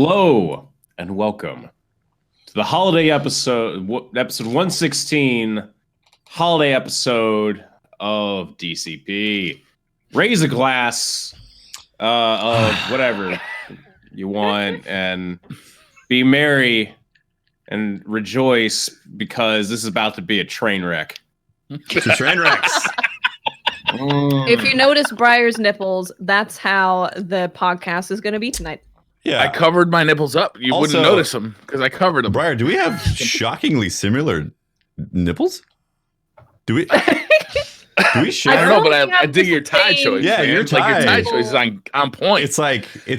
Hello and welcome to the holiday episode 116, holiday episode of DCP. Raise a glass of whatever you want and be merry and rejoice because this is about to be a train wreck. It's a train wreck. If you notice Briar's nipples, that's how the podcast is going to be tonight. Yeah, I covered my nipples up. You Also, wouldn't notice them because I covered them. Briar, do we have shockingly similar nipples? Do we? Do we share? I don't know, but we I have dig the your tie same- choice. Yeah, man. your It's like your tie. tie choice is on point. It's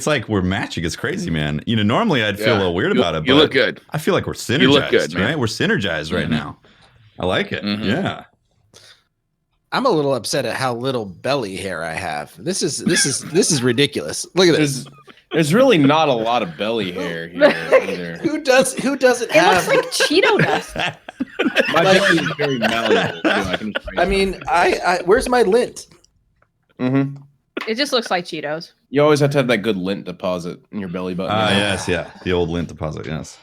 like we're matching. It's crazy, man. You know, normally I'd feel a little weird about it, You but look good. I feel like we're synergized. You look good, man. right? We're synergized right now. I like it. Mhm. Yeah. I'm a little upset at how little belly hair I have. This is ridiculous. Look at this. There's really not a lot of belly hair here either. Who doesn't It have? looks like Cheeto dust. My belly is very malleable. Too. I mean, I where's my lint? Mm-hmm. It just looks like Cheetos. You always have to have that good lint deposit in your belly button. Yes, yeah. The old lint deposit. Yes.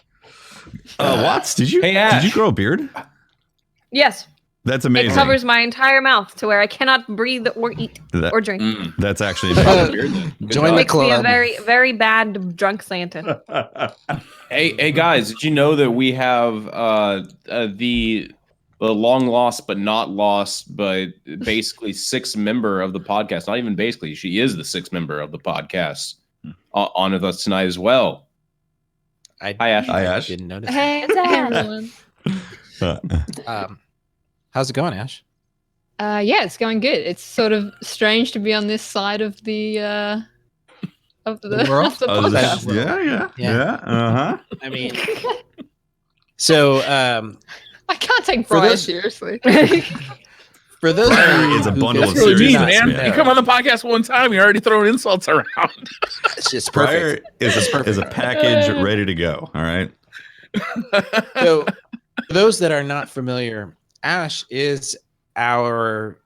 Watts, did you Hey, Ash. did you grow a beard? Yes, That's amazing. it covers my entire mouth to where I cannot breathe or eat That- or drink. That's actually amazing. Join It the makes me a club. very, very bad drunk Santa. Hey guys, did you know that we have the long lost but not lost, but basically sixth member of the podcast? Not even basically, she is the sixth member of the podcast on with us tonight as well. Hi, Ash. Hi, Ash. Didn't notice. Hey, it's everyone. How's it going, Ash? Yeah, it's going good. It's sort of strange to be on this side of the The world? of the Oh, podcast. yeah. Uh-huh. I mean, so I can't take For Brian those- seriously. for those of you It's a who bundle guess of That's really mean, seriousness, man. man. You come on the podcast one time, you're already throwing insults around. it's just Briar perfect. is a package ready to go. All right. So, for those that are not familiar, Ash is our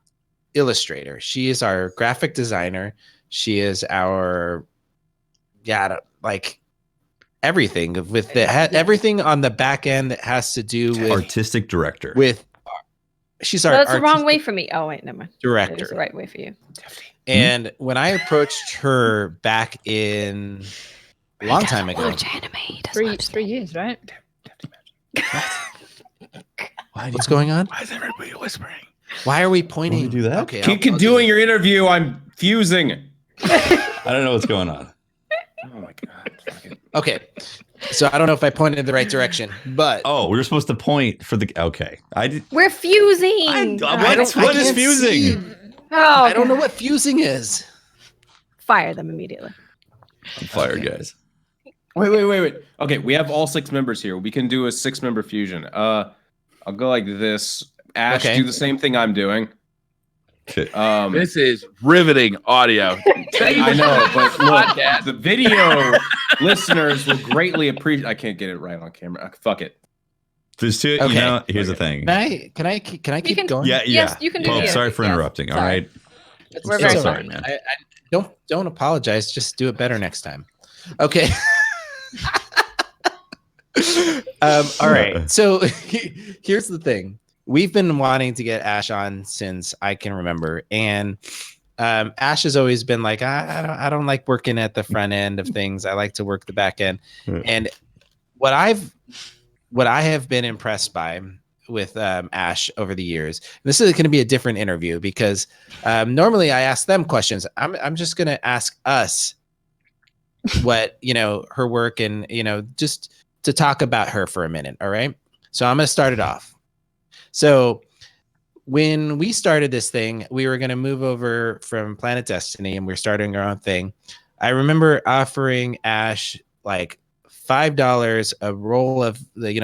illustrator. She is our graphic designer. She is our, like everything with everything on the back end that has to do with Artistic director. She's our That's the wrong artistic way for me. Oh wait, never mind. It director. is the right way for you. And when I approached her back in a long time ago, Three years, right? what's going on? Why is everybody whispering? Why are we pointing? Why do we do that? Okay, Keep I'll doing do your interview. I'm fusing. I don't know what's going on. Oh my god. Fuck it. it. Okay, so I don't know if I pointed in the right direction, but Oh, we were supposed to point for the. Okay, I did. We're fusing. What is can't fusing? see. Oh, I don't know what fusing is. Fire them immediately. I'm fired, guys. Wait. Okay, we have all six members here. We can do a six-member fusion. I'll go like this. Ash, Okay. do the same thing I'm doing. Okay. This is riveting audio. I know, but look, the video listeners will greatly appreciate. I can't get it right on camera. Fuck it. There's two. Okay. You know, here's the thing. Can I keep can- going? Yeah. Yes, you can do Pope, it. sorry for Yes. interrupting. All Sorry. right. We're It's very all sorry, right. man. I don't apologize. Just do it better next time. Okay. All right. So here's the thing. We've been wanting to get Ash on since I can remember, and Ash has always been like, I don't like working at the front end of things. I like to work the back end. Hmm. And what I have been impressed by with Ash over the years. This is going to be a different interview because normally I ask them questions. I'm just going to ask us what her work and just to talk about her for a minute. All right. So I'm going to start it off. So when we started this thing, we were going to move over from Planet Destiny and we're starting our own thing. I remember offering Ash like $5 a roll of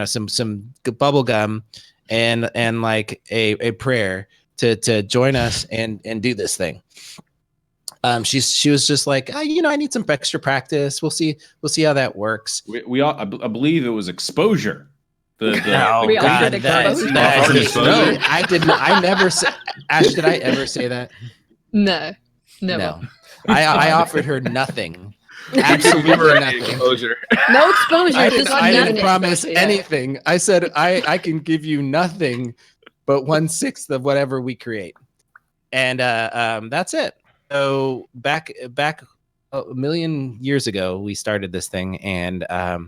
some bubble gum and like a prayer to join us and do this thing. She was just like, I need some extra practice. We'll see how that works. I believe it was exposure. Oh The We God, offered that's exposure. no, I did not. I never said. Ash, did I ever say that? No, never. No. I offered her nothing. Absolutely Liberate nothing. exposure. No exposure. I just didn't nothing. promise Yeah. anything. I said I can give you nothing but 1/6 of whatever we create, and that's it. So back a million years ago, we started this thing, and I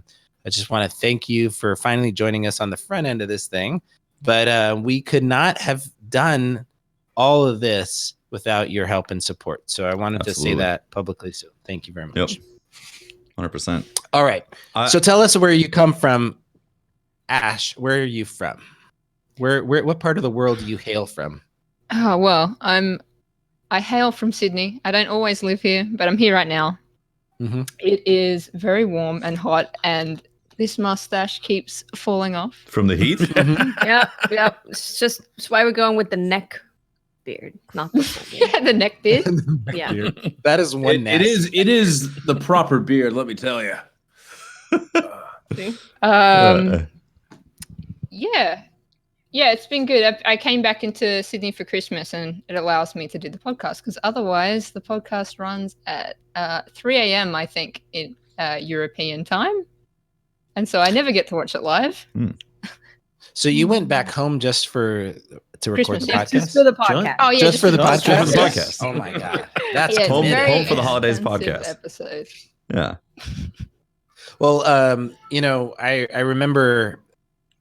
just want to thank you for finally joining us on the front end of this thing. But we could not have done all of this without your help and support. So I wanted to say Absolutely. that publicly. So thank you very much. Yep. 100%. All right. I- So tell us where you come from, Ash. Where are you from? Where what part of the world do you hail from? Oh well, I hail from Sydney. I don't always live here, but I'm here right now. Mm-hmm. It is very warm and hot, and this mustache keeps falling off. From the heat? Yep. It's why we're going with the neck beard, not the full beard. Yeah, the neck beard. Yeah. That is one. It is the proper beard, let me tell you. Yeah, it's been good. I came back into Sydney for Christmas, and it allows me to do the podcast because otherwise the podcast runs at 3 a.m. I think in European time, and so I never get to watch it live. So you went back home just to record Christmas, the yeah. podcast? Just for the podcast. Oh yeah, Just for the Just for the podcast? podcast. Oh my god, that's Yeah, it's Home- a committed. very home for the holidays expensive podcast. Episode. Yeah. Well, I remember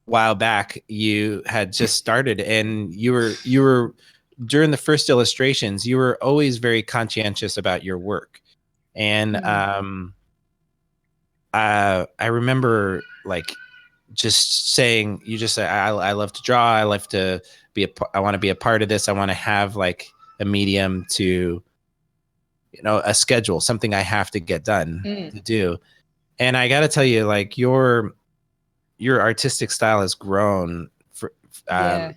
a while back you had just started, and you were during the first illustrations. You were always very conscientious about your work, and I remember like just saying, you just say, I love to draw. I love to I want to be a part of this. I want to have like a medium to, a schedule, something I have to get done to do. And I got to tell you, like your artistic style has grown. Yeah.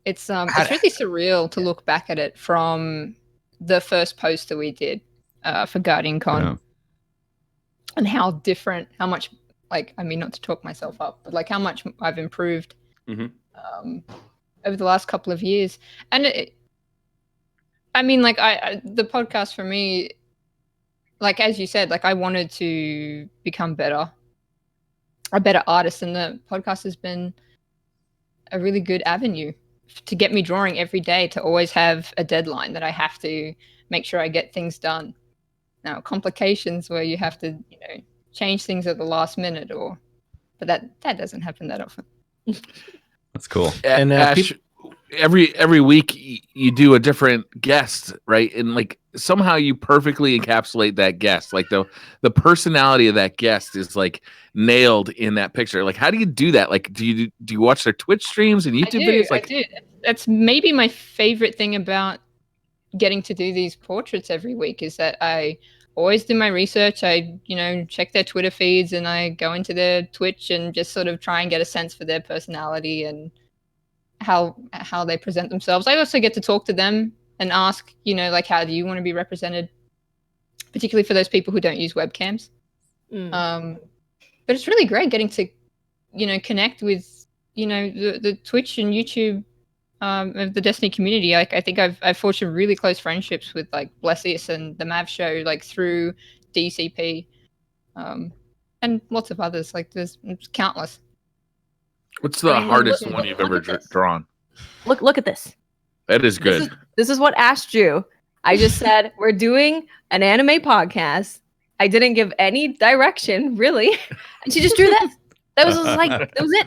It's really surreal to look back at it from the first poster we did for Guardian Con, Yeah. and how much, like, I mean, not to talk myself up, but like how much I've improved over the last couple of years. And I mean, like, the podcast for me, like, as you said, like, I wanted to become a better artist, and the podcast has been a really good avenue to get me drawing every day, to always have a deadline that I have to make sure I get things done. Now, complications where you have to, change things at the last minute, but that doesn't happen that often. That's cool. And, Ash, every week you do a different guest, right? And like somehow you perfectly encapsulate that guest. Like the personality of that guest is like nailed in that picture. Like, how do you do that? Like, do you watch their Twitch streams and YouTube videos? Like, I do. That's maybe my favorite thing about getting to do these portraits every week, is that I always do my research. I, check their Twitter feeds, and I go into their Twitch and just sort of try and get a sense for their personality and how they present themselves. I also get to talk to them and ask, like, how do you want to be represented, particularly for those people who don't use webcams. But it's really great getting to, connect with, the Twitch and YouTube of the Destiny community. Like, I think I've forged some really close friendships with like Blessius and the Mav Show, like through DCP, and lots of others. Like, there's countless. what's the I mean, hardest look- one you've look ever at this. drawn? Look at this. That is good. This is what Ash drew. I just said we're doing an anime podcast. I didn't give any direction, really. And she just drew this. That was just like, that was it.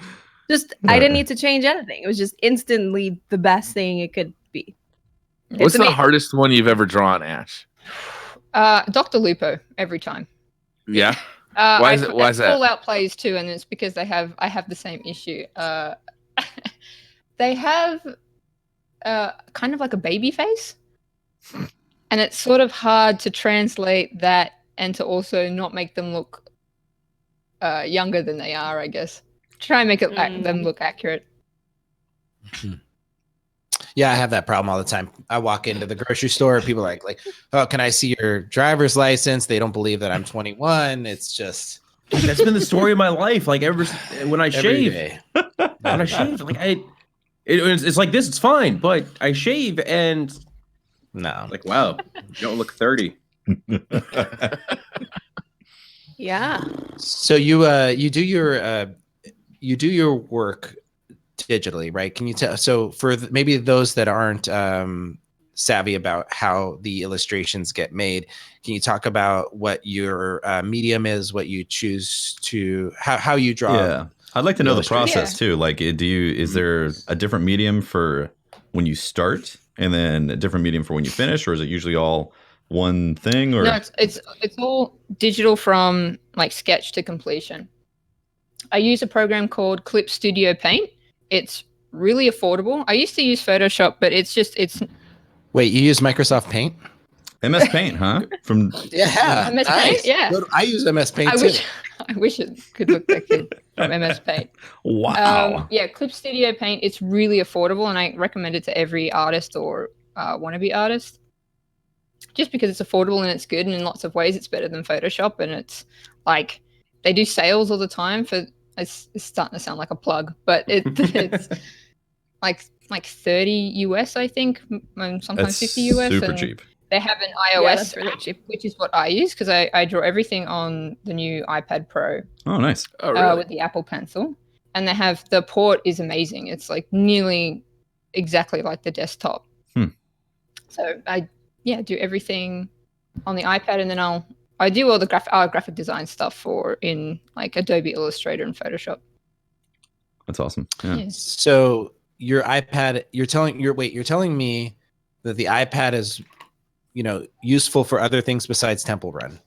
Just, I didn't need to change anything. It was just instantly the best thing it could be. What's It's the amazing. hardest one you've ever drawn, Ash? Dr. Lupo every time. Yeah. Why is that? Fallout plays too, and it's because I have the same issue. They have kind of like a baby face, and it's sort of hard to translate that and to also not make them look younger than they are, I guess. Try and make it them look accurate. Yeah, I have that problem all the time. I walk into the grocery store, people are like, oh, can I see your driver's license? They don't believe that I'm 21. It's just That's been the story of my life. Like when I every shave, day. when I shave, like it's like this. It's fine, but I shave and No. like, wow, you don't look 30. Yeah. So you do your work digitally, right? Can you tell? So for maybe those that aren't savvy about how the illustrations get made, can you talk about what your medium is, what you choose to, how you draw? Yeah, I'd like to know the process Yeah. too. Like, is there a different medium for when you start, and then a different medium for when you finish, or is it usually all one thing? Or No, it's all digital from like sketch to completion. I use a program called Clip Studio Paint. It's really affordable. I used to use Photoshop, but it's Wait, you use Microsoft Paint? MS Paint, huh? From Yeah, MS Paint, yeah. I use MS Paint I too. wish I wish it could look like it from MS Paint. wow. Yeah, Clip Studio Paint. It's really affordable, and I recommend it to every artist or wannabe artist. Just because it's affordable and it's good, and in lots of ways it's better than Photoshop. And it's like they do sales all the time for. It's starting to sound like a plug, but it's like 30 US, I think, and sometimes That's 50 US. super and cheap. They have an Yeah, iOS that's really app, cheap. which is what I use because I draw everything on the new iPad Pro Oh, nice. Oh, really? with the Apple Pencil, and they have the port is amazing. It's like nearly exactly like the desktop. So I do everything on the iPad, and then I do all the graphic design stuff for in like Adobe Illustrator and Photoshop. That's awesome. Yeah. Yeah. So your iPad, you're telling me that the iPad is, useful for other things besides Temple Run.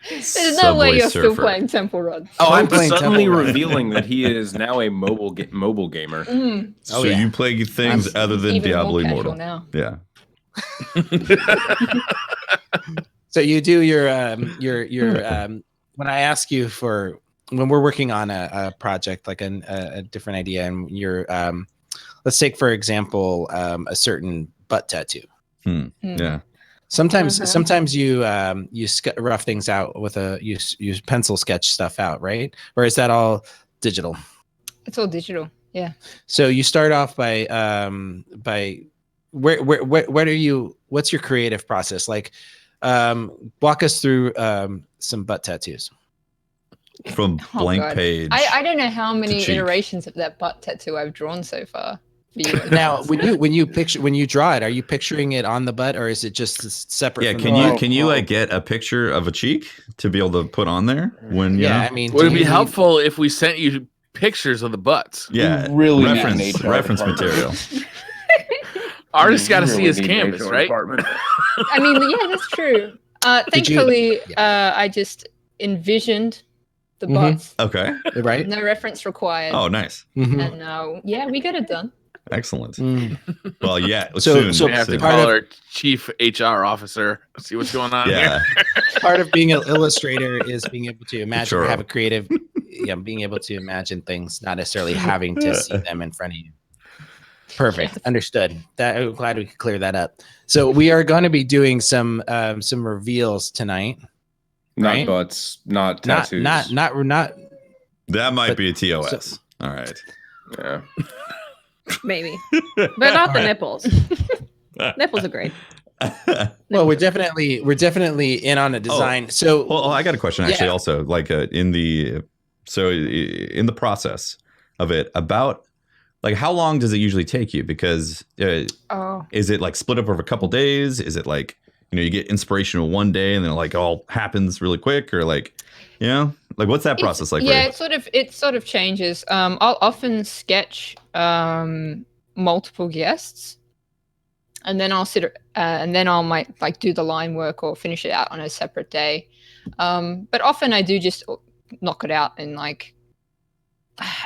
There's no way Subway you're still Surfer. playing Temple Run. Oh, I'm Hope playing suddenly Temple Run. revealing that he is now a mobile gamer. Mm, So Oh, yeah. you play things I'm other than even Diablo more casual Immortal. now. Yeah. So you do your when I ask you for when we're working on a project like a different idea, and you're let's take for example a certain butt tattoo. Mm. Yeah. Sometimes you rough things out with you pencil sketch stuff out, right? Or is that all digital? It's all digital. Yeah. So you start off by where do you, what's your creative process like? Walk us through some butt tattoos. From Oh, blank God. page. I don't know how many cheek. iterations of that butt tattoo I've drawn so far. For you and Now, us. when you draw it, are you picturing it on the butt, or is it just separate? Yeah, from can the you butt? can you like get a picture of a cheek to be able to put on there when you Yeah, know? I mean, Would do it be you need- helpful if we sent you pictures of the butts? Yeah, You really need reference an HR reference department. material. Artists got to You see really his need an canvas, HR right? department. I mean, yeah, that's true. Did you- Thankfully, I just envisioned the Mhm. butts. Okay. Right? No reference required. Oh, nice. Mhm. And yeah, we got it done. Excellent. Mm. Well, yeah. So- soon. so We have to soon. part call of- our chief HR officer, see what's going on Yeah. Part of being an illustrator is being able to imagine, Sure. have a creative, being able to imagine things, not necessarily having to see them in front of you. Perfect. Yes. Understood. I'm glad we could clear that up. So we are going to be doing some reveals tonight. Not Right? butts, not Not tattoos. not That might But- be a TOS. All right. Yeah. Maybe, but not the nipples. Nipples are great. well, we're definitely in on a design. So Well, I got a question actually. Yeah. Also, like in the process of it, about like how long does it usually take you? Because Oh, is it like split up over a couple days? Is it like you get inspirational one day and then like all happens really quick, or like like what's that process like? yeah, for you? it sort of changes. I'll often sketch multiple guests, and then I'll might like do the line work or finish it out on a separate day. But often I do just knock it out in like.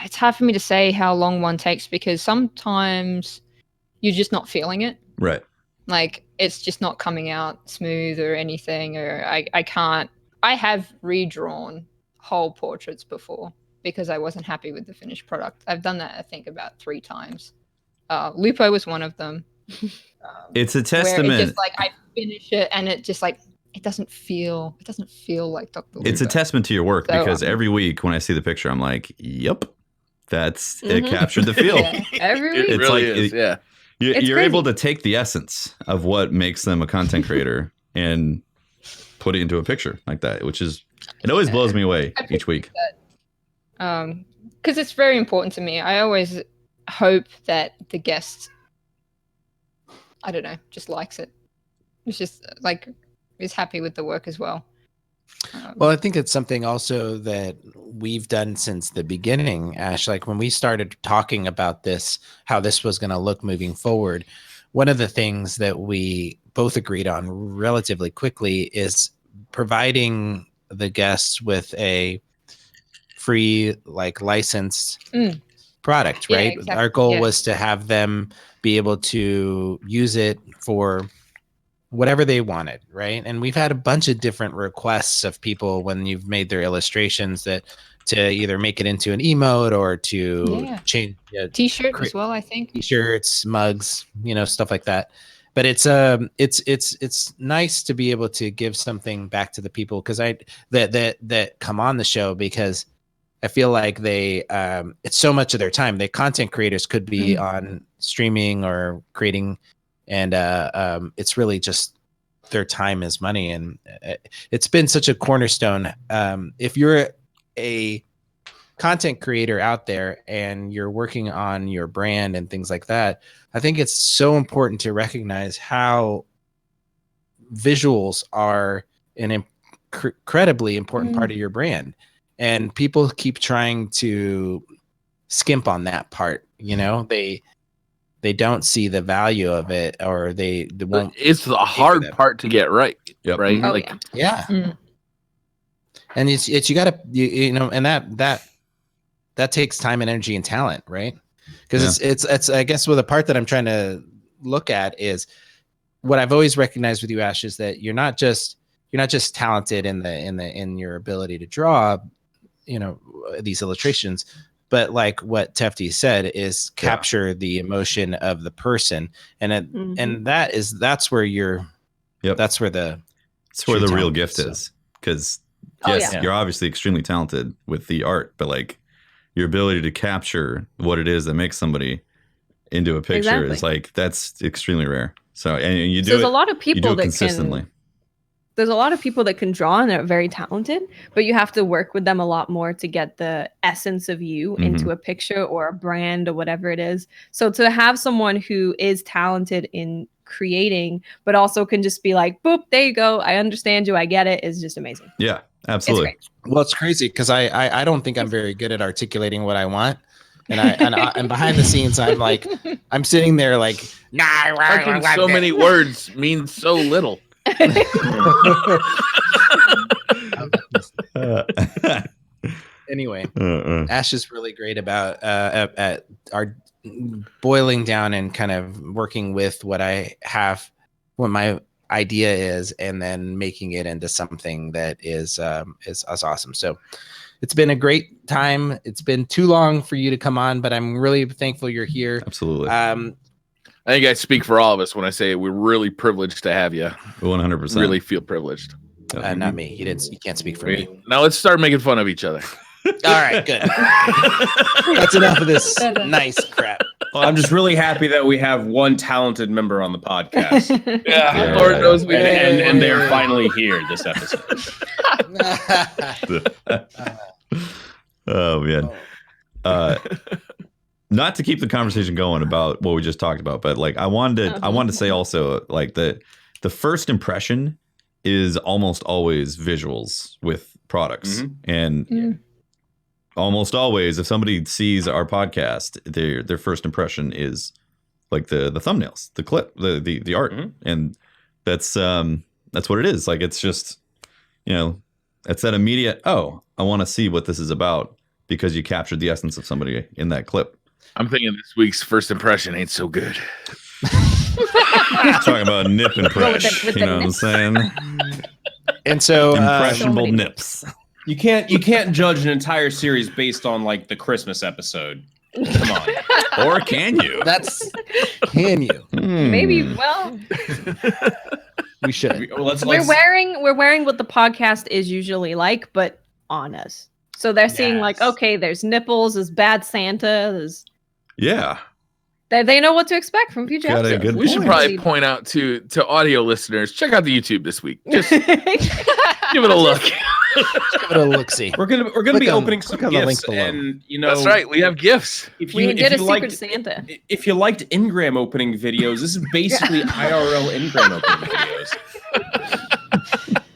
It's hard for me to say how long one takes because sometimes you're just not feeling it. Right. Like it's just not coming out smooth or anything, or I can't. I have redrawn whole portraits before because I wasn't happy with the finished product. I've done that I think about 3 times. Lupo was one of them. It's a Where testament. it just like I finish it and it just like it doesn't feel like Dr. It's a Lupo. testament to your work So, because every week when I see the picture, I'm like, yep, it Mhm. captured the feel. Yeah. Every It week. It's really like is, yeah. It's You're able crazy. to take the essence of what makes them a content creator and put it into a picture like that, which is, it always blows me away each week. Because it's very important to me. I always hope that the guest, I don't know, just likes it. It's just like is happy with the work as well. Well, I think it's something also that we've done since the beginning, Ash. Like when we started talking about this, how this was going to look moving forward, one of the things that we both agreed on relatively quickly is providing the guests with a free, like licensed product, Yeah, right? exactly. Our goal Yeah. was to have them be able to use it for whatever they wanted, right? And we've had a bunch of different requests of people when you've made their illustrations that to either make it into an emote or to change T-shirt as well, I think. T-shirts, mugs, stuff like that. But it's nice to be able to give something back to the people because that come on the show, because I feel like they it's so much of their time. The content creators could be on streaming or creating, and it's really just their time is money, and it's been such a cornerstone. If you're a content creator out there and you're working on your brand and things like that, I think it's so important to recognize how visuals are an incredibly important part of your brand, and people keep trying to skimp on that part. They don't see the value of it, or they won't. It's the hard part to get right. Yep. Right. Oh, Like, Yeah. And it's you gotta, and that takes time and energy and talent, right? Because it's I guess the part that I'm trying to look at is what I've always recognized with you, Ash, is that you're not just talented in your ability to draw, these illustrations, but like what Tefty said is capture the emotion of the person, and and that's where that's where the real gift is, because you're obviously extremely talented with the art, but like your ability to capture what it is that makes somebody into a picture is like, that's extremely rare. So, and you do there's a lot of people that consistently. There's a lot of people that can draw and they're very talented, but you have to work with them a lot more to get the essence of you into a picture or a brand or whatever it is. So to have someone who is talented in creating, but also can just be like, boop, there you go, I understand you, I get it, is just amazing. Yeah, absolutely. It's great. Well, it's crazy because I don't think I'm very good at articulating what I want. And behind the scenes, I'm like, I'm sitting there like, so many words mean so little. Anyway, Ash is really great about at our boiling down and kind of working with what my idea is, and then making it into something that is awesome. So it's been a great time. It's been too long for you to come on, but I'm really thankful you're here. Absolutely. I think I speak for all of us when I say we're really privileged to have you. 100%. Really feel privileged. Not me. You can't speak for me. Now let's start making fun of each other. All right, good. That's enough of this nice crap. Well, I'm just really happy that we have one talented member on the podcast. Yeah, Lord knows we did. And they're finally here this episode. Oh man. Not to keep the conversation going about what we just talked about, but like I wanted to say also, like the first impression is almost always visuals with products. And almost always, if somebody sees our podcast, their first impression is like the thumbnails, the clip, the art. And that's what it is. Like, it's just, it's that immediate, oh, I want to see what this is about, because you captured the essence of somebody in that clip. I'm thinking this week's first impression ain't so good. Talking about nip and press, you know what I'm saying? And so impressionable nips. You can't judge an entire series based on like the Christmas episode. Come on. Or can you? Can you? Maybe. Well, we should. We're wearing what the podcast is usually like, but on us. So they're seeing like, okay, there's nipples, there's bad Santa, there's yeah. They know what to expect from future Got a episodes. good We should point. probably point out to audio listeners, check out the YouTube this week. Just give it a look. Give it a look-see. We're gonna Click be on- opening some click on the link gifts, below. and you know That's right. We have gifts. If We you, can get if a you Secret liked, Santa. if you liked Ingram opening videos, this is basically IRL Ingram opening videos.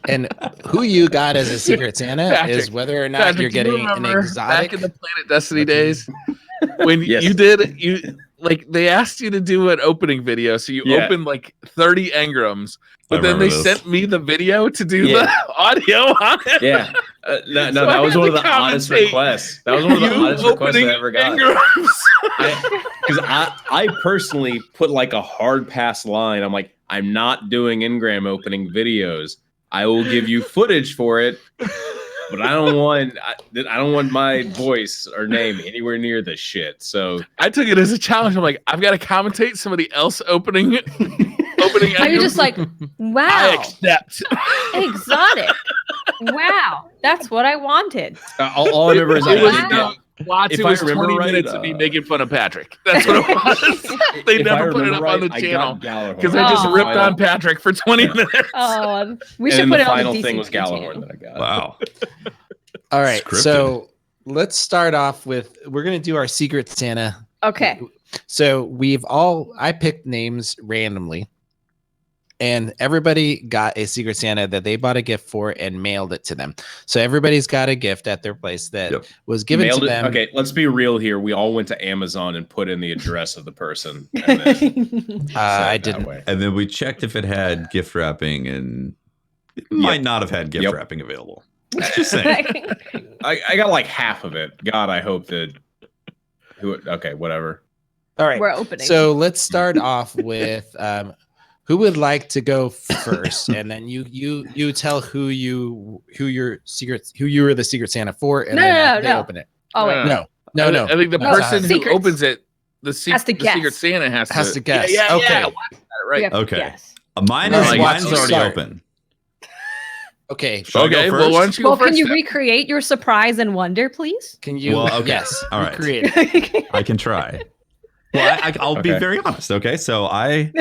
And who you got as a Secret Santa Patrick, is whether or not Patrick, you're do you getting an remember exotic. back in the Planet Destiny days when Yes. you they asked you to do an opening video, so you Yeah. opened like 30 engrams, I but then remember they this. sent me the video to do Yeah. the audio on it. Yeah, no, So that I was had one of to the oddest commentate requests. That was one of the You oddest requests I opening ever got. engrams. Because I personally put like a hard pass line. I'm like, I'm not doing Ingram opening videos. I will give you footage for it, but I don't want my voice or name anywhere near this shit. So I took it as a challenge. I'm like, I've got to commentate somebody else opening. Are you just like, I wow, accept. exotic? Wow, that's what I wanted. all I remember is It was I no, Watts, if it I was remember 20 right, minutes of me making fun of Patrick. That's what it was. They if I never put it remember up on the right, channel Gallagher. because I just Oh. ripped on Patrick for 20 minutes. Oh, we And should then put the it on final the thing was DCP Gallagher channel. that I got. Wow. All right, Scripted. so let's start off with we're gonna do our Secret Santa. Okay. So I picked names randomly, and everybody got a Secret Santa that they bought a gift for and mailed it to them. So everybody's got a gift at their place that Yep. was given Mailed to it- them. Okay, let's be real here. We all went to Amazon and put in the address of the person. And then sent I it that didn't. way. And then we checked if it had gift wrapping, and it might not have had gift Yep. wrapping available. Just saying. I got like half of it. God, I hope that. Okay, whatever. All right. We're opening. So let's start off with who would like to go first, and then you tell who you were the Secret Santa for, and No, then no, they no. open it. oh wait, No. I think the No. person who Secrets. opens it, the Has to Secret guess. Santa has to guess. Yeah, Okay. yeah. Right. We have to Okay. guess. Mine All is right, mine's Watson, already start. open. Okay. Should I go Okay. Well, first? why don't you Well, go first? can you then? recreate your surprise and wonder, please? Can you? Well, okay. Yes. All right. Recreate it. I can try. Well, I'll be Okay. very honest. Okay, so I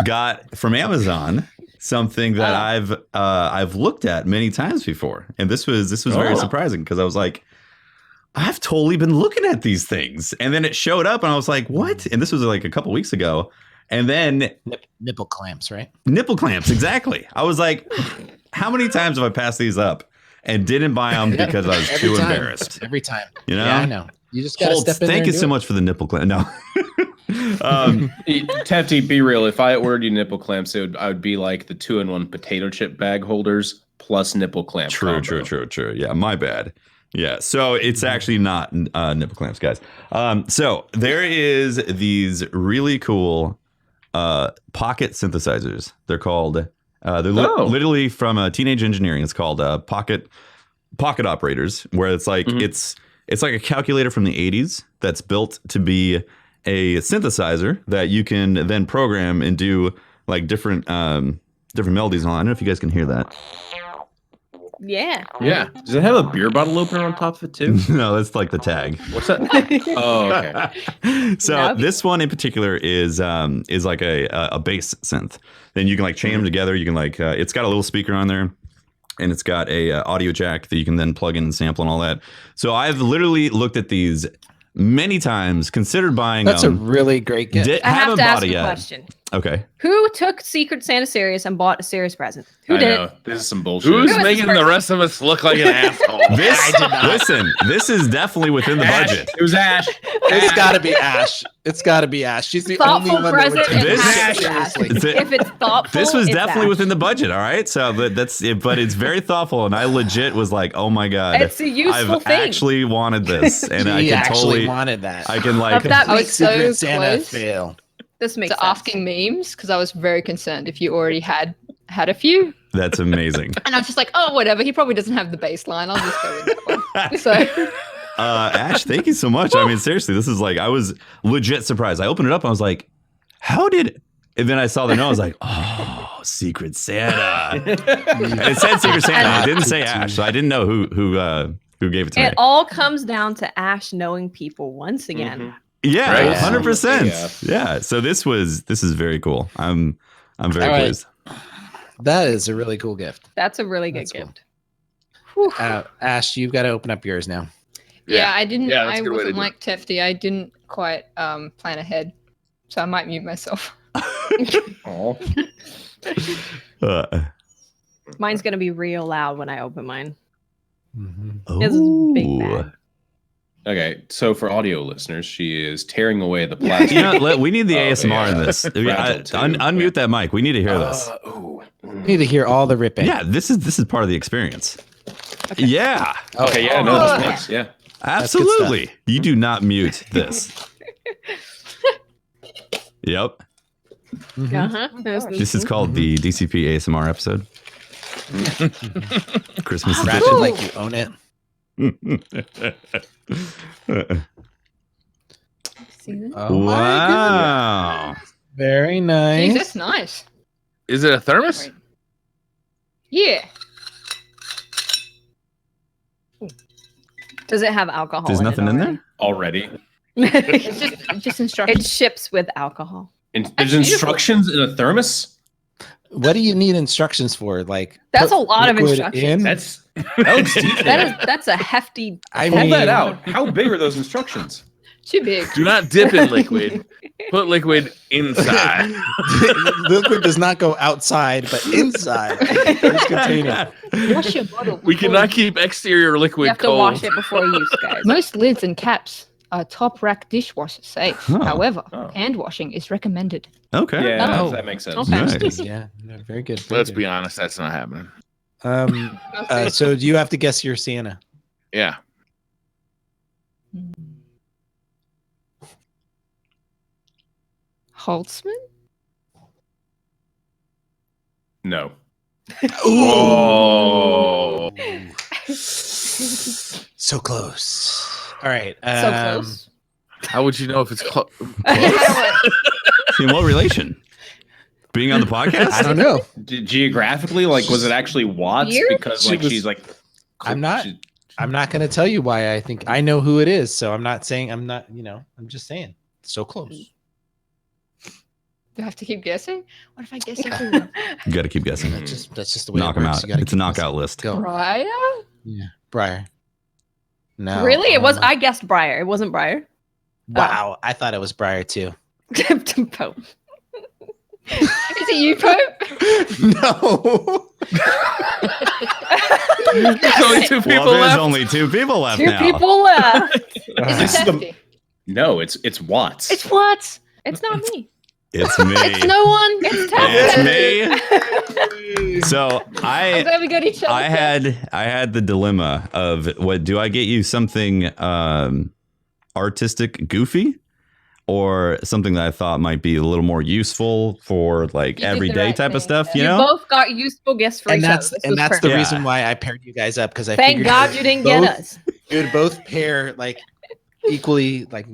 got from Amazon something that I've looked at many times before, and this was very Oh. surprising because I was like, I've totally been looking at these things, and then it showed up, and I was like, what? And this was like a couple weeks ago, and then Nipple clamps, right? nipple clamps, exactly. I was like, how many times have I passed these up and didn't buy them because I was Every too time. embarrassed? Every time. You know? Yeah, I know. You just gotta Holtz, step in there. thank you and do so it. much for the nipple clamp. No. Tefty, be real. If I ordered you nipple clamps, I would be like the 2-in-1 potato chip bag holders plus nipple clamp. True. combo. Yeah, my bad. Yeah, so it's actually not nipple clamps, guys. So there is these really cool pocket synthesizers. They're called. Literally from Teenage Engineering. It's called pocket operators, where it's like it's like a calculator from the 80s that's built to be a synthesizer that you can then program and do like different melodies on. I don't know if you guys can hear that. Yeah. Yeah. Does it have a beer bottle opener on top of it too? No, that's like the tag. What's that? Oh, okay. So Nope. this one in particular is like a bass synth. Then you can like chain them together. You can like it's got a little speaker on there, and it's got a audio jack that you can then plug in and sample and all that. So I've literally looked at these many times, considered buying That's a them. really great gift. I have haven't to bought ask it a yet. question. Okay. Who took Secret Santa serious and bought a serious present? Who I did know. it? This is some bullshit. Who's Who is making this the person? rest of us look like an asshole? Listen, this is definitely within the budget. It was Ash. It's got to be Ash. It's got to be Ash. She's the only Thoughtful one that would present. take It This- has to be seriously. Ash. If it's thoughtful, This was it's definitely Ash. within the budget, all right? So that's it, but it's very thoughtful, and I legit was like, oh my god, It's a useful I've thing. actually wanted this, and I He can actually totally, wanted that. I can like, That I was makes so Secret Santa close fail. This makes to sense. asking memes because I was very concerned if you already had a few, that's amazing. and I was just like, oh, whatever. He probably doesn't have the baseline. I'll just go with that one. So Ash, thank you so much. I mean, seriously, this is like, I was legit surprised. I opened it up, and I was like, how did? And then I saw the note. I was like, oh, Secret Santa. It said Secret Santa. It didn't say Ash, so I didn't know who gave it to me. It all comes down to Ash knowing people once again. Yeah, Right? 100%. Yeah. So this is very cool. I'm very All right. pleased. That is a really cool gift. That's a really good That's cool. gift. Whew. Ash, you've got to open up yours now. Yeah, I didn't. Yeah, that's I a good way to wasn't do it. like Tefty. I didn't quite plan ahead, so I might mute myself. Oh, Mine's gonna be real loud when I open mine. Mm-hmm. This is a big Ooh. bag. okay. So for audio listeners, she is tearing away the plastic. You know, we need the Oh, ASMR in yeah. this. Fragile too. Unmute that mic. We need to hear this. Ooh. You need to hear all the ripping. Yeah, this is part of the experience. Yeah, Okay. Yeah. No. This works. Yeah. absolutely. You do not mute this. Yep. Mhm. Uh-huh. This is called the DCP ASMR episode. Christmas Wrap edition. it like you own it. See that? Oh my Wow. goodness. Very Jeez, nice. that's nice. Is it a thermos? Wait. Yeah. Does it have alcohol? There's nothing in there? Already. It's just It instructions. ships with alcohol. And there's That's beautiful. instructions in a thermos. What do you need instructions for? Like That's put a lot of liquid instructions. in? That looks detailed. That's a hefty. I Hold mean, that out. How big are those instructions? Too big. Do not dip in liquid. Put liquid inside. liquid does not go outside, but inside. This container. Wash your bottle. We before cannot keep exterior You liquid have to cold. wash it before use, guys. Most lids and caps are top rack dishwasher safe. Oh. However, Oh. hand washing is recommended. Okay. Yeah, Oh. that makes sense. Okay. Nice. Yeah, no, very good. Very Let's good. be honest, that's not happening. So do you have to guess your Sienna? Yeah. Holtzman? No. Oh. So close. All right. So close. How would you know if it's close? In what relation? Being on the podcast? I don't know. Geographically, like, was it actually watts? Year? Because She like was- she's like, I'm not- she- I'm not going to tell you why I think I know who it is. So I'm not saying I'm not, I'm just saying so close. Do I have to keep guessing? What if I guess everyone? You got to keep guessing. That's just the way Knock it him works. out. You gotta It's a keep knockout guessing. list. Go. Briar? Yeah. Briar. No. Really? It was. my- I guessed Briar. It wasn't Briar. Wow. I thought it was Briar too. Pope. Is it you, Pope? No. There's only two people Well, there's left. only two people left Two now. people left. Is This it is the- Tefty? no, it's watts. It's what? It's not me. It's me. It's no one. It's It's me. So I'm glad we got each other. I had the dilemma of what do I get you something artistic, goofy, or something that I thought might be a little more useful for like You did the everyday right type of thing, stuff, yeah. you You know? both got useful gifts for And each that's other. This and was that's perfect. the Yeah. reason why I paired you guys up because I Thank figured God you didn't get both- us. you would both pair like equally like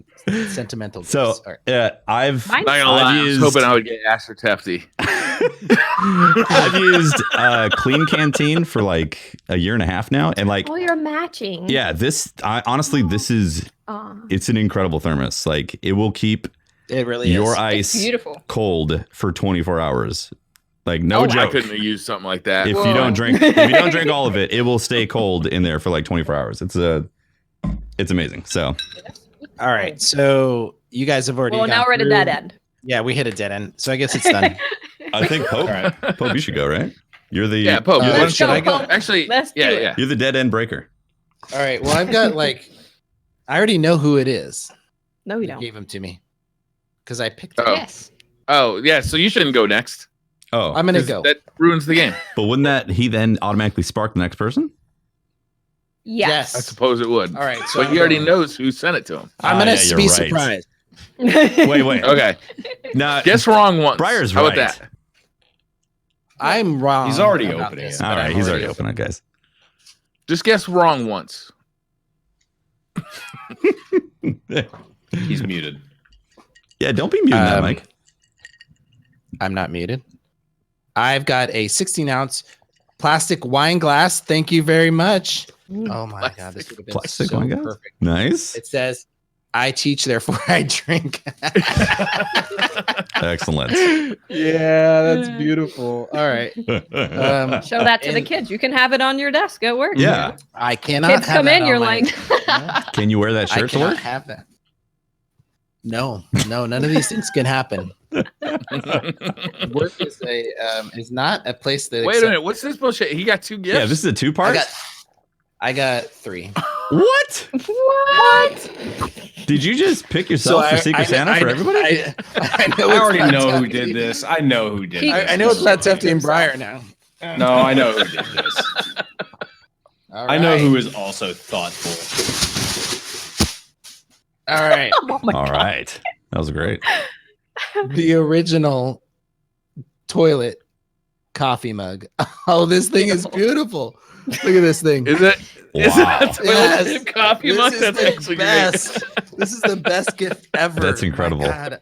sentimental. So gifts. All right. Mine's Not gonna lie, I was hoping I would get Ash or Tefty. I've used Clean Canteen for like a year and a half now, and like Oh, you're matching. yeah, honestly this is it's an incredible thermos. Like it will keep It really your is. ice Beautiful. cold for 24 hours. Like no I joke. couldn't have used something like that. If Whoa. you don't drink all of it, it will stay cold in there for like 24 hours. It's amazing. So All right. So you guys have already. Well, now gone we're at a through- dead end. Yeah, we hit a dead end. So I guess it's done. I think Pope, All right. Pope, you should go, right? You're the Yeah, Pope. Uh, why don't should you- I go? Actually, Let's do yeah, it. yeah. you're the dead end breaker. All right. Well, I've got like, I already know who it is. No, we You don't. gave him to me because I picked it. Oh. Yes. Oh, yeah. So you shouldn't go next. Oh, I'm gonna 'Cause go. That ruins the game. but wouldn't that he then automatically spark the next person? Yes. I suppose it would. All right. So But he already knows who sent it to him. I'm gonna yeah, you're be right. surprised. Wait. Okay. Nah, Guess wrong once. Briar's How about right. that? I'm wrong. He's already about opening this, it. but all right, I'm he's already open it, guys. Just guess wrong once. He's muted. Yeah, don't be muting that, Mike. I'm not muted. I've got a 16-ounce plastic wine glass. Thank you very much. Oh my god, this would have been Plastic so wine glass? perfect. Nice. It says I teach, therefore I drink. Excellent. Yeah, that's beautiful. All right. Show that to the and- kids. You can have it on your desk at work. Yeah. I cannot Kids have come that in, on you're my- like, Can you wear that I shirt to cannot work? have that. No, none of these things can happen. Work is not a place that. Wait a minute. What's this bullshit? He got 2 gifts. Yeah, this is a two-part. I got 3. What? what? Did you just pick yourself for Secret Santa for everybody? I I already know who did this. I know who did this. I know it's not Tefty and Briar now. No, I know who did this. I know who is also thoughtful. All right. Oh my All God. right. That was great. The original toilet coffee mug. Oh, this thing is beautiful. Look at this thing. Is it? Is Wow. it a toilet Yes. tip coffee This mug? is That's the actually great. best. This is the best gift ever. That's My incredible. God.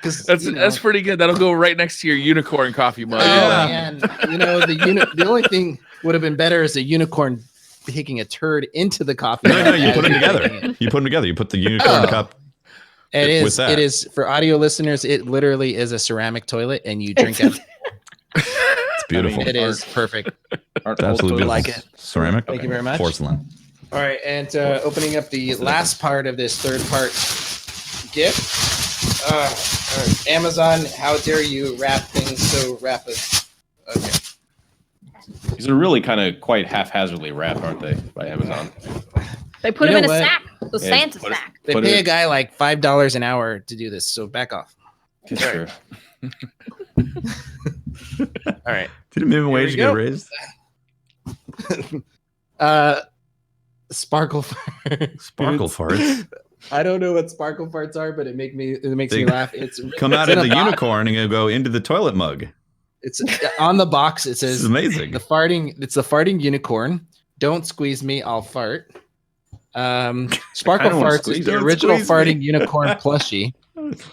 'Cause, That's you know, that's pretty good. That'll go right next to your unicorn coffee mug. oh, Yeah. man. You know, the only thing would have been better is a unicorn taking a turd into the coffee. No, mug no, you as put them you're together. drinking it. You put them together. You put the unicorn Oh. cup. It with is. that. It is for audio listeners. It literally is a ceramic toilet, and you drink it. It's beautiful. It is perfect. Aren't It's absolutely all beautiful. like it. Ceramic. Thank you very much. Porcelain. All right, and opening up the last part of this third part gift. Amazon, how dare you wrap things so rapid? Okay. These are really kind of quite haphazardly wrapped, aren't they, by Amazon? They put You him in know a what? sack. The Yeah, Santa put it- sack. They Put pay it- a guy like $5 an hour to do this, so back off. Sure. All right. Did a minimum Here wage we get go. raised? Sparkle farts. Sparkle farts. I don't know what sparkle farts are, but it makes me They laugh. It's Come out it's of in the a box. unicorn and you go into the toilet mug. It's on the box. It This is says amazing. the farting unicorn. Don't squeeze me, I'll fart. Sparkle I don't wanna farts squeeze is the you. Don't original squeeze me. farting unicorn plushie,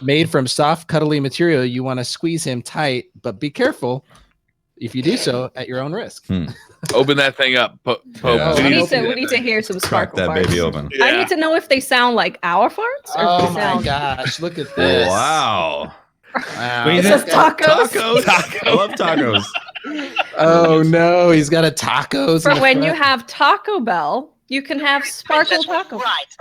made from soft, cuddly material. You want to squeeze him tight, but be careful if you do so at your own risk. Open that thing up. Yeah. Oh, We I need don't to. see We need to hear some Crack sparkle that farts. baby open. I need to know if they sound like our farts or if Oh they my sound. gosh! Look at this. Wow. Wow. It says tacos. Tacos. I love tacos. Oh no, he's got a tacos. For in the when you front. have Taco Bell, you can have sparkle Princess was taco. right.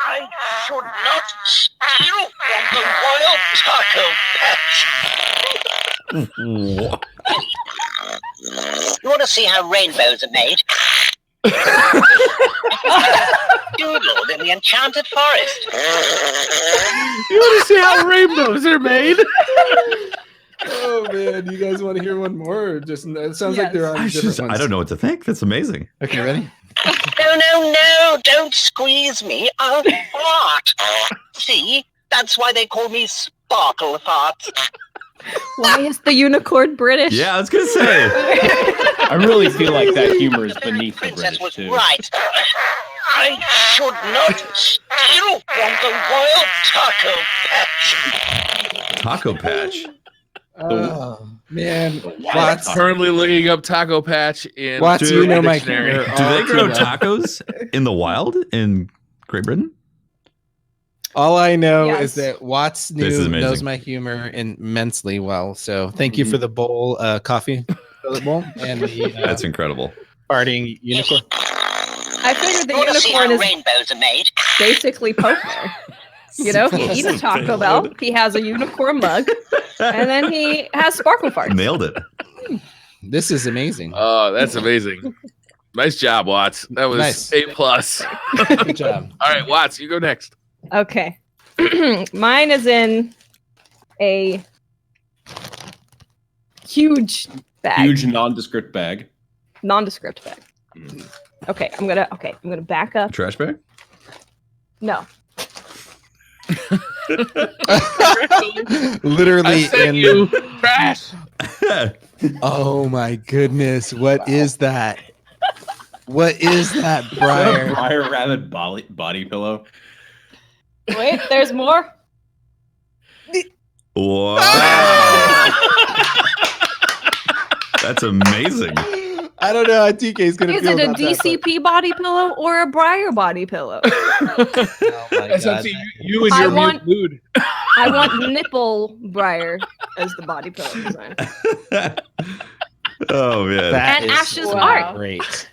I should not steal from the royal taco patch. You want to see how rainbows are made? Doodle in the enchanted forest. You want to see how rainbows are made? Oh man, you guys want to hear one more? Or just it sounds like they're on different ones. I don't know what to think. That's amazing. Okay, ready? No, don't squeeze me. I'll fart. See, that's why they call me Sparkle Fart. Why is the unicorn British? Yeah, I was gonna say. I really feel like that humor is The beneath the princess British, was too. right. I should not steal from the royal taco patch. Taco Patch. Oh man, Why Watts, Currently looking up Taco Patch in Watts, Dude, you know my dictionary. humor. Do they all grow too well. tacos in the wild in Great Britain? All I know Yes. is that Watts This is amazing. knows my humor immensely well. So thank you for the bowl, coffee toilet bowl, and the That's incredible. farting unicorn. I figured the You want to see unicorn how is rainbows are made? basically Poker. You know, he eats a Taco Bell, he has a unicorn mug, and then he has sparkle farts. Nailed it. This is amazing. Oh, that's amazing. Nice job, Watts. That was Nice. A+. All Good job. right, Watts, you go next. Okay. Mine is in a huge bag. Huge nondescript bag. Nondescript bag. Okay, I'm gonna back up. Trash bag? No. Literally I sent in. you trash. Oh my goodness! What is that? What is that, Briar? Briar Rabbit body pillow. Wait, there's more. Wow. That's amazing. I don't know how TK's gonna Is feel it a about that, but- DCP body pillow or a Briar body pillow? Oh my That's up God. to you and I your want- mood. I want nipple Briar as the body pillow design. Oh man. That And is Ash's Wow. heart. great.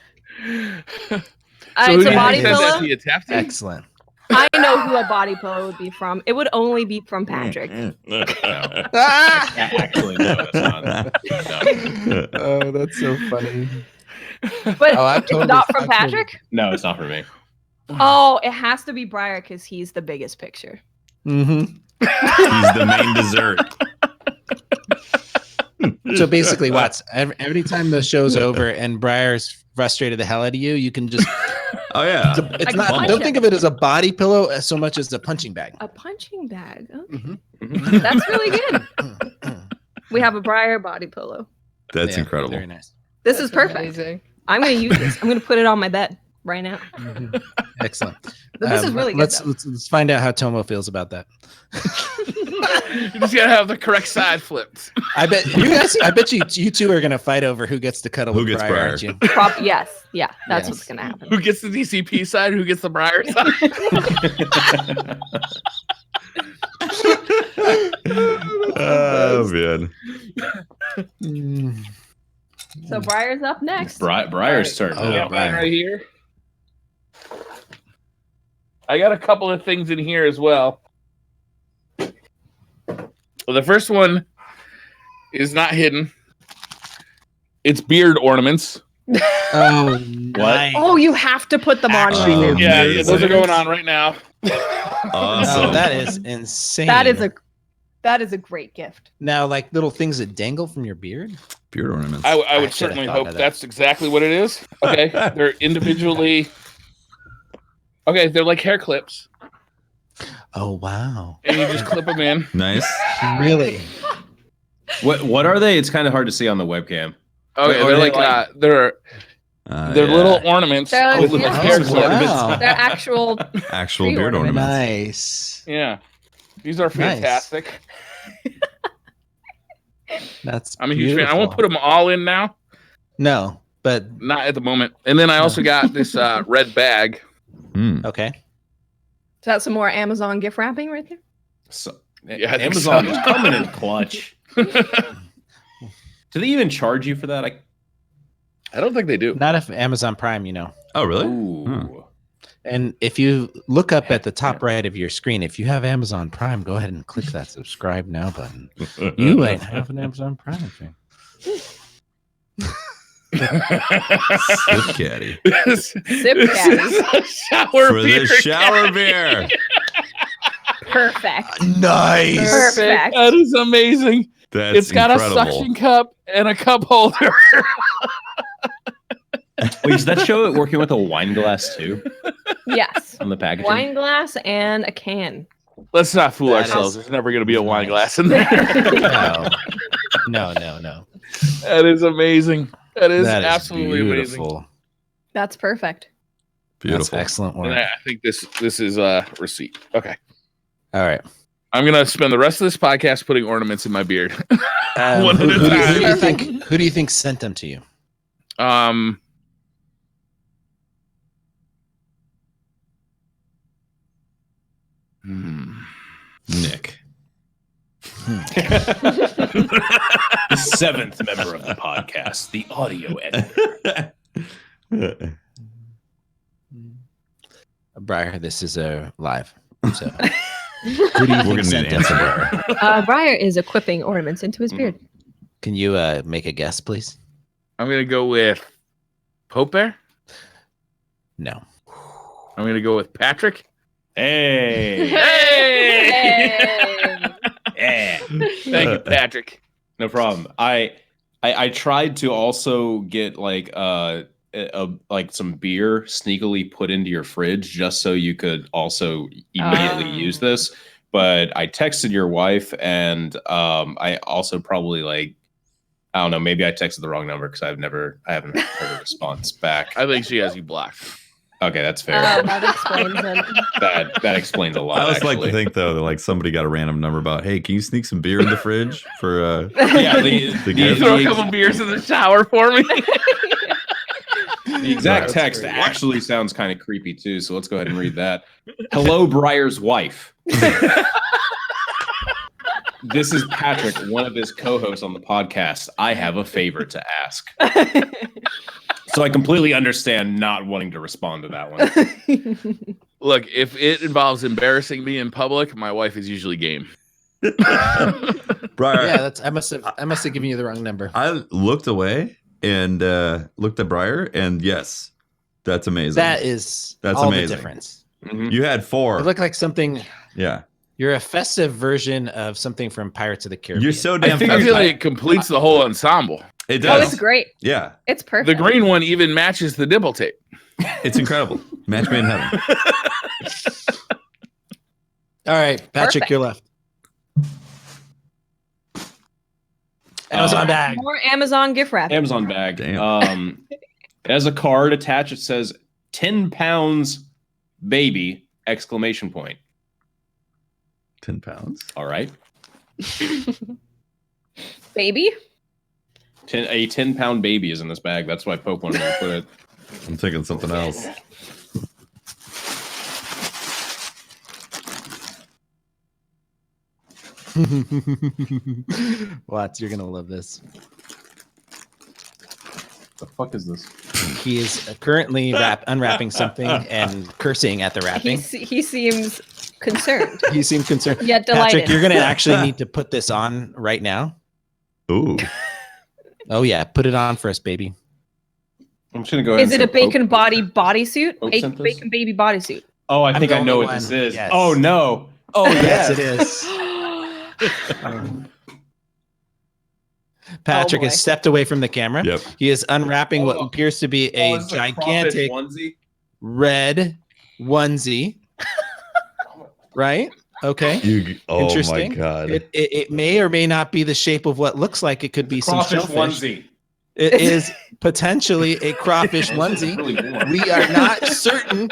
It's who a do you body think sent that pillow. to you, Tafty? Excellent. I know who a body pillow would be from. It would only be from Patrick. Actually, no, it's not. No. Oh, that's so funny. But Oh, it's not from I've totally- Patrick. No, it's not for me. Oh, it has to be Briar because he's the biggest picture. Mm-hmm. He's the main dessert. So basically, Watts, every time the show's over and Briar's frustrated the hell out of you, you can just Oh yeah. it's I not punch don't him. think of it as a body pillow as so much as a punching bag. A punching bag. Oh, Mhm. that's really good. We have a Briar body pillow. That's Yeah, incredible. Very nice. This That's is perfect. amazing. I'm going to use this. I'm going to put it on my bed right now. Mhm. Excellent. But this is really good. Let's, though. let's find out how Tomo feels about that. You just gotta have the correct side flipped. I bet you two are gonna fight over who gets to cuddle Who with gets Briar, Briar? aren't you? Yes. Yeah. That's Yes. what's going to happen. Who gets the DCP side? Who gets the Briar side? Oh man. Mm. So Briar's up next. Briar's turn. Oh, now. Got mine Briar. right here. I got a couple of things in here as well. Well, the first one is not hidden. It's beard ornaments. Oh, nice. Oh, you have to put them on. Actually, right now. Yeah, those are going on right now. Awesome. Oh, that is insane. That is a great gift. now like little things that dangle from your beard. Beard ornaments. I I would should've certainly thought hope of that. that's exactly what it is. Okay, they're individually. Okay, they're like hair clips, Oh wow! and you just clip them in. Nice. Really? What are they? It's kind of hard to see on the webcam. Okay, Or they're they like like- they're Yeah. little ornaments They're with like- like yeah. hair Oh, clips. wow. They're actual. Actual Tree beard ornaments. ornaments. Nice. Yeah, these are Nice. fantastic. That's. I'm a huge fan. I won't put beautiful. them all in now, No, but not at the moment. And then I also got this red bag. Hmm. okay. Is that some more Amazon gift wrapping right there? So, Yeah, I think Amazon so. is coming in clutch. Do they even charge you for that? I don't think they do. Not if Amazon Prime, you know. Oh really? Ooh. Huh. And if you look up at the top right of your screen, if you have Amazon Prime, go ahead and click that subscribe now button. You ain't have an Amazon Prime thing. Sip caddy. Sip This caddy. is a shower For beer. the shower beer. Perfect. Nice. Perfect. That is amazing. That's It's got incredible. a suction cup and a cup holder. Wait, does that show it working with a wine glass too Yes. on the packaging? Wine glass and a can. Let's not fool That ourselves. is There's never going to be a wine nice. glass in there. No. That is amazing. That is That is absolutely amazing. beautiful. That's perfect. Beautiful. That's excellent And work. I think this is a receipt. Okay. All right. I'm going to spend the rest of this podcast putting ornaments in my beard. One Who, at a who do time. you think? Who do you think sent them to you? Nick. The seventh member of the podcast, the audio editor. Briar, this is a live. So who do you We're think gonna sent need an them to answer. you? Briar is equipping ornaments into his beard. Can you make a guess, please? I'm going to go with Pope Bear. No. I'm going to go with Patrick. Hey. Hey! Yeah. Thank you, Patrick. No problem. I tried to also get like like some beer sneakily put into your fridge just so you could also immediately use this. But I texted your wife and I also probably like I don't know, maybe I texted the wrong number because I haven't heard a response back. I think she has you blocked. Okay, that's fair. That explains it. That explains a lot. I always like actually. to think though that like somebody got a random number about, hey, can you sneak some beer in the fridge for Yeah, The You gift. throw a couple beers in the shower for me. The exact That's text great. actually sounds kind of creepy too, so let's go ahead and read that. Hello, Briar's wife. This is Patrick, one of his co-hosts on the podcast. I have a favor to ask. So I completely understand not wanting to respond to that one. Look, if it involves embarrassing me in public, my wife is usually game. Briar, Yeah, I must have given you the wrong number. I looked away and looked at Briar, and yes, that's amazing. That's all amazing. the difference. Mhm. You had 4. You look like something. Yeah. You're a festive version of something from Pirates of the Caribbean. You're so I damn figured I feel festive. like it completes the whole ensemble. It Oh, does. it's great. Yeah. It's perfect. The green one even matches the nipple tape. It's incredible. Match made in heaven. All right, Patrick, Perfect. you're left. Amazon bag. More Amazon gift wrap. Amazon bag. Damn. It has a card attached. It says 10 pounds baby, exclamation point. 10 pounds. All right. Baby. A 10-pound baby is in this bag. That's why Pope wanted to put it. I'm thinking something else. Watts, you're gonna love this. The fuck is this? He is currently unwrapping something and cursing at the wrapping. He seems concerned, He seemed concerned. yet Patrick, delighted. you're gonna actually need to put this on right now. Ooh. Oh yeah, put it on for us, baby. I'm just gonna go ahead. Is it a bacon body bodysuit? Pope A sent this? bacon baby bodysuit. Oh, I I'm think the I know only what this one. is. Yes. Oh no. Oh yes, it is. Patrick boy. has stepped away from the camera. Yep. He is unwrapping what Oh. appears to be a this is gigantic crawfish onesie? red onesie. Right? Okay. Oh Interesting. my god. It may or may not be the shape of what looks like it could be some Crawfish shellfish. onesie. It is potentially a crawfish onesie. Really warm. We are not certain.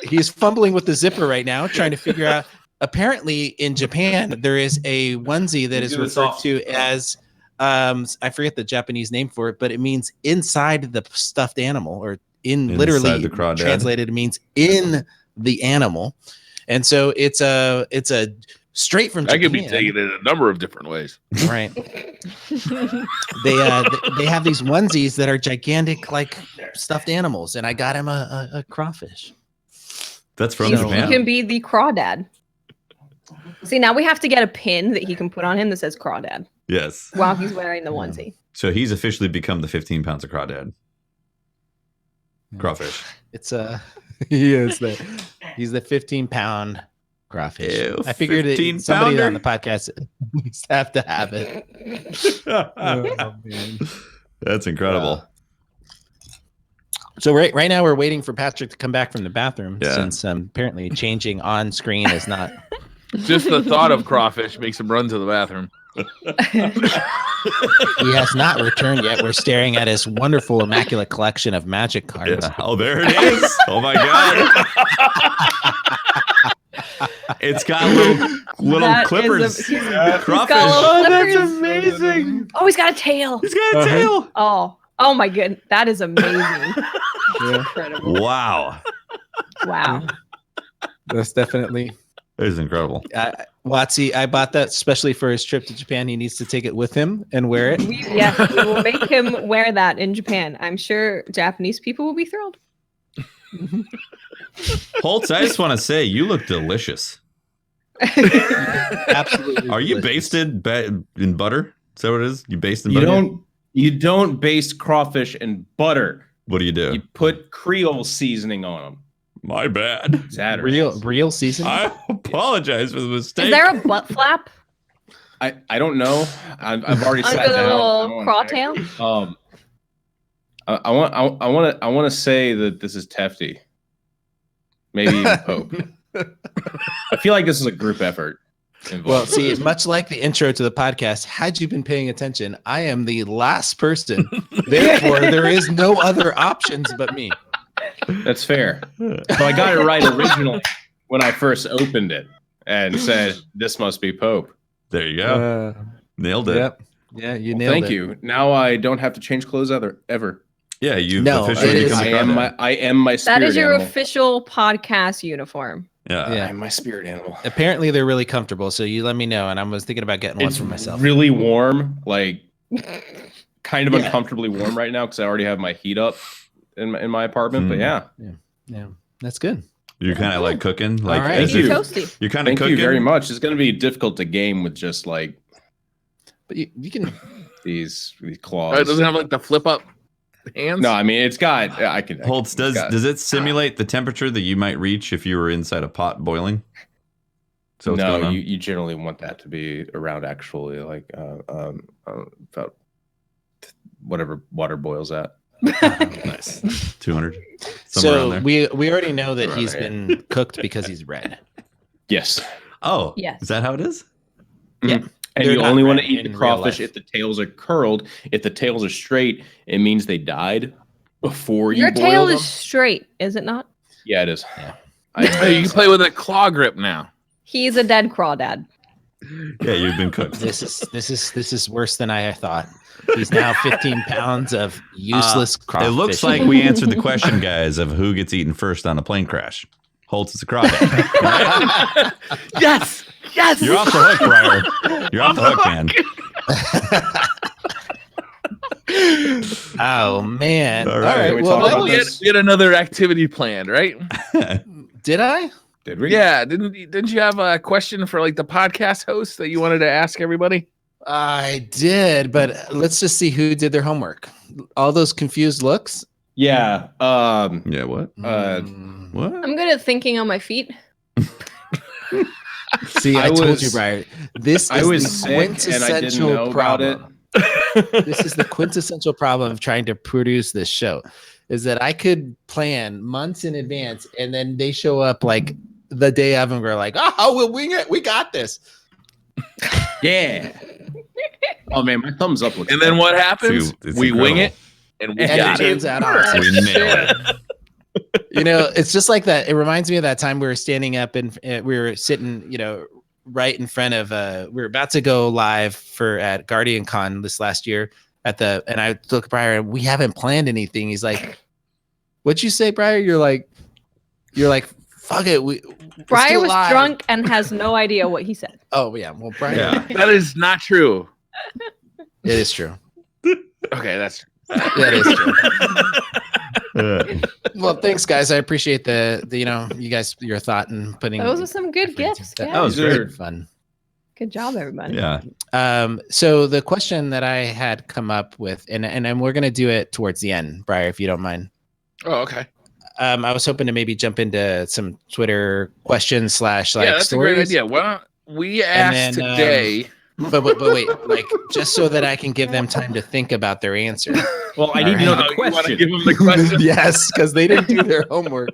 He's fumbling with the zipper right now, trying to figure out. Apparently, in Japan, there is a onesie that is Do this referred off. to as I forget the Japanese name for it, but it means inside the stuffed animal, or Inside literally the crawdad. translated, it means in the animal. And so it's a straight from That Japan. could be taken in a number of different ways. Right. They have these onesies that are gigantic, like stuffed animals, and I got him a crawfish. That's from He Japan. can be the crawdad. See, now we have to get a pin that he can put on him that says crawdad Yes. while he's wearing the onesie. So he's officially become the 15 pounds of crawdad. Crawfish. It's he's the 15-pound crawfish. Ew, I figured 15 somebody pounder? on the podcast needs to have to have it. Oh, man. That's incredible. So right now we're waiting for Patrick to come back from the bathroom, Yeah. since apparently changing on screen is not. Just the thought of crawfish makes him run to the bathroom. He has not returned yet. We're staring at his wonderful, immaculate collection of magic cards. Yeah. Oh, there it is. Oh my god. It's got little That is clippers. he's Crawfish. got little clippers. amazing. Oh, he's got a tail. He's got a tail. Oh my good. That is amazing. Incredible. Wow. Wow. That's definitely. That is incredible. Watsy, I bought that especially for his trip to Japan. He needs to take it with him and wear it. We will make him wear that in Japan. I'm sure Japanese people will be thrilled. Holtz, I just want to say you look delicious. Absolutely. Are you delicious. basted in butter? Is that what it is? You baste in butter? You don't baste crawfish in butter. What do you do? You put Creole seasoning on them. My bad. real season? I apologize for the mistake. Is there a butt flap I don't know. I've already under sat the down. little craw tail? I want to say that this is Tefty. Maybe even Pope. I feel like this is a group effort. Involved. Well, see, much like the intro to the podcast, had you been paying attention, I am the last person. Therefore, there is no other options but me. That's fair. So I got it right originally when I first opened it and said, "This must be Pope." There you go. Nailed it. Yep. Yeah, you Well, nailed thank it. you. Now I don't have to change clothes ever. Yeah, you've No, officially it is- become a crawdad. I am my spirit That is your animal. official podcast uniform. Yeah. I Yeah. am my spirit animal. Apparently, they're really comfortable. So you let me know, and I was thinking about getting one It's for myself. really warm, like kind of Yeah. uncomfortably warm right now because I already have my heat up in my apartment. But yeah, Yeah, that's good. You're kind of like cooking. Like, All right. as Thank if you. Toasty. you're kind of thank cooking. you very much. It's going to be difficult to game with just like But you can. these Oh, claws. it doesn't have like the flip up hands. No, I mean it's got. I can. Holtz, does it simulate the temperature that you might reach if you were inside a pot boiling? So what's going No, on? you generally want that to be around actually like about whatever water boils at. Nice. 200. Somewhere So around there. we already know that Around he's there, been cooked because he's red. Yes. Oh, Yes. is that how it is? Yeah. Mhm. And They're you not only want to red eat the in real crawfish life. if the tails are curled. If the tails are straight, it means they died before you Your boil tail them. is straight, is it not? Yeah, it is. Yeah. Hey, you can play with a claw grip now. He's a dead crawdad. Yeah, you've been cooked. This is worse than I thought. He's now 15 pounds of useless crawfish. It looks like we answered the question, guys, of who gets eaten first on a plane crash. Holtz is a crawdad. Right? Yes. Yes. You're off the hook, Briar. You're off the hook, man. Oh man! All All right. right. Can we Well, talk that about we, was- had, we had another activity planned, right? did I? Did we? Yeah. Didn't you have a question for like the podcast host that you wanted to ask everybody? I did, but let's just see who did their homework. All those confused looks. Yeah. Yeah, what? Mm. What? I'm good at thinking on my feet. See, I told you, was- Brian. This is I was the sick and I didn't quintessential know about it. problem. This is the quintessential problem of trying to produce this show, is that I could plan months in advance, and then they show up like the day of, and we're like, "Oh, we'll wing it. We got this." Yeah. Oh man, my thumbs up looks. And then what happens? It's we wing incredible. it, and we And got it it. turns out awesome. We nail it. You know, it's just like that. It reminds me of that time we were standing up and we were sitting, right in front of we were about to go live for at Guardian Con this last year and I look at Briar, we haven't planned anything. He's like, "What'd you say, Briar?" You're like, fuck it. Let's Briar do it was live." drunk and has no idea what he said. Oh yeah. Well, Briar, Yeah. That is not true. it is true. Okay, that's That is true. Yeah. Well, thanks guys. I appreciate the you guys, your thought and putting Those are some good effort into gifts. that. Yeah. That was These are- great. fun. Good job, everybody. Yeah. So the question that I had come up with, and we're gonna do it towards the end, Briar, if you don't mind. oh okay. I was hoping to maybe jump into some Twitter questions / like Yeah, that's stories. a great idea. Why don't we ask then, today? But wait, like just so that I can give them time to think about their answer. Well, I need to know Alright. the You wanna question. give them the question? Yes, because they didn't do their homework.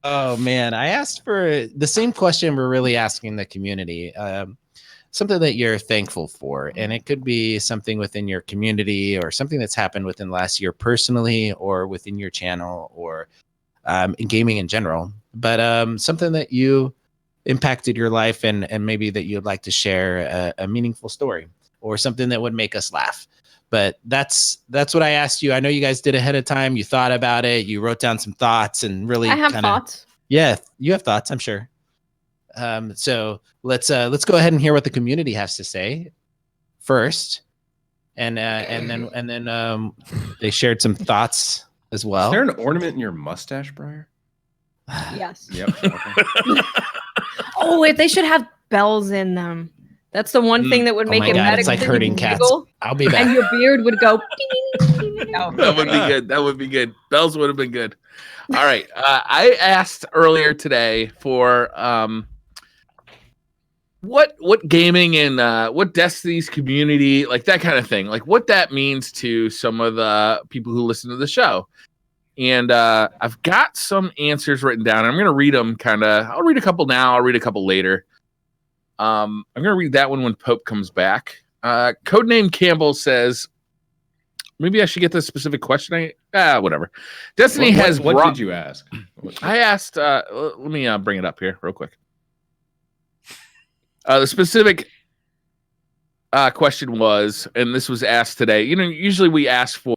Oh man, I asked for the same question we're really asking the community. Something that you're thankful for, and it could be something within your community or something that's happened within the last year personally, or within your channel, or in gaming in general. But something that you impacted your life, and maybe that you'd like to share a meaningful story or something that would make us laugh. But that's what I asked you. I know you guys did ahead of time. You thought about it. You wrote down some thoughts and really I have kinda, thoughts. Yeah, you have thoughts, I'm sure. So let's go ahead and hear what the community has to say first, and then they shared some thoughts as well. Is there an ornament in your mustache, Briar? Yes. Yep. Okay. Oh, wait, they should have bells in them. That's the one thing that would Oh make my it God, it's like medically hurting cats. legal, I'll be and back. your beard would go. ding, ding, ding, ding, ding. Oh, That would be good. That would be good. Bells would have been good. All right. I asked earlier today for what gaming and what Destiny's community, like that kind of thing, like what that means to some of the people who listen to the show. And I've got some answers written down. I'm going to read them I'll read a couple now. I'll read a couple later. I'm going to read that one when Pope comes back. Codename Campbell says, maybe I should get the specific question. Whatever. Destiny has What brought- did you ask? I asked, let me bring it up here real quick. The specific question was, and this was asked today, usually we ask for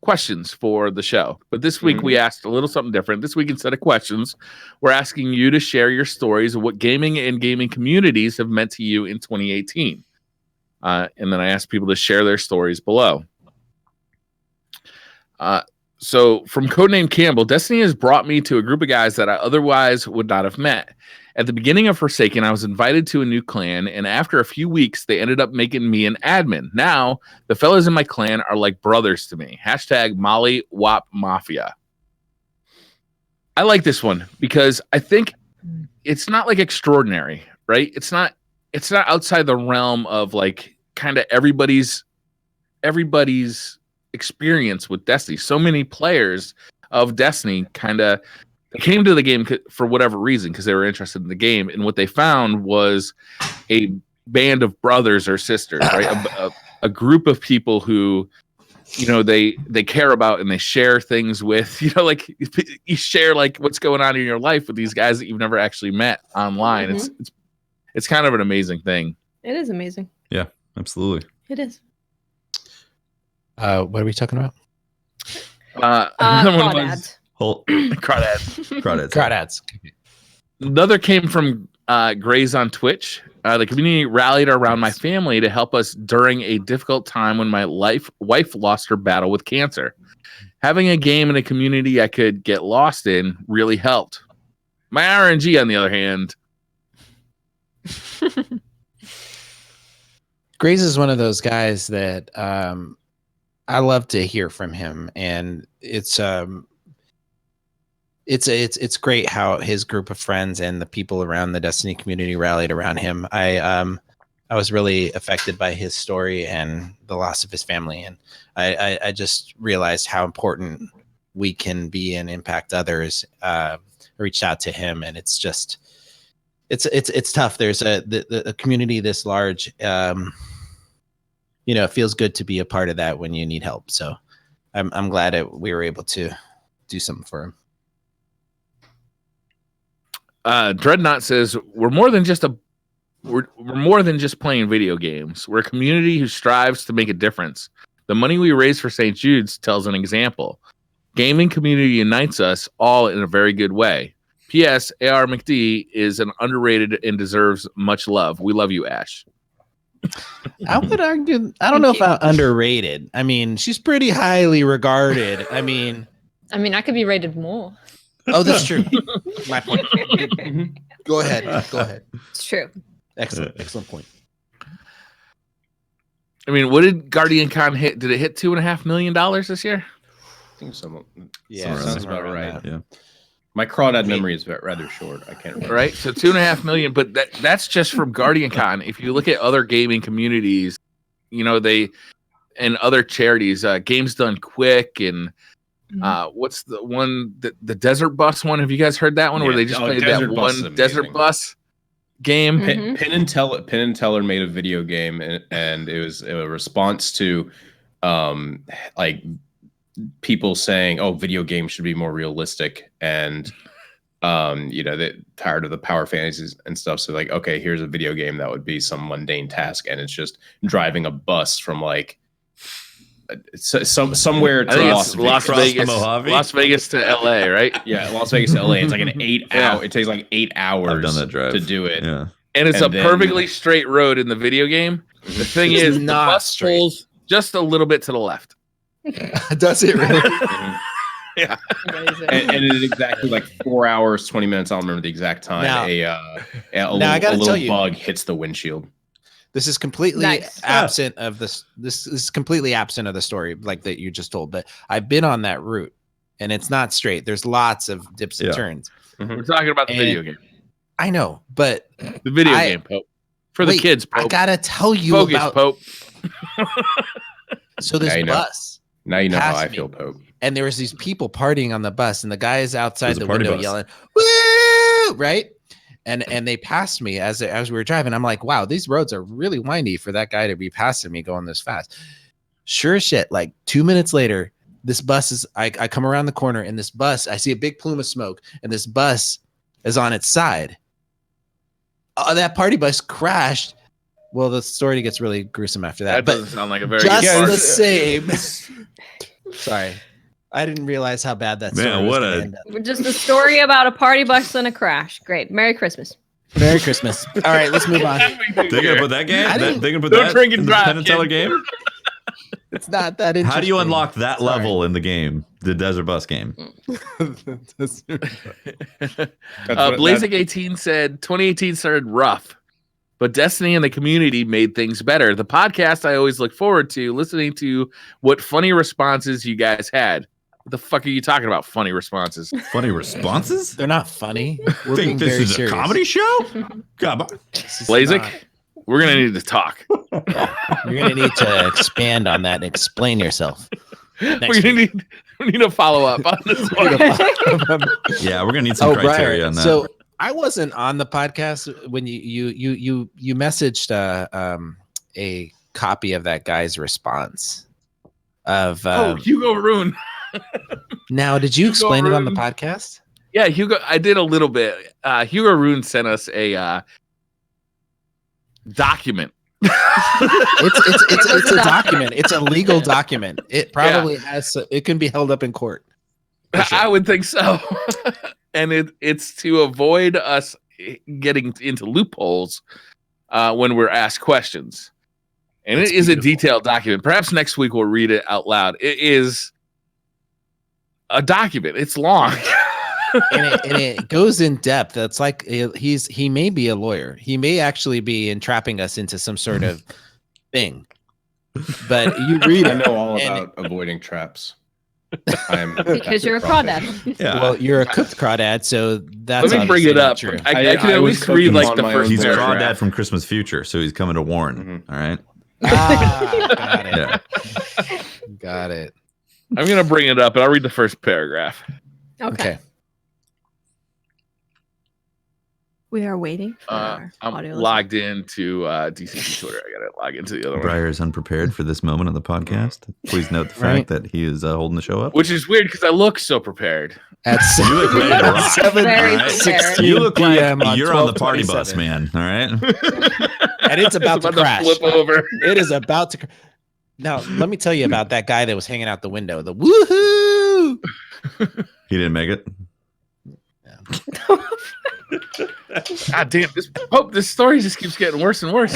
questions for the show. But this week we asked a little something different. This week, instead of questions, we're asking you to share your stories of what gaming and gaming communities have meant to you in 2018. And then I asked people to share their stories below. So from Codename Campbell, Destiny has brought me to a group of guys that I otherwise would not have met. At the beginning of Forsaken, I was invited to a new clan, and after a few weeks, they ended up making me an admin. Now, the fellas in my clan are like brothers to me. # Molly Wop Mafia. I like this one because I think it's not like extraordinary, right? It's not outside the realm of like kind of everybody's experience with Destiny. So many players of Destiny kind of came to the game for whatever reason because they were interested in the game, and what they found was a band of brothers or sisters, right? a group of people who, you know, they care about and they share things with, you know, like you share like what's going on in your life with these guys that you've never actually met online. It's kind of an amazing thing. It is amazing. Yeah, absolutely. It is. What are we talking about? Another one was Crawdads. Another came from Grays on Twitch. The community rallied around my family to help us during a difficult time when my wife lost her battle with cancer. Having a game in a community I could get lost in really helped. My RNG, on the other hand. Grays is one of those guys that I love to hear from him, and it's great how his group of friends and the people around the Destiny community rallied around him. I was really affected by his story and the loss of his family, and I just realized how important we can be and impact others. I reached out to him, and it's just it's tough. There's a community this large. You know, it feels good to be a part of that when you need help. So I'm glad we were able to do something for him. Dreadnought says we're more than just playing video games. We're a community who strives to make a difference. The money we raise for St. Jude's tells an example. Gaming community unites us all in a very good way. P.S. AR McD is an underrated and deserves much love. We love you, Ash. I would argue, I don't know if I'm underrated. I mean, she's pretty highly regarded. I mean, I could be rated more. Oh, that's true. My point. Go ahead. It's true. Excellent point. I mean, what did Guardian Con hit? Did it hit $2.5 million this year? I think so. Yeah, sounds about right. Yeah. My crawdad memory is rather short. I can't remember. Right, so $2.5 million, but that's just from Guardian Con. If you look at other gaming communities, you know, and other charities, Games Done Quick, and what's the one, the Desert Bus one? Have you guys heard that one where they just played that one Desert Bus game? Penn and Teller made a video game, and it was a response to like people saying, "Oh, video games should be more realistic," and you know, they're tired of the power fantasies and stuff. So like, okay, here's a video game that would be some mundane task, and it's just driving a bus from like somewhere to Las Vegas to LA, right? Yeah, Las Vegas to LA. It's like an 8 hour. It takes like 8 hours. I've done that drive to do it. Yeah, and it's perfectly straight road in the video game. The thing is, the bus pulls just a little bit to the left. Does it really? Yeah. And it is exactly like 4 hours, 20 minutes. I don't remember the exact time. Now, a little bug hits the windshield. This is completely absent of this. This is completely absent of the story, like that you just told. But I've been on that route, and it's not straight. There's lots of dips and turns. We're talking about the video game. I know, but the video game, Pope, for the kids. Pope. I gotta tell you about Pope. So this bus. Now you know how I feel, Pope. And there was these people partying on the bus, and the guy is outside the window yelling, "Woo!" Right? And they passed me as we were driving. I'm like, wow, these roads are really windy for that guy to be passing me going this fast. Sure as shit, like 2 minutes later, this bus is I come around the corner, and this bus, I see a big plume of smoke, and this bus is on its side. That party bus crashed. Well, the story gets really gruesome after that. That doesn't sound like a very just good the same. Sorry. I didn't realize how bad that story Man, was what gonna a- end up. Just a story about a party bus and a crash. Great. Merry Christmas. Merry Christmas. All right, let's move on. They're gonna put that game. I didn't- They're gonna put Don't that drink and in the drive, Penn and Teller kid. game. It's not that interesting. How do you unlock that Sorry. level in the game, the Desert Bus game? Blazing18 said 2018 started rough, but Destiny and the community made things better. The podcast I always look forward to listening to what funny responses you guys had. What the fuck are you talking about? Funny responses. Funny responses? They're not funny. We're Think being this very is serious. a comedy show? Come on. This is Blazik, not- we're gonna need to talk. You're gonna need to expand on that and explain yourself. We need to follow up on this one. Yeah, we're gonna need some criteria Brian, on that. So I wasn't on the podcast when you messaged a copy of that guy's response of Hugo Rune. now did you Hugo explain it on the Rune. podcast? Yeah, Hugo. I did a little bit. Hugo Rune sent us a document. It's a document. It's a legal document. It probably has. It can be held up in court. For sure. I would think so. And it's to avoid us getting into loopholes when we're asked questions. And That's it is a beautiful. detailed document. Perhaps next week we'll read it out loud. It is a document. It's long. and it goes in depth. It's like he may be a lawyer. He may actually be entrapping us into some sort of thing. But you read I it. know all and- about avoiding traps. I'm Because you're a crawdad. yeah, Well, you're a cooked crawdad, so that's Let me bring it obviously up. not true. I can I at was least read cooking like on the my first own he's a paragraph. crawdad from Christmas Future, so he's coming to warn. Mhm. All right. Got it. Yeah. Got it. I'm going to bring it up and I'll read the first paragraph. Okay. We are waiting for our I'm audio. logged into DCP Twitter. I got to log into the other one. Breyer is unprepared for this moment of the podcast. Please note the fact Right. that he is holding the show up. Which is weird because I look so prepared. At You look ready to rock. Very all right? prepared. You look like PM on you're on the party 12/27. bus, man. All right. and it's about to crash. flip over. It is about to. Now, let me tell you about that guy that was hanging out the window. The woohoo! He didn't make it. God damn, this story just keeps getting worse and worse.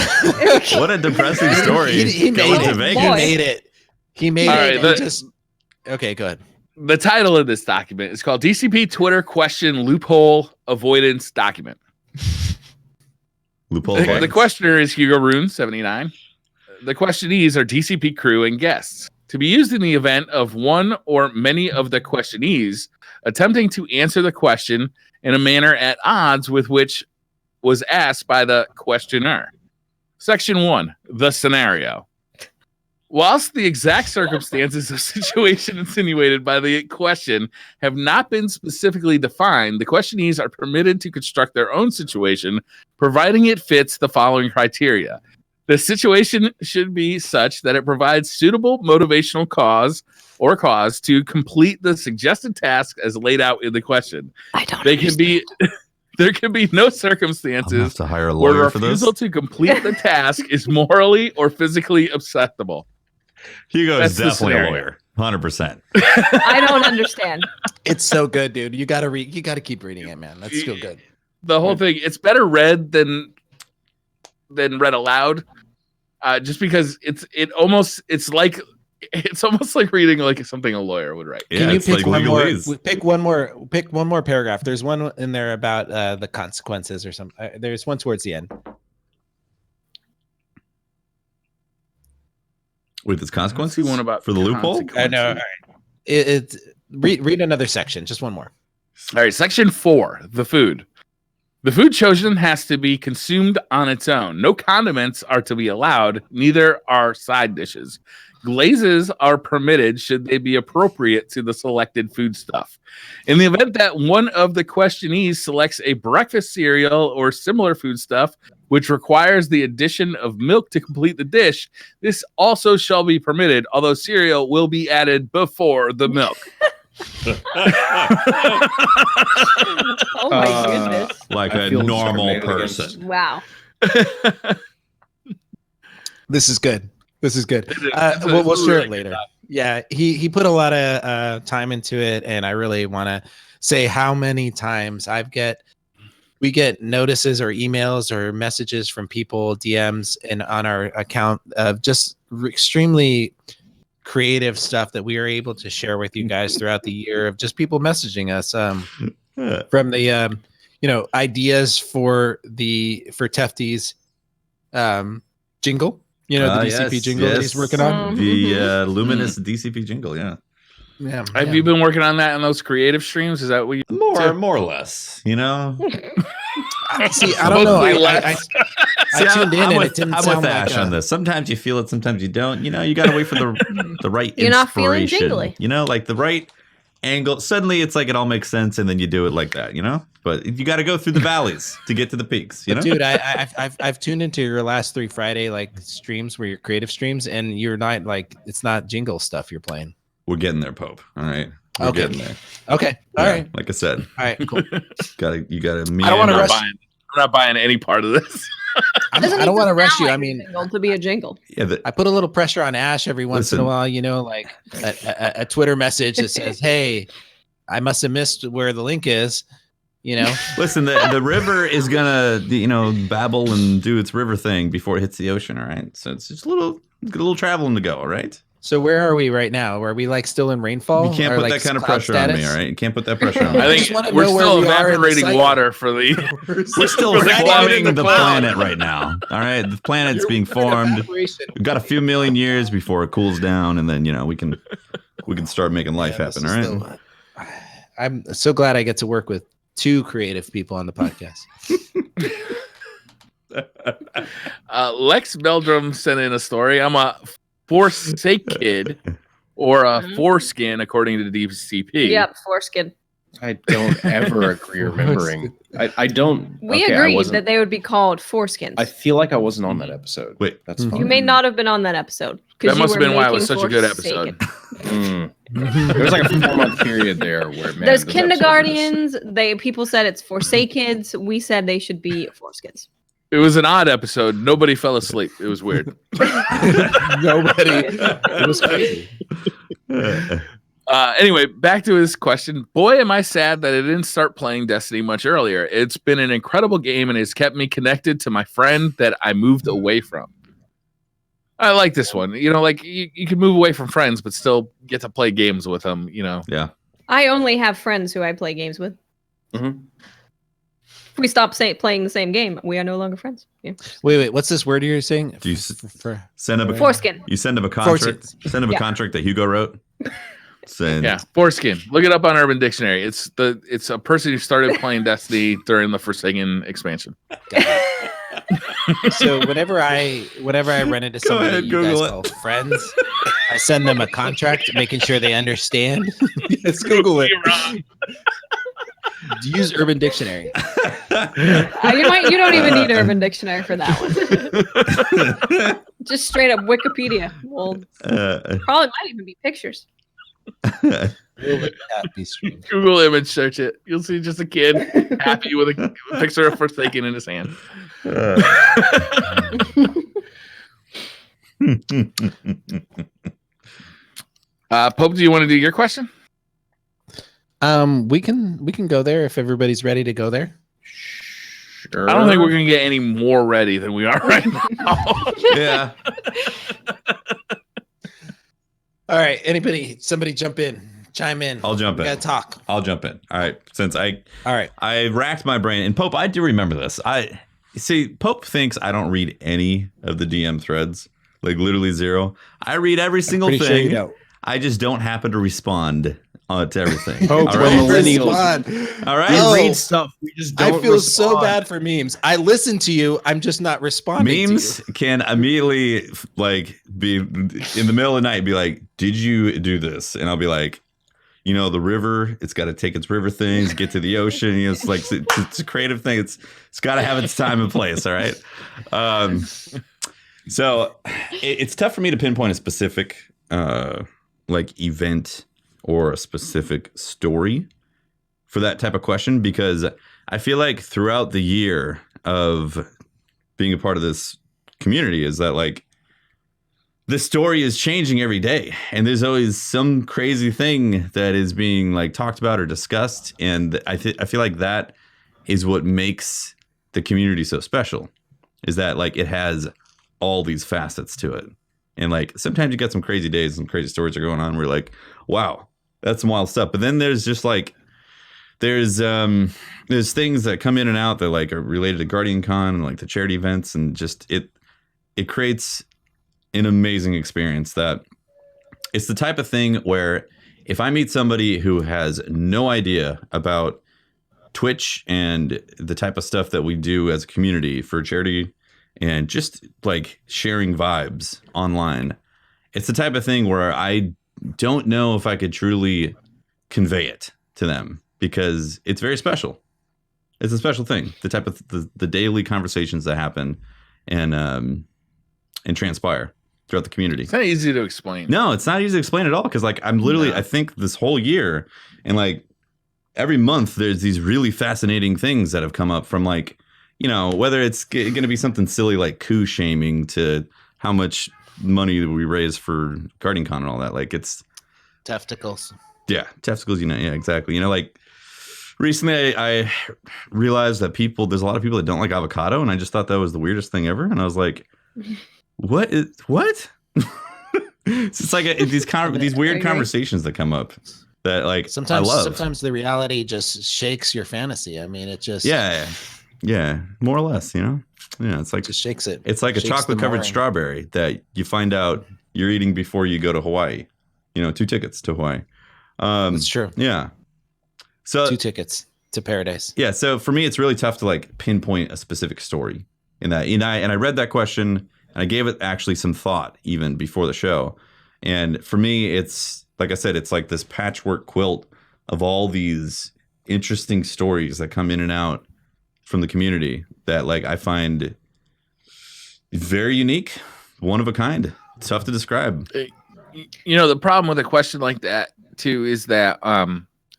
What a depressing story. He made Going to it. Vegas. He made it. He made All it. right, and the- just okay. Go ahead. The title of this document is called DCP Twitter Question Loophole Avoidance Document. Loophole. The avoidance. questioner is Hugo Rune, 79. The questionees are DCP crew and guests. To be used in the event of one or many of the questionees attempting to answer the question in a manner at odds with which was asked by the questioner. Section 1, the scenario. Whilst the exact circumstances of situation insinuated by the question have not been specifically defined, the questionees are permitted to construct their own situation, providing it fits the following criteria. The situation should be such that it provides suitable motivational cause to complete the suggested task as laid out in the question. I don't They can be there can be no I'm gonna have circumstances to hire a where lawyer for this. refusal to complete the task is morally or physically acceptable. Hugo That's is the definitely a scenario. lawyer. 100%. I don't understand. It's so good, dude. You gotta read. You gotta keep reading it, man. That's so good. The whole thing, it's better read than read aloud. Just because it's almost like reading like something a lawyer would write. Yeah, Can you it's pick like one more? legalese. Pick one more paragraph. There's one in there about the consequences or something. There's one towards the end. With its Let's consequences? see one about For the loophole? I know. All right. It's read another section. Just one more. All right, section 4, the food. The food chosen has to be consumed on its own. No condiments are to be allowed, neither are side dishes. Glazes are permitted should they be appropriate to the selected foodstuff. In the event that one of the questionees selects a breakfast cereal or similar foodstuff, which requires the addition of milk to complete the dish, this also shall be permitted, although cereal will be added before the milk. Oh my goodness. Like I a feel normal discriminated person. Wow. This is good. This is good. It's a We'll share really it later. Yeah, he put a lot of time into it, and I really want to say how many times we get notices or emails or messages from people, DMs, and on our account of just extremely creative stuff that we are able to share with you guys throughout the year of just people messaging us from the ideas for Tefty's jingle. The DCP jingle that he's working on. The luminous DCP jingle, yeah. Have you been working on that in those creative streams? Is that what you more or less, See, I don't know. I tuned in and it didn't I'm sound with Ash on this. Sometimes you feel it, sometimes you don't. You got to wait for the right You're not feeling inspiration. jingly. Like the right angle. Suddenly it's like it all makes sense, and then you do it like that. But you got to go through the valleys to get to the peaks. Dude, I've tuned into your last 3 Friday streams where your creative streams, and you're not it's not jingle stuff you're playing. We're getting there, Pope. All right. We're getting there. Okay. All right. Like I said. All right. Cool. You gotta. I don't want to rush. I'm not buying any part of this. I don't want to rush you. I mean, to be a jingle. Yeah, I put a little pressure on Ash every once in a while. Like a Twitter message that says, "Hey, I must have missed where the link is." Listen, the river is gonna babble and do its river thing before it hits the ocean. All right. So it's just a little traveling to go. All right. So where are we right now? Are we still in rainfall? You can't put that kind of pressure on me, all right? You can't put that pressure on me. I think we're still evaporating water for the. We're still forming the planet right now. All right, the planet's being formed. We've got a few million years before it cools down, and then we can start making life happen. All right. I'm so glad I get to work with 2 creative people on the podcast. Lex Meldrum sent in a story. I'm a forsake kid or a foreskin according to the DCP. Yep, foreskin. I don't ever agree remembering. I don't. We agreed that they would be called foreskins. I feel like I wasn't on that episode. Wait, that's fine. You may not have been on that episode. That must have been why it was such a good episode. There was like a 4-month period there where there's kindergartens. People said it's forsakids. We said they should be foreskins. It was an odd episode. Nobody fell asleep. It was weird. Nobody. It was crazy. Anyway, back to his question. Boy, am I sad that I didn't start playing Destiny much earlier. It's been an incredible game and it's kept me connected to my friend that I moved away from. I like this one. You can move away from friends, but still get to play games with them, Yeah. I only have friends who I play games with. Mm-hmm. If we stop playing the same game, we are no longer friends. Yeah. Wait. What's this word you're saying? Do you send him a foreskin? You send him a contract. Send him a contract that Hugo wrote. Yeah, foreskin. Look it up on Urban Dictionary. It's a person who started playing Destiny during the Forsaken expansion. So whenever I run into somebody you guys call friends, I send them a contract, making sure they understand. Let's Google it. Use Urban Dictionary. You don't even need Urban Dictionary for that one. Just straight up Wikipedia. Well, probably might even be pictures. Google image search it. You'll see just a kid happy with a picture of Forsaken in his hand. Pope, do you want to do your question? We can go there if everybody's ready to go there. Sure. I don't think we're gonna get any more ready than we are right now. Yeah. All right. Somebody jump in, chime in. I'll jump in. Gotta talk. I'll jump in. All right. All right. I racked my brain, and Pope, I do remember this. Pope thinks I don't read any of the DM threads, like literally 0. I read every single thing. Sure you don't. I just don't happen to respond to everything. Pope, all right? millennials. All right. We read stuff. We just don't. I feel so bad for memes. I listen to you. I'm just not responding. Memes can immediately be in the middle of the night. Be like, "Did you do this?" And I'll be like, the river. It's got to take its river things, get to the ocean. It's like it's a creative thing. It's got to have its time and place. All right. So it's tough for me to pinpoint a specific event or a specific story for that type of question, because I feel like throughout the year of being a part of this community is that the story is changing every day, and there's always some crazy thing that is being like talked about or discussed, and I feel like that is what makes the community so special, is that like it has all these facets to it. And like sometimes you get some crazy days, some crazy stories are going on. We're like, wow, that's some wild stuff. But then there's just like there's things that come in and out that like are related to Guardian Con and like the charity events, and just it creates an amazing experience. That it's the type of thing where if I meet somebody who has no idea about Twitch and the type of stuff that we do as a community for charity and just like sharing vibes online, it's the type of thing where I don't know if I could truly convey it to them, because it's very special. It's a special thing. The type of the daily conversations that happen and transpire throughout the community. It's not easy to explain. No, it's not easy to explain at all, because like I'm literally, I think this whole year and like every month there's these really fascinating things that have come up from like, you know, whether it's going to be something silly like coup shaming to how much money we raise for Guardian Con and all that. Like it's Tefticles. Yeah, testicles, you know, yeah, exactly. You know, like recently I realized that there's a lot of people that don't like avocado, and I just thought that was the weirdest thing ever. And I was like, what? It's like these weird conversations that come up that like sometimes I love. Sometimes the reality just shakes your fantasy. I mean, it just yeah, more or less, you know. Yeah, it's like just shakes it. It's like a chocolate covered strawberry that you find out you're eating before you go to Hawaii. You know, 2 tickets to Hawaii. That's true. Yeah. So 2 tickets to paradise. Yeah. So for me, it's really tough to like pinpoint a specific story in that. And I read that question and I gave it actually some thought even before the show. And for me, it's like I said, it's like this patchwork quilt of all these interesting stories that come in and out from the community that like I find very unique, one of a kind. It's tough to describe. You know, the problem with a question like that too is that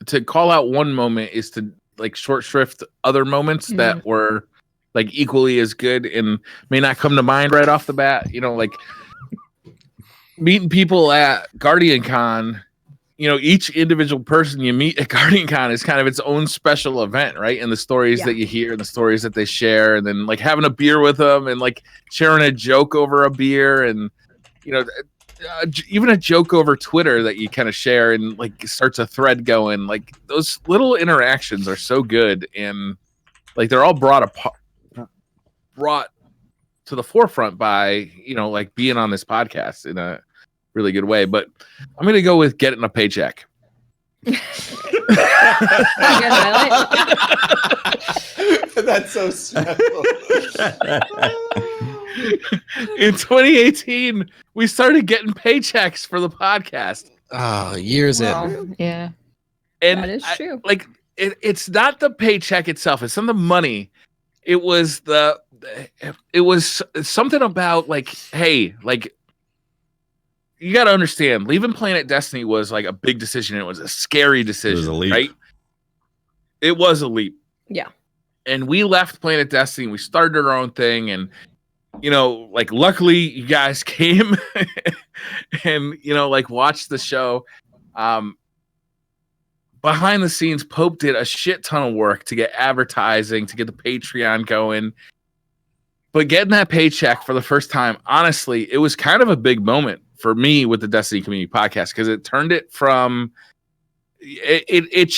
to call out one moment is to like short shrift other moments that were like equally as good and may not come to mind right off the bat. You know, like meeting people at Guardian Con, you know, each individual person you meet at Guardian Con is kind of its own special event, right? And the stories that you hear and the stories that they share, and then like having a beer with them and like sharing a joke over a beer, and you know, even a joke over Twitter that you kind of share and like starts a thread going. Like those little interactions are so good, and like they're all brought to the forefront by, you know, like being on this podcast in a really good way. But I'm going to go with getting a paycheck. That's so special. In 2018, we started getting paychecks for the podcast. Oh, years in. Yeah. And that is true. Like it's not the paycheck itself, it's not the money. It was something about like, hey, like you got to understand, leaving Planet Destiny was like a big decision. It was a scary decision. It was a leap. Right? It was a leap. Yeah. And we left Planet Destiny. We started our own thing. And, you know, like, luckily you guys came and, you know, like watched the show. Behind the scenes, Pope did a shit ton of work to get advertising, to get the Patreon going. But getting that paycheck for the first time, honestly, it was kind of a big moment for me with the Destiny Community Podcast, because it turned it from it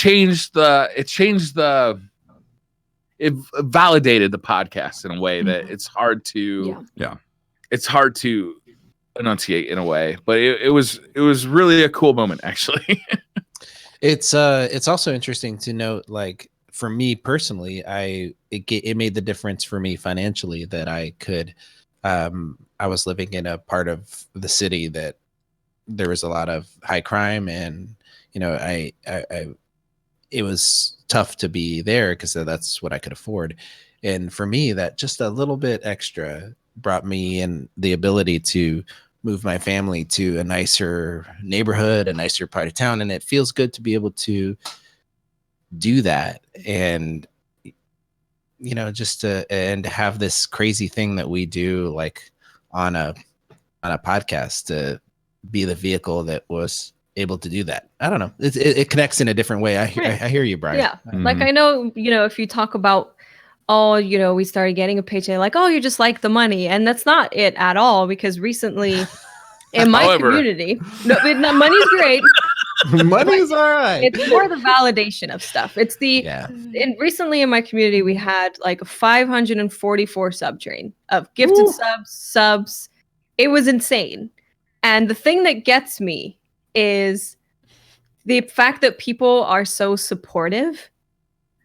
validated the podcast in a way that it's hard to it's hard to enunciate in a way, but it was really a cool moment, actually. It's also interesting to note, like, for me personally, it made the difference for me financially that I could I was living in a part of the city that there was a lot of high crime, and you know, it was tough to be there because that's what I could afford. And for me, that just a little bit extra brought me in the ability to move my family to a nicer neighborhood, a nicer part of town. And it feels good to be able to do that. And, you know, just to have this crazy thing that we do, like on a on a podcast to be the vehicle that was able to do that. I don't know. It connects in a different way. I hear you, Brian. Yeah. Like I know, if you talk about, we started getting a paycheck, like, oh, you just like the money. And that's not it at all, because recently in my community, money's great. Money's all right. It's more the validation of stuff. It's recently in my community, we had like a 544 subtrain of gifted subs. It was insane. And the thing that gets me is the fact that people are so supportive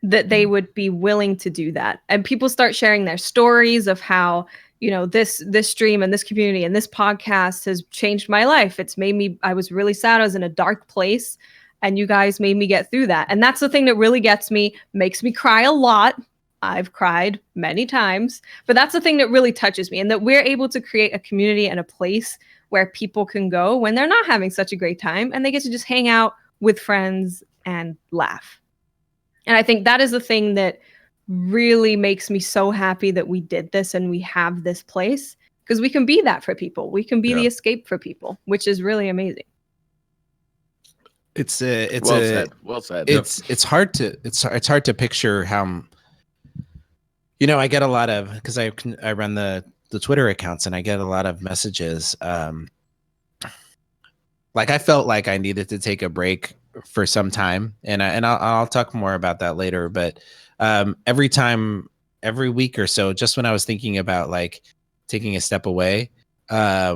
that they would be willing to do that. And people start sharing their stories of how, this stream and this community and this podcast has changed my life. It's made me, I was really sad. I was in a dark place and you guys made me get through that. And that's the thing that really gets me, makes me cry a lot. I've cried many times, but that's the thing that really touches me, and that we're able to create a community and a place where people can go when they're not having such a great time and they get to just hang out with friends and laugh. And I think that is the thing that really makes me so happy that we did this and we have this place, because we can be that for people. We can be the escape for people, which is really amazing. It's well said. It's hard to picture how, I get a lot of, because I run the Twitter accounts and I get a lot of messages. Like I felt like I needed to take a break for some time, and I'll talk more about that later. But every week or so, just when I was thinking about like taking a step away, I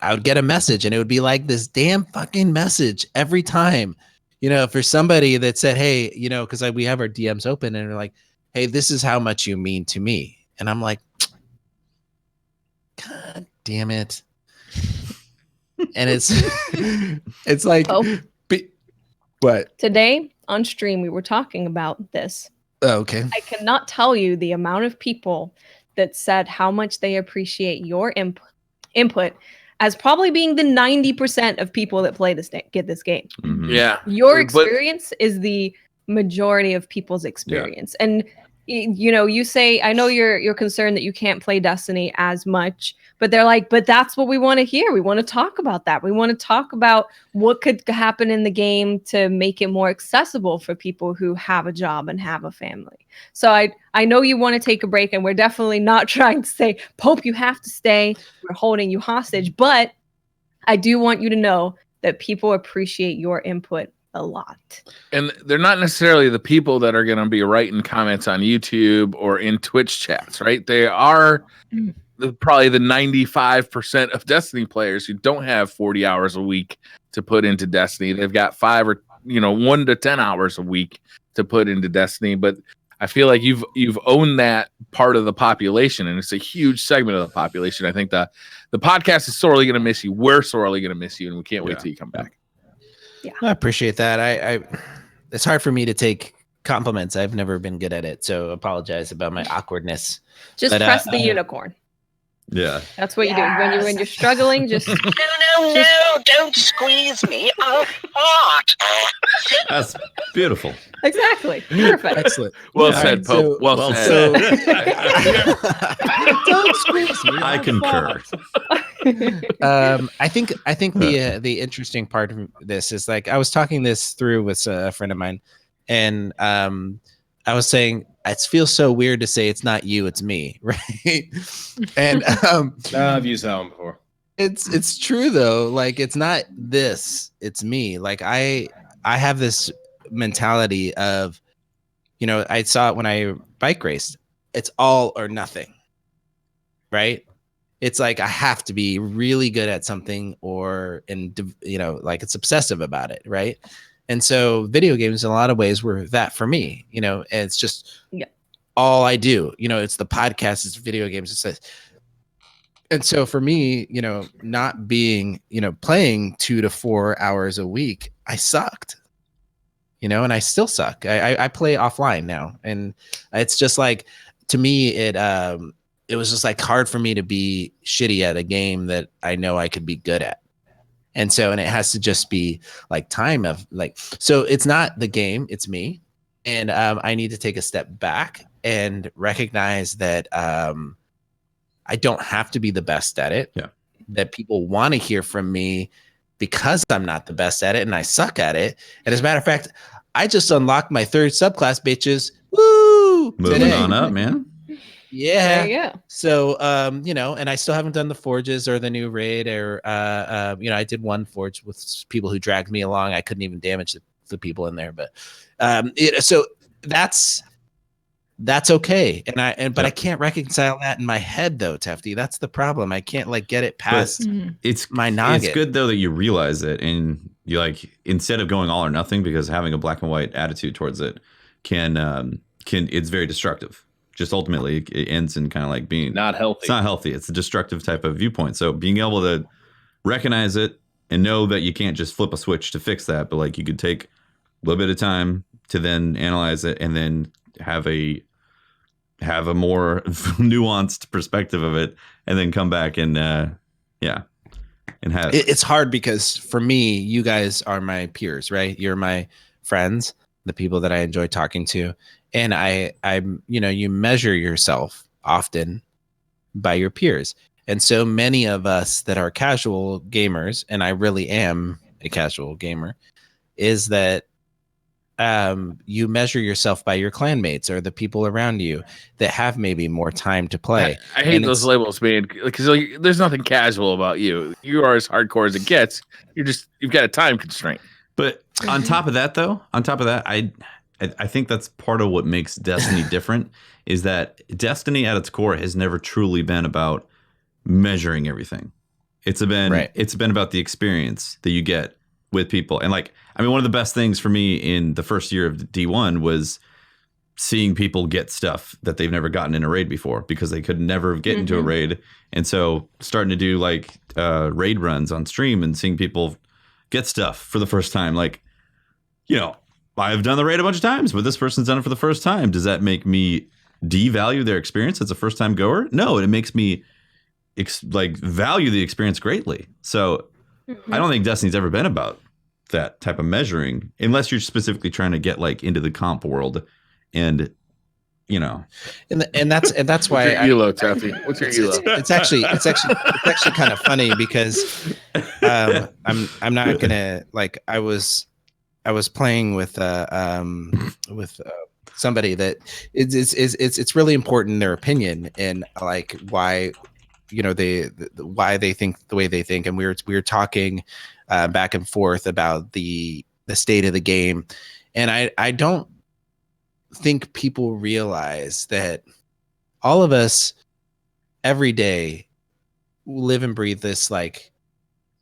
would get a message, and it would be like this damn fucking message every time, for somebody that said, hey, because we have our DMs open, and they're like, hey, this is how much you mean to me. And I'm like, God damn it. And it's like, what? Today on stream, we were talking about this. Oh, okay. I cannot tell you the amount of people that said how much they appreciate your input as probably being the 90% of people that play get this game. Mm-hmm. Yeah. Your experience is the majority of people's experience. Yeah. And you say, I know you're concerned that you can't play Destiny as much, but they're like, but that's what we want to hear. We want to talk about that. We want to talk about what could happen in the game to make it more accessible for people who have a job and have a family. So I know you want to take a break, and we're definitely not trying to say, Pope, you have to stay. We're holding you hostage. But I do want you to know that people appreciate your input a lot. And they're not necessarily the people that are going to be writing comments on YouTube or in Twitch chats, right? They are probably the 95% of Destiny players who don't have 40 hours a week to put into Destiny. They've got 5 or 1 to 10 hours a week to put into Destiny. But I feel like you've owned that part of the population, and it's a huge segment of the population. I think the podcast is sorely going to miss you. We're sorely going to miss you, and we can't wait till you come back. Yeah, I appreciate that. I it's hard for me to take compliments. I've never been good at it, so apologize about my awkwardness. Just press the unicorn. Yeah, that's what you do when you're struggling. Just no, don't squeeze me. I'll fart. That's beautiful. Exactly, perfect, excellent. Well said, Pope. Well said. Don't squeeze me. I concur. I think the interesting part of this is, like, I was talking this through with a friend of mine, and I was saying it feels so weird to say it's not you, it's me, right? And I've used that one before. It's true though. Like, it's not this, it's me. Like I have this mentality of, I saw it when I bike raced. It's all or nothing, right? It's like I have to be really good at something, like it's obsessive about it, right? And so video games in a lot of ways were that for me, and it's just all I do. It's the podcast, it's video games, it's this. And so for me, not being, playing 2 to 4 hours a week, I sucked, and I still suck. I play offline now. And it's just like, to me, it was just like hard for me to be shitty at a game that I know I could be good at. And it has to just be like time of like, so it's not the game, it's me. And I need to take a step back and recognize that I don't have to be the best at it. Yeah. that people want to hear from me because I'm not the best at it and I suck at it. And as a matter of fact, I just unlocked my 3rd subclass, bitches. Woo! Moving Today. on up, man. Yeah. There you go. So, and I still haven't done the forges or the new raid or, I did one forge with people who dragged me along. I couldn't even damage the people in there, but, so that's okay. But I can't reconcile that in my head though, Tefty. That's the problem. I can't get it past It's my noggin. It's good though that you realize it, and you instead of going all or nothing, because having a black and white attitude towards it can it's very destructive. Just ultimately it ends in kind of being not healthy. It's not healthy. It's a destructive type of viewpoint. So being able to recognize it and know that you can't just flip a switch to fix that, but you could take a little bit of time to then analyze it and then have a more nuanced perspective of it, and then come back and and have it's hard because for me, you guys are my peers, right? You're my friends, the people that I enjoy talking to. And I'm, you measure yourself often by your peers. And so many of us that are casual gamers, and I really am a casual gamer, is that you measure yourself by your clanmates or the people around you that have maybe more time to play. I hate those labels, man, because there's nothing casual about you. You are as hardcore as it gets. You've got a time constraint. But on top of that, I think that's part of what makes Destiny different, is that Destiny at its core has never truly been about measuring everything. It's been about the experience that you get with people. And one of the best things for me in the first year of D1 was seeing people get stuff that they've never gotten in a raid before, because they could never get into a raid. And so starting to do raid runs on stream and seeing people get stuff for the first time, I've done the raid a bunch of times, but this person's done it for the first time. Does that make me devalue their experience as a first time goer? No, it makes me value the experience greatly. So I don't think Destiny's ever been about that type of measuring, unless you're specifically trying to get into the comp world, and and that's why ELO, Taffy. What's your ELO? It's actually kind of funny because I'm not gonna I was playing with somebody that it's really important in their opinion and why why they think the way they think, and we were talking back and forth about the state of the game, and I don't think people realize that all of us every day live and breathe this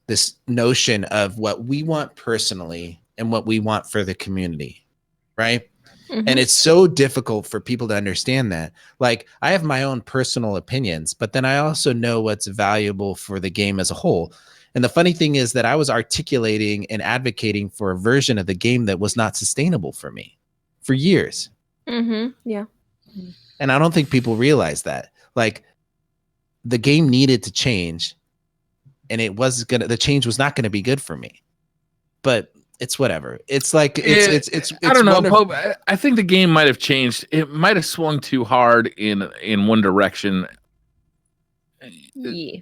this notion of what we want personally and what we want for the community, right? And it's so difficult for people to understand that. I have my own personal opinions, but then I also know what's valuable for the game as a whole. And the funny thing is that I was articulating and advocating for a version of the game that was not sustainable for me for years. Yeah. And I don't think people realize that. The game needed to change, and the change was not gonna be good for me. But it's whatever. It's it's I don't know, Pope. I think the game might have changed. It might have swung too hard in one direction. Yeah.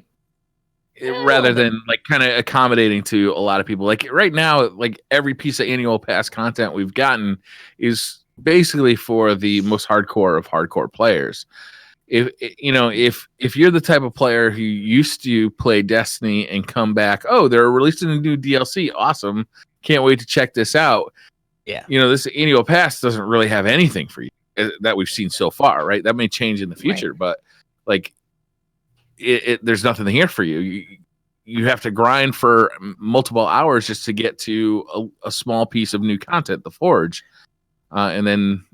Rather than kind of accommodating to a lot of people. Right now, every piece of annual pass content we've gotten is basically for the most hardcore of hardcore players. If you're the type of player who used to play Destiny and come back, they're releasing a new DLC, awesome, can't wait to check this out. Yeah, this annual pass doesn't really have anything for you that we've seen so far, right? That may change in the future, but there's nothing here for you. You have to grind for multiple hours just to get to a small piece of new content, the Forge, and then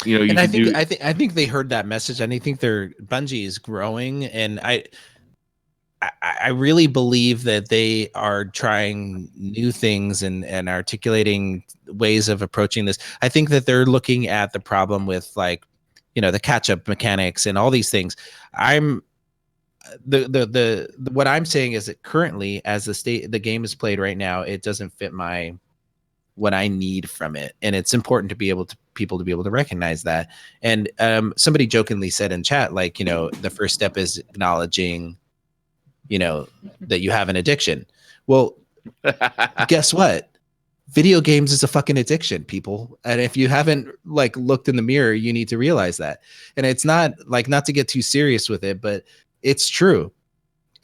I think they heard that message, and I think Bungie is growing, and I really believe that they are trying new things and articulating ways of approaching this. I think that they're looking at the problem with the catch-up mechanics and all these things. What I'm saying is that currently, as the game is played right now, it doesn't fit what I need from it, and it's important to be able to recognize that. And somebody jokingly said in chat, the first step is acknowledging that you have an addiction. Well, guess what? Video games is a fucking addiction, people. And if you haven't like looked in the mirror, you need to realize that. And it's not like, not to get too serious with it, but it's true.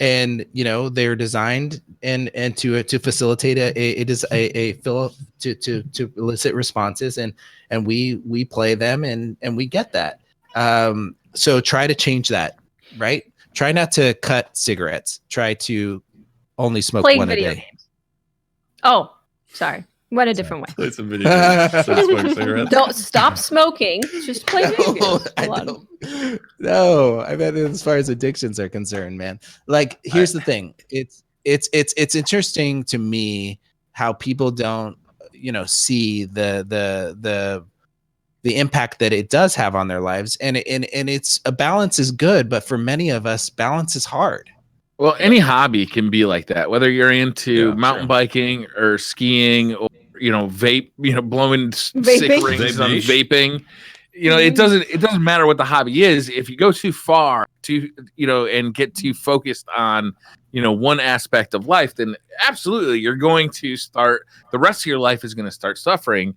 And they're designed and to facilitate to elicit responses, and we play them and we get that. So try to change that, right? Try not to cut cigarettes. Try to only smoke Play one a video day. games. Oh, sorry. Went a different way. Play some video games. So smoke cigarettes. Don't stop smoking. Just play video games. No, I mean, as far as addictions are concerned, man. Like, here's the thing. It's interesting to me how people don't, see the impact that it does have on their lives, and it's a balance is good, but for many of us, balance is hard. Well, any hobby can be like that, whether you're into mountain biking or skiing or vape, blowing sick rings on vaping. It doesn't matter what the hobby is. If you go too far and get too focused on one aspect of life, then absolutely you're going to start, the rest of your life is going to start suffering.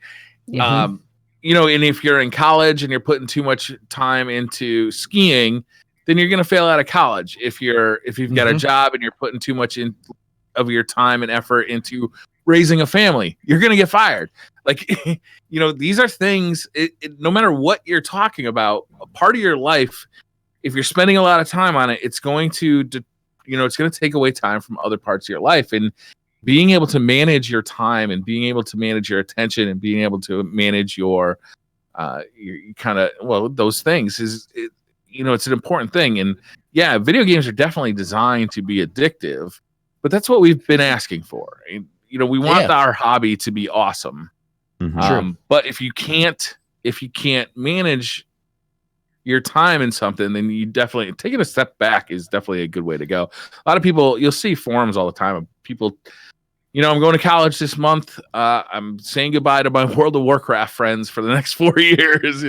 And if you're in college and you're putting too much time into skiing, then you're going to fail out of college. If you've got a job and you're putting too much of your time and effort into raising a family, you're going to get fired. Like, these are things, no matter what you're talking about, a part of your life, if you're spending a lot of time on it, it's going to, it's going to take away time from other parts of your life. And being able to manage your time and being able to manage your attention and being able to manage your kind of, those things it's an important thing. And yeah, video games are definitely designed to be addictive, but that's what we've been asking for. We want our hobby to be awesome. But if you can't manage your time in something, then you definitely taking a step back is definitely a good way to go. A lot of people, you'll see forums all the time of people, I'm going to college this month. I'm saying goodbye to my World of Warcraft friends for the next 4 years.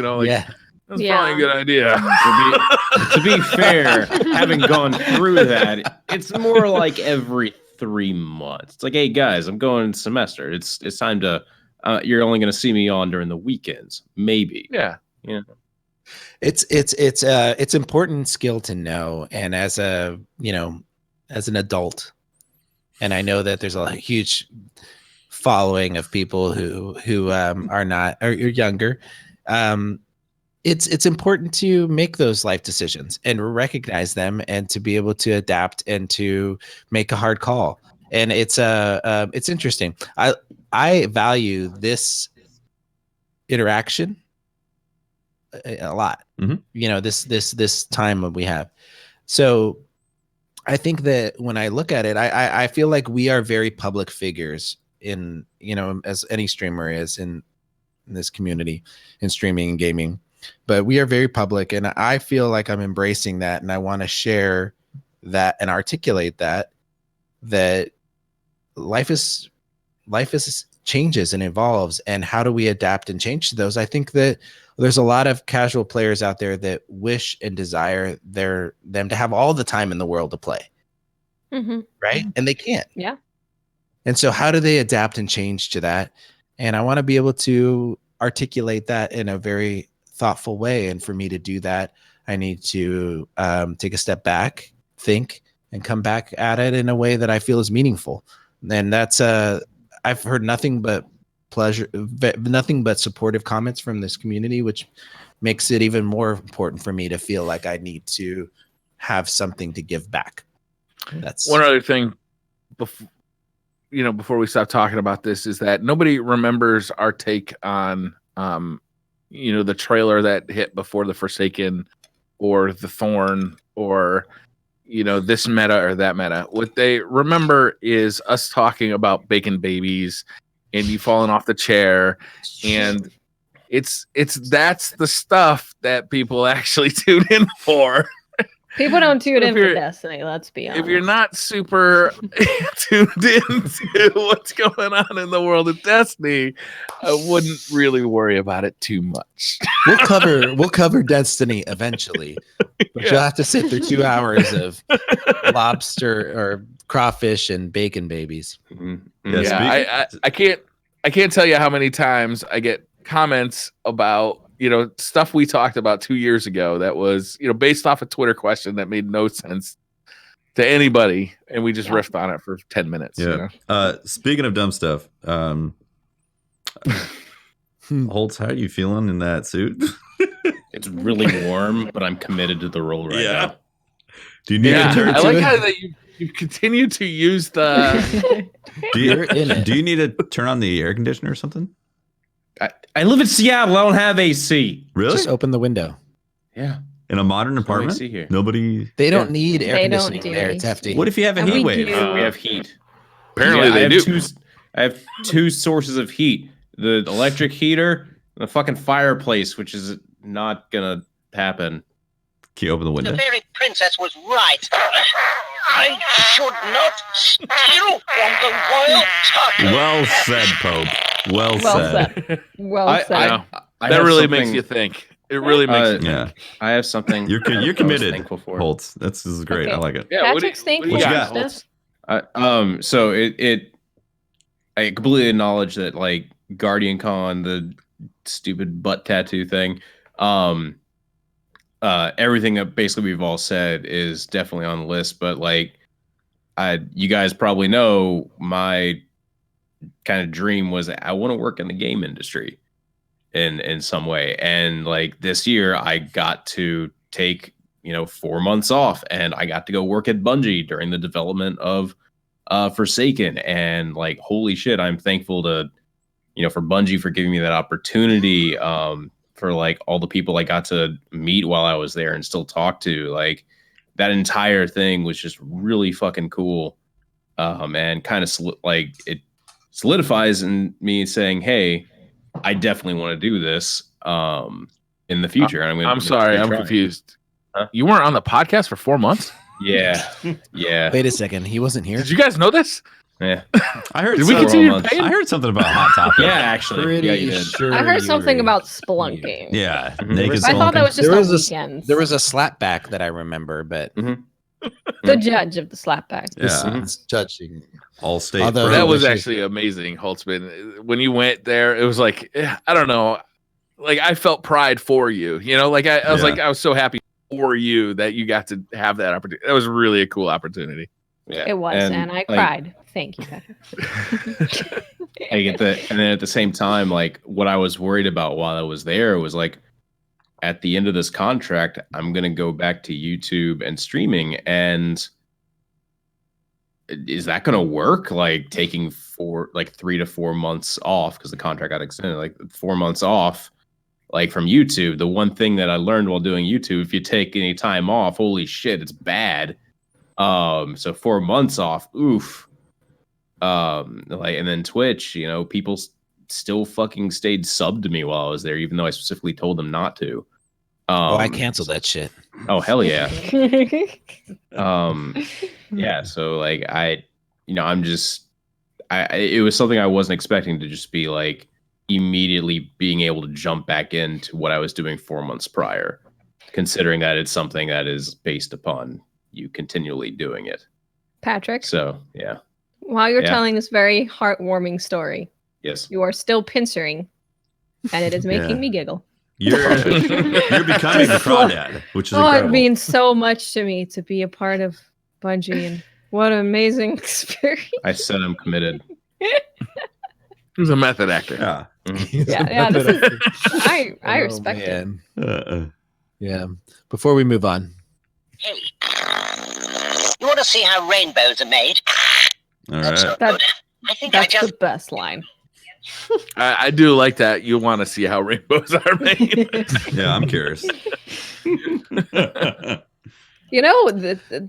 That's probably a good idea. To be fair, having gone through that, it's more like every 3 months. It's like, hey guys, I'm going semester. It's time to. You're only going to see me on during the weekends, maybe. Yeah. It's important skill to know, and as an adult, and I know that there's a huge following of people who are not or younger. It's important to make those life decisions and recognize them, and to be able to adapt and to make a hard call. And it's interesting. I value this interaction a lot. This time that we have. So I think that when I look at it, I feel like we are very public figures in, as any streamer is in this community in streaming and gaming. But we are very public, and I feel like I'm embracing that, and I want to share that and articulate that life is changes and evolves, and how do we adapt and change to those? I think that there's a lot of casual players out there that wish and desire them to have all the time in the world to play, right? And they can't. Yeah. And so how do they adapt and change to that? And I want to be able to articulate that in a very thoughtful way. And for me to do that, I need to take a step back, think, and come back at it in a way that I feel is meaningful. And that's I've heard nothing but supportive comments from this community, which makes it even more important for me to feel like I need to have something to give back. That's one other thing before we stop talking about this, is that nobody remembers our take on the trailer that hit before the Forsaken or the Thorn or this meta or that meta. What they remember is us talking about bacon babies and you falling off the chair, and that's the stuff that people actually tune in for. People don't tune So in if for you're- Destiny. Let's be honest. If you're not super tuned into what's going on in the world of Destiny, I wouldn't really worry about it too much. We'll cover Destiny eventually, but you'll have to sit through 2 hours of lobster or crawfish and bacon babies. Mhm. Yeah, Yeah, I can't tell you how many times I get comments about stuff we talked about 2 years ago that was based off a Twitter question that made no sense to anybody, and we just riffed on it for 10 minutes. Yeah. Speaking of dumb stuff, Holtz, how are you feeling in that suit? It's really warm, but I'm committed to the role right now. Do you need Yeah, to turn I to like it? how that you continue to use the. You're in it. Do you need to turn on the air conditioner or something? I live in Seattle. I don't have AC. Really? Just open the window. Yeah. In a modern no apartment? AC here. Nobody. They don't need air They don't conditioning do there. It's AC. hefty. What if you have a And heat we wave? do. We have heat. Apparently, I they have do. I have two sources of heat: the electric heater, and the fucking fireplace, which is not gonna happen. Can you open the The window? fairy princess was right. I should not steal from the royal turtle. Well said, Pope. Well, Well said. said. Well I- said. Yeah. I That have really something- makes you think. It really makes you think. Yeah. I have something. You're I was committed, thankful for. Holtz. This is great. Okay. I like it. Yeah, what do Patrick's what do thankful you for got? stuff. So I completely acknowledge that, like, Guardian Con, the stupid butt tattoo thing, everything that basically we've all said is definitely on the list. But like, you guys probably know my kind of dream was I want to work in the game industry in some way. And like this year, I got to take 4 months off, and I got to go work at Bungie during the development of Forsaken. And like, holy shit, I'm thankful to for Bungie for giving me that opportunity, for like all the people I got to meet while I was there and still talk to. Like, that entire thing was just really fucking cool, and kind of like it solidifies in me saying, hey, I definitely want to do this in the future. I'm sorry, I'm confused. Huh? You weren't on the podcast for 4 months? Yeah. Wait a second. He wasn't here. Did you guys know this? Yeah. I heard. Did we some- continue to months. pay him? I heard something about Hot Topic. Yeah, actually. Pretty Yeah, you did. sure I heard you something were- about spelunking. Yeah. Mhm. Naked I thought that was just There on was a- weekends. There was a slapback that I remember, but the judge of the slapback. Yeah. it's judging. All state. Although That was Prohibition. actually amazing, Holtzman. When you went there, it was like, I don't know. Like, I felt pride for you. Like I was Yeah. like, I was so happy for you that you got to have that opportunity. That was really a cool opportunity. Yeah. It was, and I like, cried. Thank you, Patrick. and then at the same time, like, what I was worried about while I was there was like, at the end of this contract, I'm gonna go back to YouTube and streaming, and is that gonna work? Like, taking 3 to 4 months off because the contract got extended, like 4 months off, like, from YouTube. The one thing that I learned while doing YouTube, if you take any time off, holy shit, it's bad. So 4 months off, oof. Like, and then Twitch, people still fucking stayed subbed to me while I was there, even though I specifically told them not to. I canceled that shit. Oh, hell yeah. Yeah, so like, it was something I wasn't expecting to just be like immediately being able to jump back into what I was doing 4 months prior, considering that it's something that is based upon you continually doing it. Patrick, So yeah. while you're Yeah. telling this very heartwarming story, Yes. you are still pincering, and it is making Yeah. me giggle. You're becoming a crawdad, which is Oh, it incredible. means so much to me to be a part of Bungie, and what an amazing experience. I said I'm committed. He was a method actor. Yeah. Yeah, this is, I Oh, respect it. man. Yeah. Before we move on, Hey, you want to see how rainbows are made? All That's right. not good. I think I That's just the best line. I do like that. You want to see how rainbows are made. Yeah, I'm curious.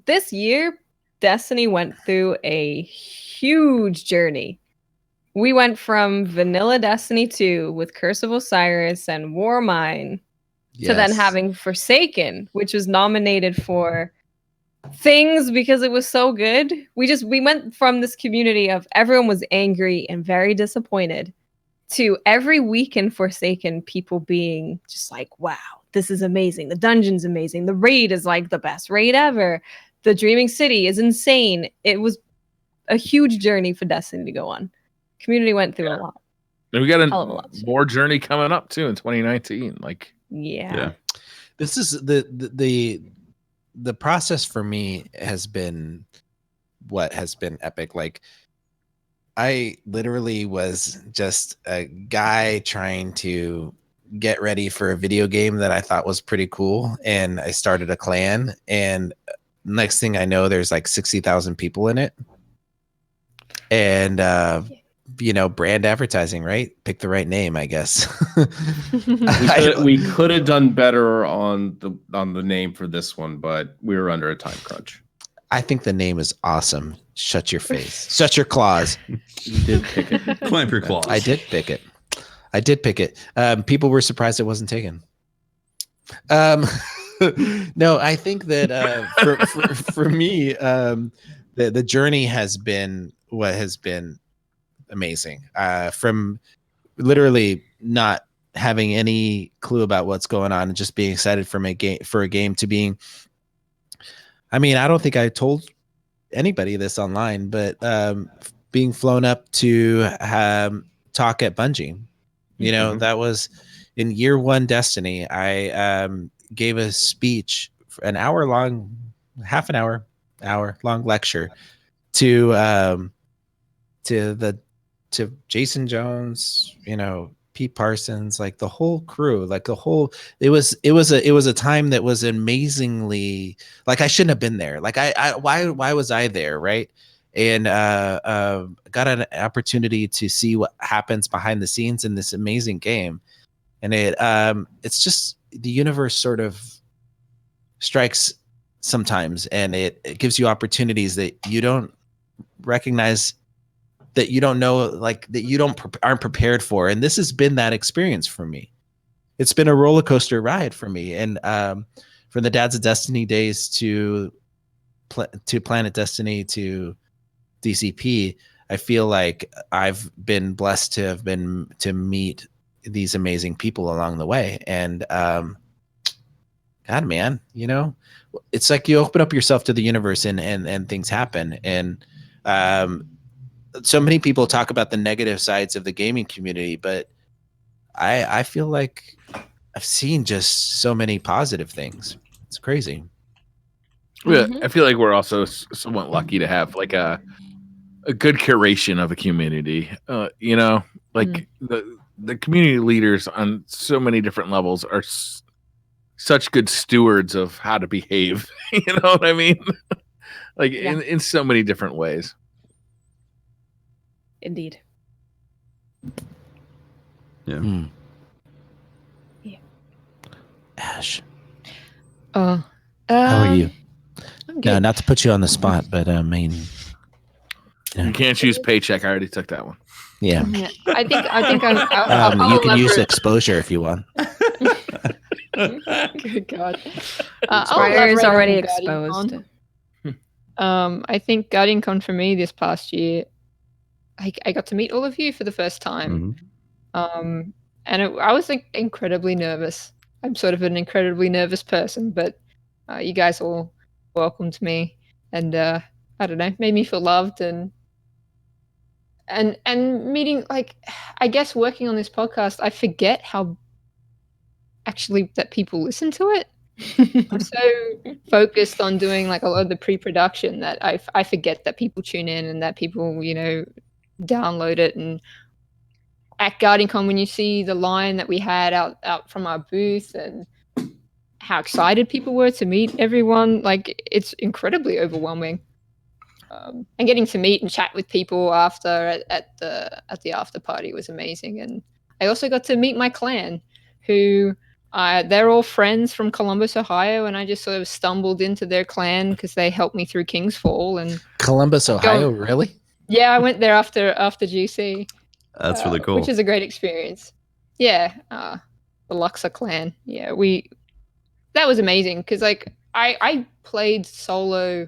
This year, Destiny went through a huge journey. We went from vanilla Destiny 2 with Curse of Osiris and Warmind to then yes. having Forsaken, which was nominated for things because it was so good. We went from this community of everyone was angry and very disappointed to every week in Forsaken people being just like, wow, this is amazing. The dungeon's amazing. The raid is like the best raid ever. The Dreaming City is insane. It was a huge journey for Destiny to go on. Community went through a lot. And we got Hell of a lot. more journey coming up too in 2019. Like, Yeah. This is the process for me has been what has been epic. Like, I literally was just a guy trying to get ready for a video game that I thought was pretty cool, and I started a clan, and next thing I know, there's like 60,000 people in it. And brand advertising, right? Pick the right name, I guess. We could have done better on the name for this one, but we were under a time crunch. I think the name is awesome. Shut your face. Shut your claws. You did pick it. Clamp your claws. I did pick it. People were surprised it wasn't taken. No, I think that for me, the journey has been what has been amazing. From literally not having any clue about what's going on and just being excited for a game to being. I mean, I don't think I told anybody this online, but being flown up to talk at Bungie, that was in year one Destiny. I gave a speech, an hour long lecture to Jason Jones, Pete Parsons, like the whole crew, it was a time that was amazingly, like, I shouldn't have been there. Like why was I there? Right. And got an opportunity to see what happens behind the scenes in this amazing game. And it's just the universe sort of strikes sometimes, and it gives you opportunities that you don't recognize, that you don't know, like that you aren't prepared for. And this has been that experience for me. It's been a roller coaster ride for me. And from the Dads of Destiny days to Planet Destiny to DCP, I feel like I've been blessed to meet these amazing people along the way. And God, man, it's like you open up yourself to the universe and things happen. And so many people talk about the negative sides of the gaming community, but I feel like I've seen just so many positive things. It's crazy. Yeah, I feel like we're also somewhat lucky to have like a good curation of a community. Like the community leaders on so many different levels are such good stewards of how to behave. You know what I mean? Like in so many different ways. Indeed. Yeah. Yeah. Ash, how how are you? I'm good. No, not to put you on the spot, but I mean, You can't choose paycheck. I already took that one. yeah. Yeah, I think I'll You can use elaborate. exposure if you want. Good God. Squire is elaborate on already GuardianCon. exposed. I think GuardianCon for me this past year, I got to meet all of you for the first time. Mhm. And I was like incredibly nervous. I'm sort of an incredibly nervous person, but you guys all welcomed me, and I don't know, made me feel loved, and meeting, like, I guess working on this podcast, I forget how actually that people listen to it. I'm so focused on doing like a lot of the pre-production that I forget that people tune in and that people download it. And at GuardianCon, when you see the line that we had out from our booth and how excited people were to meet everyone, like, it's incredibly overwhelming. And getting to meet and chat with people after at the after party was amazing. And I also got to meet my clan, who they're all friends from Columbus, Ohio, and I just sort of stumbled into their clan because they helped me through King's Fall. And Columbus, Ohio, really? yeah, I went there after GC. That's really cool. Which is a great experience. Yeah, the Luxor clan. Yeah, that was amazing because, like, I played solo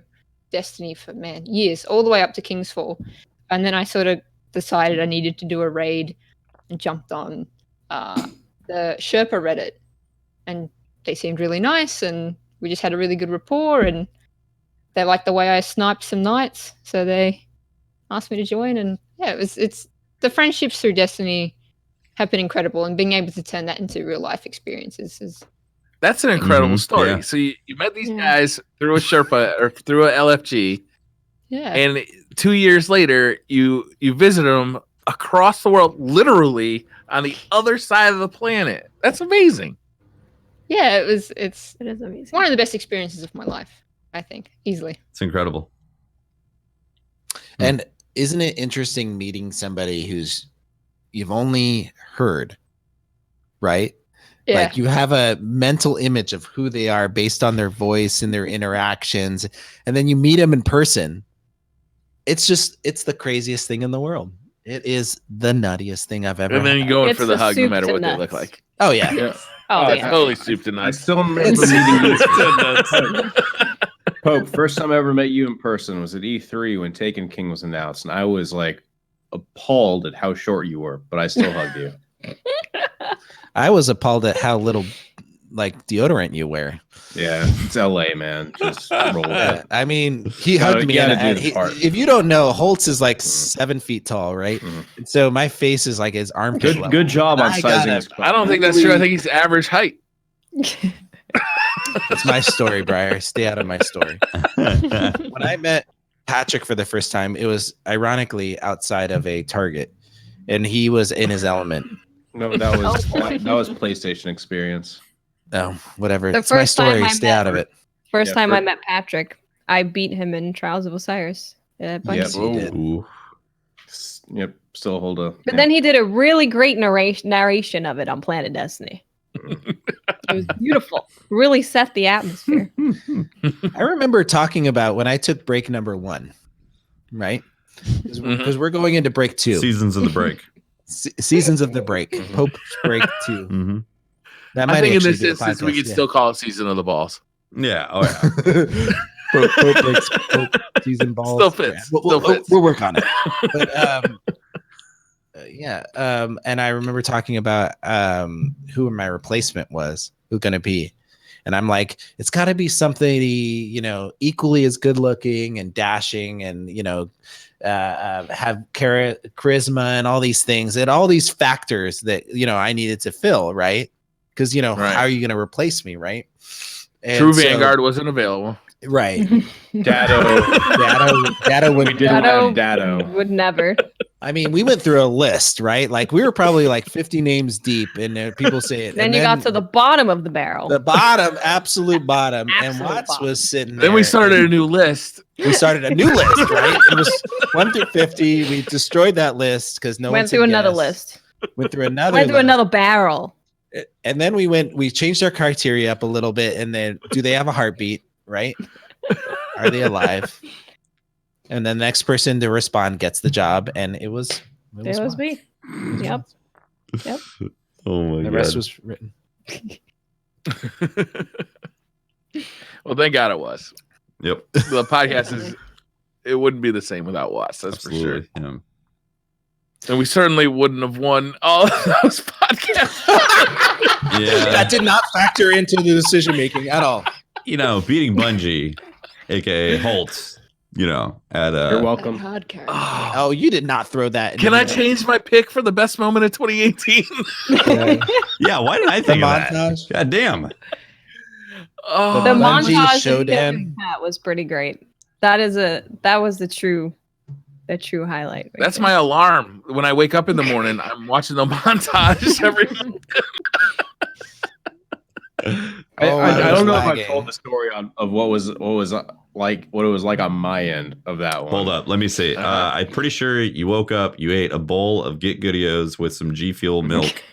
Destiny for years, all the way up to King's Fall, and then I sort of decided I needed to do a raid and jumped on the Sherpa Reddit, and they seemed really nice, and we just had a really good rapport, and they liked the way I sniped some knights, so they asked me to join, and yeah, it's the friendships through Destiny have been incredible, and being able to turn that into real life experiences is. That's an incredible story. Yeah. So you met these guys through a Sherpa or through a LFG, and 2 years later, you visit them across the world, literally on the other side of the planet. That's amazing. Yeah, it is amazing. one of the best experiences of my life, I think, easily. It's incredible. And isn't it interesting meeting somebody who's you've only heard, right? Yeah. Like you have a mental image of who they are based on their voice and their interactions, and then you meet them in person. It's the craziest thing in the world. It is the nuttiest thing I've ever. And then you go in It's for the the hug, no soup matter to what they nuts. look like. Oh yeah. Oh, That's yeah. totally soup to I nuts. still remember meeting you. Pope, first time I ever met you in person was at E3 when Taken King was announced, and I was like appalled at how short you were, but I still hugged you. I was appalled at how little like deodorant you wear. Yeah, it's LA, man. Just roll with it. I mean, he hugged me. you gotta And do the part. if you don't know, Holtz is like 7 feet tall, right? Mhm. And so my face is like his armpit level. Good job on I sizing gotta- his I don't think that's true. I think he's average height. It's my story, Briar. Stay out of my story. When I met Patrick for the first time, it was ironically outside of a Target, and he was in his element. No, that was PlayStation experience. Oh, whatever. The It's my first time story. I Stay met- out of it. First Yeah, time for- I met Patrick, I beat him in Trials of Osiris. Yep. He did. Ooh. Yep. Still hold a. But then he did a really great narration of it on Planet Destiny. It was beautiful. Really set the atmosphere. I remember talking about when I took break number 1, right? Because we're going into break 2. Seasons of the break. Seasons of the break. Pope's break 2. hmm That I might think in actually this be a instance, we podcast, could yeah. still call it Season of the Balls. Yeah. Oh yeah. Pope breaks Pope season balls. Still fits. Yeah, Still fits. We'll work on it. But and I remember talking about who my replacement was, who's going to be, and I'm like, it's got to be something equally as good looking and dashing, and have charisma and all these things and all these factors that I needed to fill, right? Because Right. how are you going to replace me, right? And True so- Vanguard wasn't available. right? Dado. Dado We would. didn't Dado have Dado. would never. I mean, we went through a list, right? Like we were probably like 50 names deep, and people say it. Then and you got to the bottom of the barrel. the bottom, absolute bottom, and Absolute Watts bottom. was sitting there. Then we started a and new list. we started a new list, right? It was 1 through 50. We destroyed that list because no one Went through said another yes. list. Went through another. Went through list. another barrel. And then we changed our criteria up a little bit, and then do they have a heartbeat? Right? Are they alive? And the next person to respond gets the job, and it was It was Watts. me. Yep. Oh my The god. rest was written. Well, thank God it was. Yep. The podcast it wouldn't be the same without Watts, that's for sure. Absolutely. Yeah. And we certainly wouldn't have won all of those podcasts. Yeah. That did not factor into the decision making at all. Beating Bungie, aka Holtz, at You're welcome. Podcast. Oh, Oh, you did not throw that. In can the I middle. change my pick for the best moment of 2018? yeah, why did I the think of that? montage? God damn. Oh, The Bungie montage showdown. that was pretty great. That was the true highlight. right that's there. my alarm. When I wake up in the morning, I'm watching the montage every I was don't know if lagging. I told the story of what it was like on my end of that one. Hold up. Let me see. I'm pretty sure you woke up, you ate a bowl of Get Goodios with some G Fuel milk.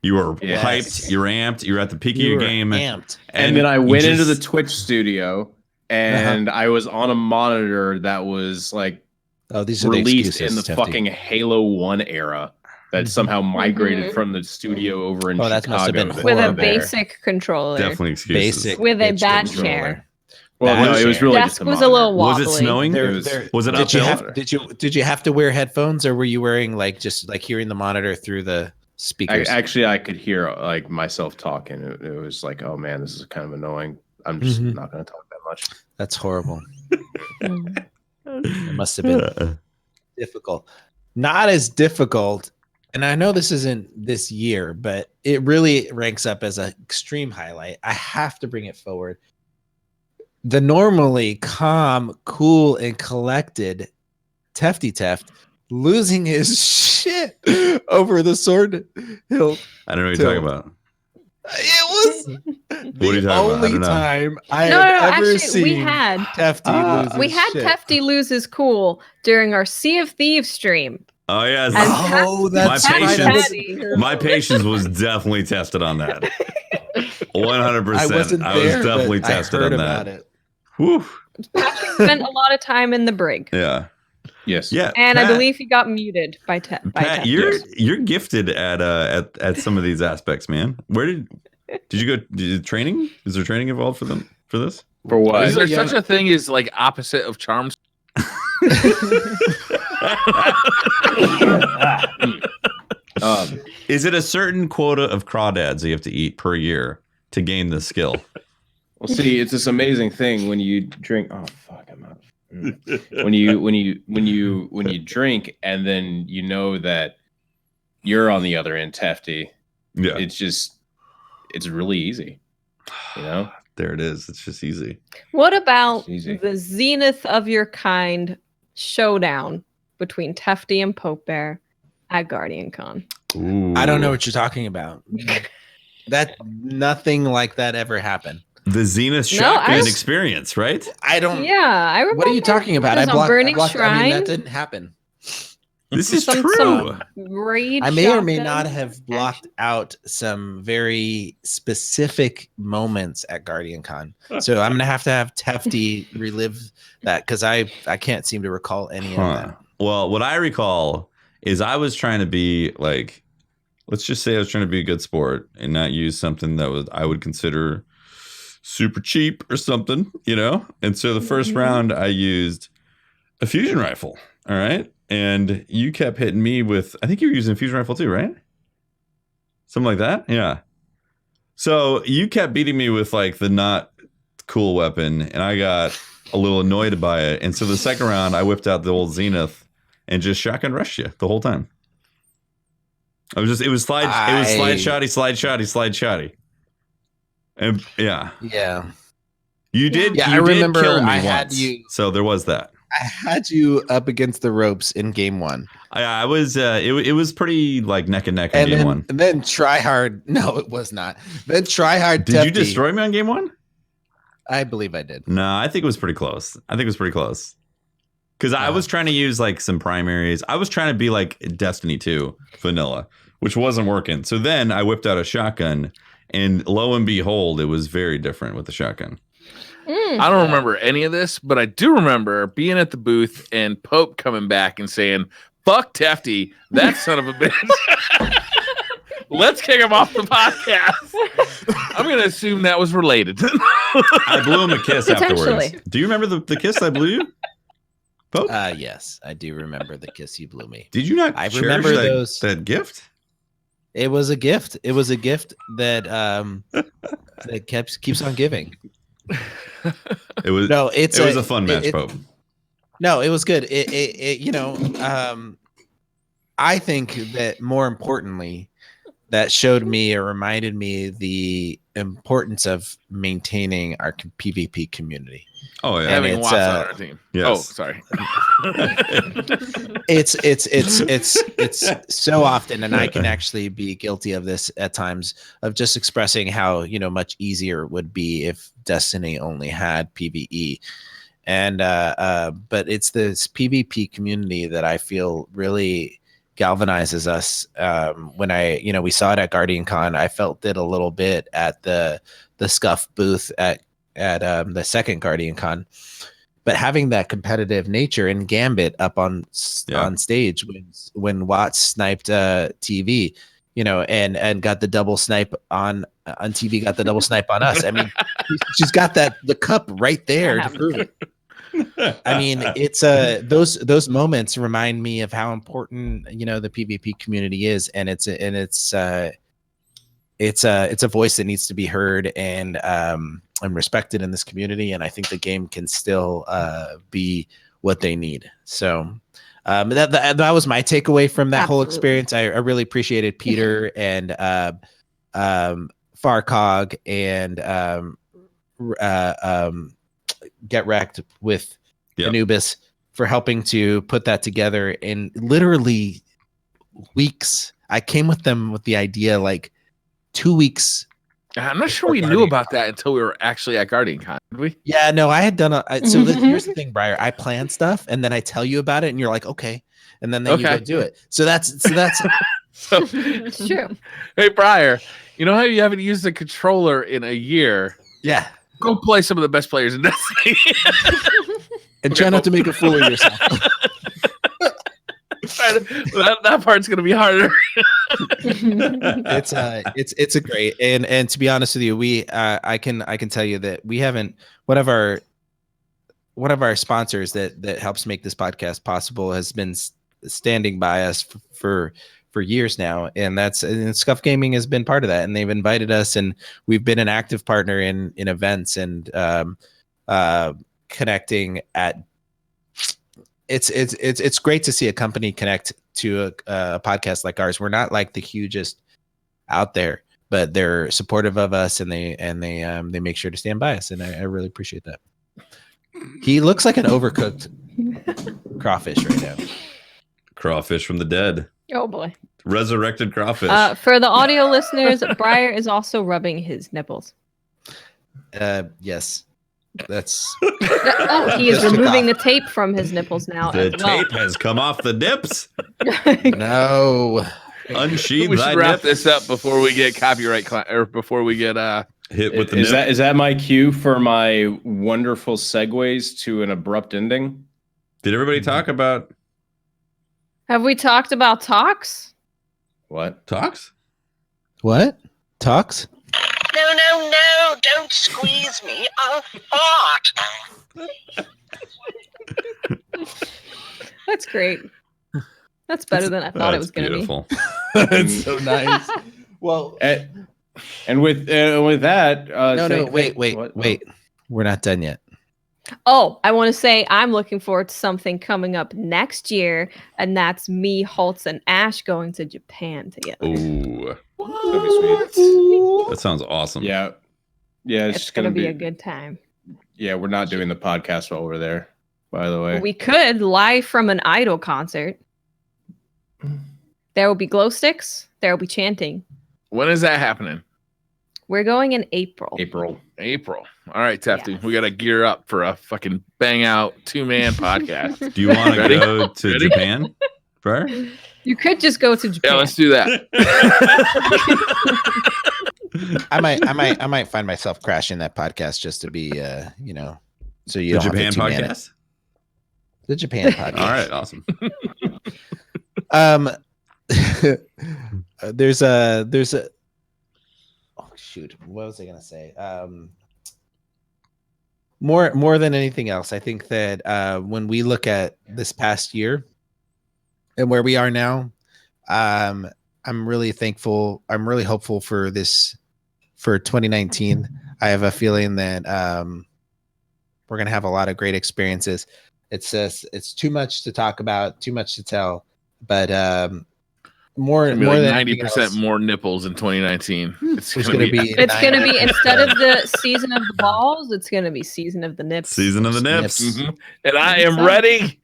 You were Yes. hyped, you were amped, you were at the peak of You your were game. amped. And then I you went into just- the Twitch studio, and I was on a monitor that was like Oh, these are released the in the excuses, Tefty. fucking Halo 1 era that somehow migrated from the studio over in Oh, that Chicago. must have been that- with a horrible. basic controller. Definitely excuses. Basic With a bitch bat controller. chair. Well, no, it was really just Desk a was a little monitor. wobbly. Was it snowing? Was it did you uphill? did you have to wear headphones, or were you wearing like just like hearing the monitor through the speakers? Actually, I could hear like myself talking. It was like, oh man, this is kind of annoying. I'm just not going to talk that much. That's horrible. Mm. It must have been difficult. Not as difficult, and I know this isn't this year, but it really ranks up as an extreme highlight. I have to bring it forward. The normally calm, cool, and collected Tefty Teft losing his shit over the sword hilt. I don't know what you're talking about. It was What are you the talking about? I only don't know. time I No, have no, ever actually, seen we had Tefty lose his we had shit. Tefty lose his cool during our Sea of Thieves stream. Oh yes. And Oh, that's My right. patience- My patience was definitely tested on that. 100%. I wasn't I there, was definitely but tested I heard on about that. it. Whew. Patrick spent a lot of time in the brig, Yeah. Yes. Yeah. and I Pat- believe he got muted by Pat, Tefty. you're gifted at some of these aspects, man. Where did you go? Did training? Is there training involved for them for this? For what? Is there such a thing as like opposite of charms? Is it a certain quota of crawdads you have to eat per year to gain the skill? Well, see, it's this amazing thing when you drink. Oh fuck, I'm out. When you drink and then you know that you're on the other end, Tefty. Yeah. It's really easy. You know. There it is. It's just easy. What about It's easy. the zenith of your kind showdown between Tefty and Pope Bear at Guardian Con? Ooh. I don't know what you're talking about. That nothing like that ever happened. The Zenith No, shotgun I- experience, right? I don't. Yeah, I remember. What are you talking about? It was on Burning Shrine. I mean, that didn't happen. This is Some- true. Raid I may or may shotgun not have blocked out some very specific moments at Guardian Con. So I'm gonna have Tefty relive that because I can't seem to recall any of that. Well, what I recall is I was trying to be like, let's just say I was trying to be a good sport and not use something that I would consider super cheap or something, you know? And so the first round I used a fusion rifle. All right. And you kept hitting me with, I think you were using a fusion rifle too, right? Something like that. Yeah. So you kept beating me with like the not cool weapon, and I got a little annoyed by it. And so the second round, I whipped out the old Zenith and just shotgun rushed you the whole time. It was slide shotty. And yeah. Yeah. You did. Yeah, you I did remember kill me I had once. you- So there was that. I had you up against the ropes in game one. I was. It was pretty like neck and neck in And game then, one. and then try hard. No, it was not. Then try hard. Did you destroy me on game one? I believe I did. No, I think it was pretty close. Because I was trying to use like some primaries. I was trying to be like Destiny 2 vanilla, which wasn't working. So then I whipped out a shotgun, and lo and behold, it was very different with the shotgun. I don't remember any of this, but I do remember being at the booth and Pope coming back and saying, "Fuck Tefty, that son of a bitch." Let's kick him off the podcast. I'm going to assume that was related. I blew him a kiss afterwards. Potentially. Do you remember the kiss I blew you? Pope? Yes, I do remember the kiss you blew me. Did you not I cherish remember that, those- that gift? It was a gift. It was a gift that that keeps on giving. It was No, it was a fun match, Pope. No, it was good. I think that more importantly, that showed me or reminded me the importance of maintaining our PvP community. Oh yeah. And Having it's, Watts on our team. yes. Oh, sorry. It's so often, and I can actually be guilty of this at times, of just expressing how much easier it would be if Destiny only had PvE. And but it's this PvP community that I feel really galvanizes us. When we saw it at Guardian Con, I felt it a little bit at the Scuff booth at the second Guardian Con. But having that competitive nature in Gambit up on stage when Watts sniped TV, and got the double snipe on TV, got the double snipe on us. I mean, she's got the cup right there to prove it. I mean, it's those moments remind me of how important the PvP community is, and it's a voice that needs to be heard and respected in this community. And I think the game can still be what they need. So that was my takeaway from that whole experience. I really appreciated Peter and Farcog and Get Wrecked with Anubis for helping to put that together in literally weeks. I came with them with the idea like 2 weeks. I'm not sure we knew about that until we were actually at GuardianCon, did we? Yeah, no, I had done here's the thing, Briar. I plan stuff and then I tell you about it and you're like, okay. And then you go do it. So that's It's true. Hey, Briar, you know how you haven't used a controller in a year? Yeah. Go play some of the best players in Destiny. And try not to make a fool of yourself. that part's gonna be harder. It's a great and to be honest with you, I can tell you that we haven't one of our sponsors that helps make this podcast possible has been standing by us for years now, and Scuff Gaming has been part of that, and they've invited us, and we've been an active partner in events and connecting at. It's great to see a company connect to a podcast like ours. We're not like the hugest out there, but they're supportive of us, and they make sure to stand by us, and I really appreciate that. He looks like an overcooked crawfish right now. Crawfish from the dead. Oh boy. Resurrected crawfish. For the audio listeners, Briar is also rubbing his nipples. Yes. That's he is removing the tape from his nipples now. The tape has come off the nips. No. Unsheathe. We should wrap this up before we get copyright or before we get hit with the is that my cue for my wonderful segues to an abrupt ending? Did everybody talk about Have we talked about talks? What? talks? What? Talks? No, don't squeeze me. I'll fart. That's great. That's better than I thought it was going to be. Beautiful. That's so nice. Well, and with that, wait. We're not done yet. Oh, I want to say I'm looking forward to something coming up next year, and that's me, Holtz, and Ash going to Japan together. Ooh, that'd be sweet. that sounds awesome. Yeah, it's gonna be a good time. Yeah, we're not doing the podcast while we're there, by the way. We could live from an Idol concert. There will be glow sticks. There will be chanting. When is that happening? We're going in April. April. All right, Tefty. We got to gear up for a fucking bang out 2-man podcast. Do you want to go to Japan, Briar? You could just go to Japan. Yeah, let's do that. I might find myself crashing that podcast just to be, so you The don't Japan have to podcast. The Japan podcast. All right, awesome. There's a. Oh shoot! What was I gonna say? More than anything else, I think that when we look at this past year and where we are now, I'm really thankful. I'm really hopeful for 2019. I have a feeling that we're gonna have a lot of great experiences. It's too much to talk about, too much to tell, but more than 90% more nipples in 2019. It's gonna be instead of the season of the balls, it's gonna be season of the nips. Season of the nips. Mm-hmm. And I am ready.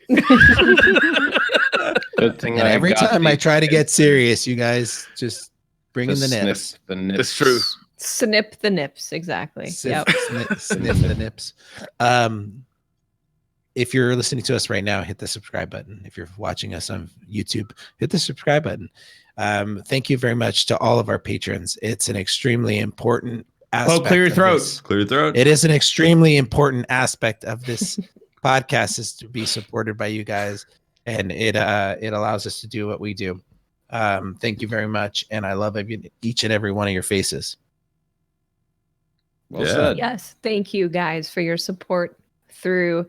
Good thing and every time I try to get serious, you guys just bring in the nips. That's true. Snip the nips, exactly. Snip the nips. If you're listening to us right now, hit the subscribe button. If you're watching us on YouTube, hit the subscribe button. Thank you very much to all of our patrons. It's an extremely important aspect. Clear your throat. Clear your throat. It is an extremely important aspect of this podcast is to be supported by you guys, and it allows us to do what we do. Thank you very much, and I love each and every one of your faces. Well Yeah. said. Yes, thank you guys for your support through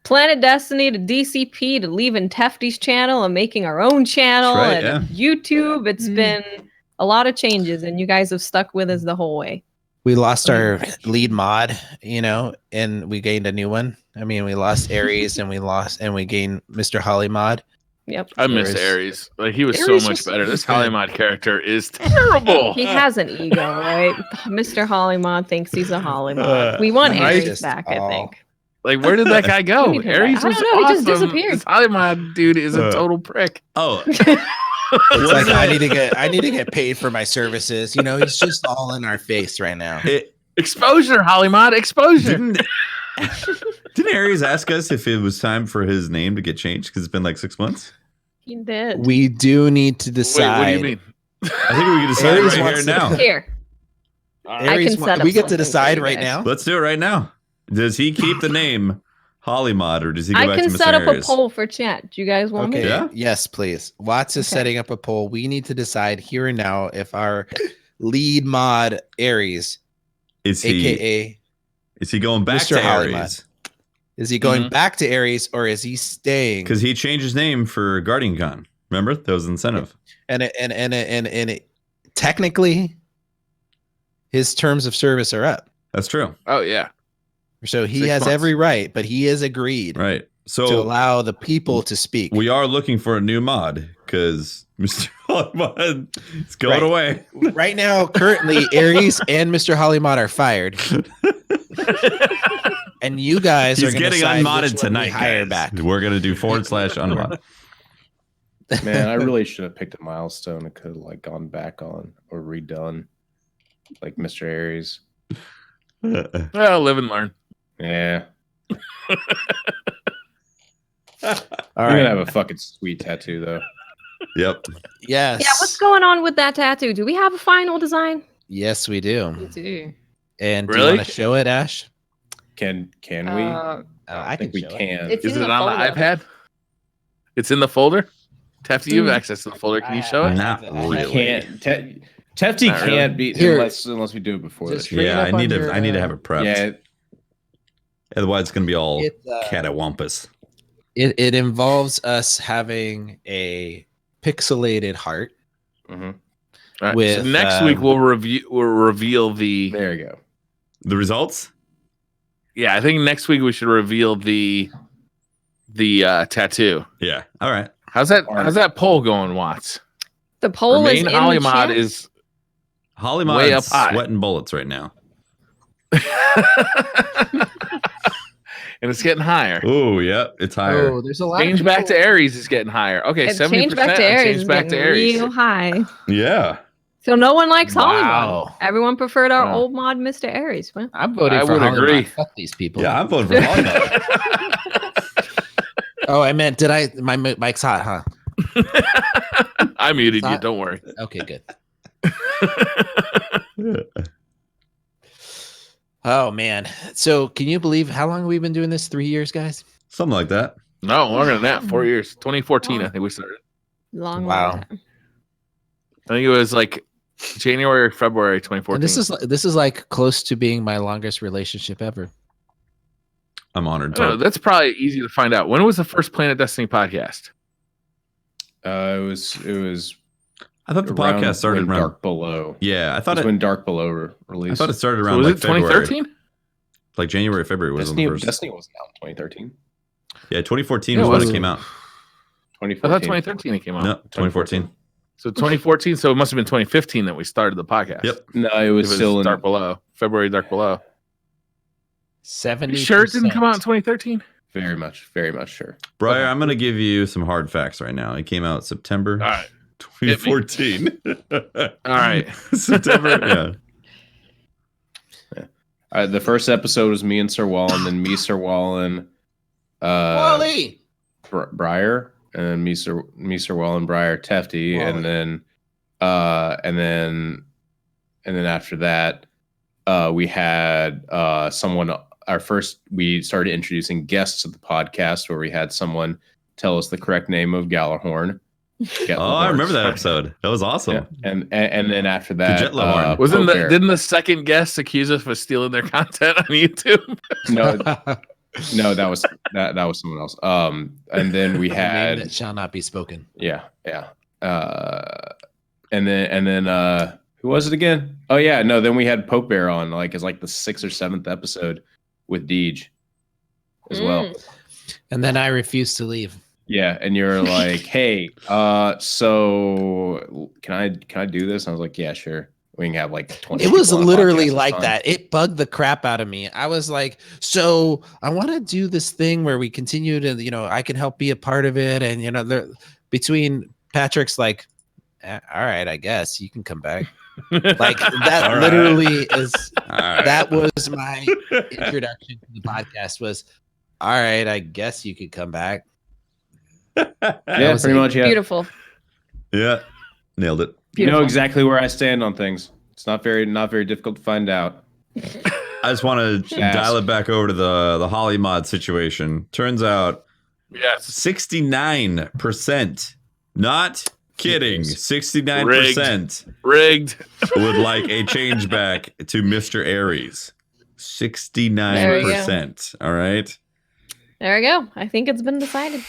Planet Destiny to DCP to leaving Tefty's channel and making our own channel right, and YouTube. It's been a lot of changes, and you guys have stuck with us the whole way. We lost our lead mod, and we gained a new one. I mean, we lost Ares and we gained Mr. Holly mod. Yep. I miss There's- Ares. Like he was Ares so much was better. This good. Hollywood character is terrible. He has an ego, right? Mr. Hollymod thinks he's a Hollymod. We want He's Ares just back, I all- think. Like, where did that guy go? We need him Ares back. I was don't know, he just awesome. disappeared. This Hollywood dude is a total prick. Oh, It's like I need to get paid for my services. He's just all in our face right now. Exposure, Hollywood, exposure. didn't Aries ask us if it was time for his name to get changed? Because it's been like 6 months. He did. We do need to Wait, decide. what do you mean? I think we can decide Aries right here wants now. Here. Ares can set up we get to something decide for you right guys. now. Let's do it right now. Does he keep the name Hollymod, or does he go I back can to Mr. set up a Aries? poll for chat. Do you guys want Okay. me? Yeah? Yes, please. Watts is Okay. setting up a poll. We need to decide here and now if our lead mod Ares, Is he going back Mr. to Hollymod. Aries? is he going Mhm. back to Ares or is he staying? Because he changed his name for Guardian Con. Remember? That was incentive. And technically, his terms of service are up, That's true. Oh yeah. so he 6 has months. every right. But he has agreed Right. to So allow the people to speak. we are looking for a new mod because Mr. Hollymod is going Right. away. Right now, currently, Ares and Mr. Hollymod are fired, and you guys are He's gonna getting decide which unmodded one we tonight. hire Guys. back. We're gonna do / unmod. Man, I really should have picked a milestone and could have gone back on or redone like Mr. Aries. Well, live and learn. Yeah. All I'm right. gonna have a fucking sweet tattoo though. Yep. Yes. Yeah, what's going on with that tattoo? Do we have a final design? Yes, we We do. do. And do you Really? want to show it, Ash? Can we? I think we show it. can. It's Is in it the on the folder. iPad? It's in the folder. Tefty, you have access to the folder. Can you show it? Not really. Can't. Tefty Not really. can't be Here. unless we do it before Just this. bring it Yeah, up I need on to. your, I need to have it prepped. Yeah, Otherwise, it's gonna be all It, catawampus. it involves us having a pixelated heart. mhm. All right, With, so next week we'll reveal the. There you go. The results? Yeah, I think next week we should reveal the tattoo. Yeah. All right. How's that poll going, Watts? The poll is Remain in Holly the Mod chat. is Hollymod's Way up high. sweating bullets right now. and it's getting higher. Oh, yeah, it's higher. Oh, there's a lot. Change back to Aries is getting higher. Okay, It 70%. changed back to Aries. Change Is back to getting Aries. real high. Yeah. So no one likes Hollymod. Wow. Everyone preferred our Wow. old mod, Mr. Aries. Well, I'm voting I for would Hollymod. agree. Fuck these people. Yeah, I'm voting for Hollymod. Oh, I meant, my mic's hot, huh? I muted you. Thought- Don't worry. Okay, good. Oh man. So can you believe how long have we been doing this? 3 years, guys? Something like that. No, longer than that. 4 years. 2014, I think we started. long Wow. time. I think it was like January or February 2014. And this is like close to being my longest relationship ever. I'm honored. Oh, that's probably easy to find out. When was the first Planet Destiny podcast? It was. I thought the around podcast started when around. Dark Below. Yeah, I thought That's it. when Dark Below I released. thought it started So around was like it February. 2013? Like January, February was Destiny, the first. Destiny wasn't out in 2013. Yeah, 2014 It was when was. it came out. 2014. I thought 2013 it came out. No, 2014. So 2014. So it must have been 2015 that we started the podcast. Yep. No, it It was, was still in Dark Below. February Dark Below. 70. You sure it didn't come out in 2013? very much sure. Briar, Okay. I'm going to give you some hard facts right now. It came out September All right. 2014. All right. September, yeah. The first episode was me and Sir Wallen, then me, Sir Wallen, Wally. Briar, and then me, Sir Wallen, Briar, Tefty, Wally. and then after that, we had someone. We started introducing guests to the podcast, where we had someone tell us the correct name of Galahorn, Jet Oh, I remember that Lamorne. episode. That was awesome. Yeah. And then after that, Jet Lamorne. Didn't the second guest accuse us of stealing their content on YouTube? No, that was someone else. And then we The name had that shall not be spoken. yeah. And then who was it again? Oh yeah, no. Then we had Pope Bear on as the 6th or 7th episode with Deej as well. And then I refused to leave. Yeah, and you're like, hey, so can I do this? And I was like, yeah, sure. We can have 20. It was people on a literally podcast. It's like fine. that. It bugged the crap out of me. I was like, so I want to do this thing where we continue to, I can help be a part of it. And, between Patrick's like, all right, I guess you can come back. Like that All right. literally is, All right. that was my introduction to the podcast was, all right, I guess you could come back. Yeah, was pretty it. much. Yeah, Beautiful. Yeah. Nailed it. you know Beautiful. exactly where I stand on things. It's not very difficult to find out. I just want to Ask. dial it back over to the Holly mod situation. Turns out Yes. 69%, not kidding, 69% Rigged. would like a change back to Mr. Aries. 69%. All right. There we go. I think it's been decided.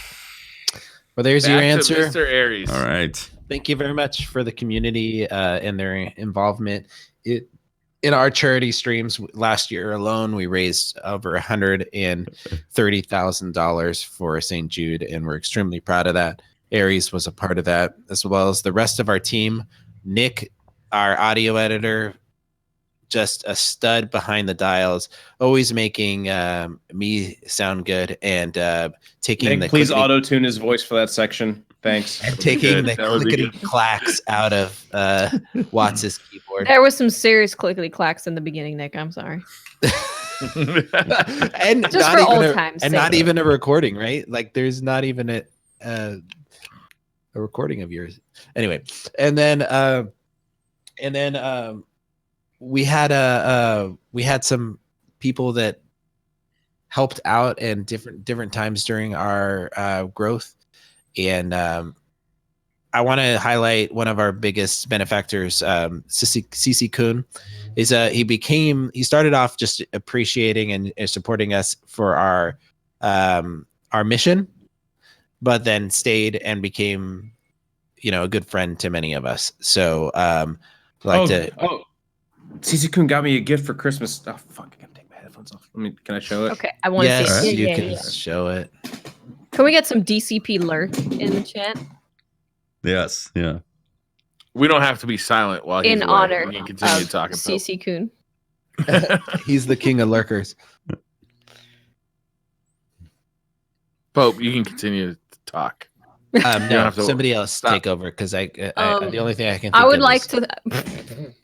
Well, there's your Back to answer. Mr. Aries. All right. Thank you very much for the community and their involvement. In our charity streams last year alone, we raised over $130,000 for St. Jude, and we're extremely proud of that. Aries was a part of that, as well as the rest of our team. Nick, our audio editor, just a stud behind the dials, always making me sound good and taking Nick, the please clickety- auto tune his voice for that section. Thanks. and taking good. the That would be clickety clacks out of Watts' keyboard. There was some serious clickety clacks in the beginning, Nick. I'm sorry. And Just not for even old a, times' and not sake. even a recording, right? Like there's not even a recording of yours. Anyway, and then we had some people that helped out in different times during our growth. And I want to highlight one of our biggest benefactors, Cece Kuhn. He started off just appreciating and supporting us for our mission, but then stayed and became, a good friend to many of us. So CC Kun got me a gift for Christmas. Oh fuck! I gotta take my headphones off. Can I show it? Okay, I want to yes, see. you Yeah, can yeah. show it. Can we get some DCP lurk in the chat? Yes. Yeah. We don't have to be silent while he's In away. honor We can continue of talking. Pope. CC Kuhn. He's the king of lurkers. Pope, you can continue to talk. No, have to somebody else stop. take over because the only thing I can. I think would of like is- to.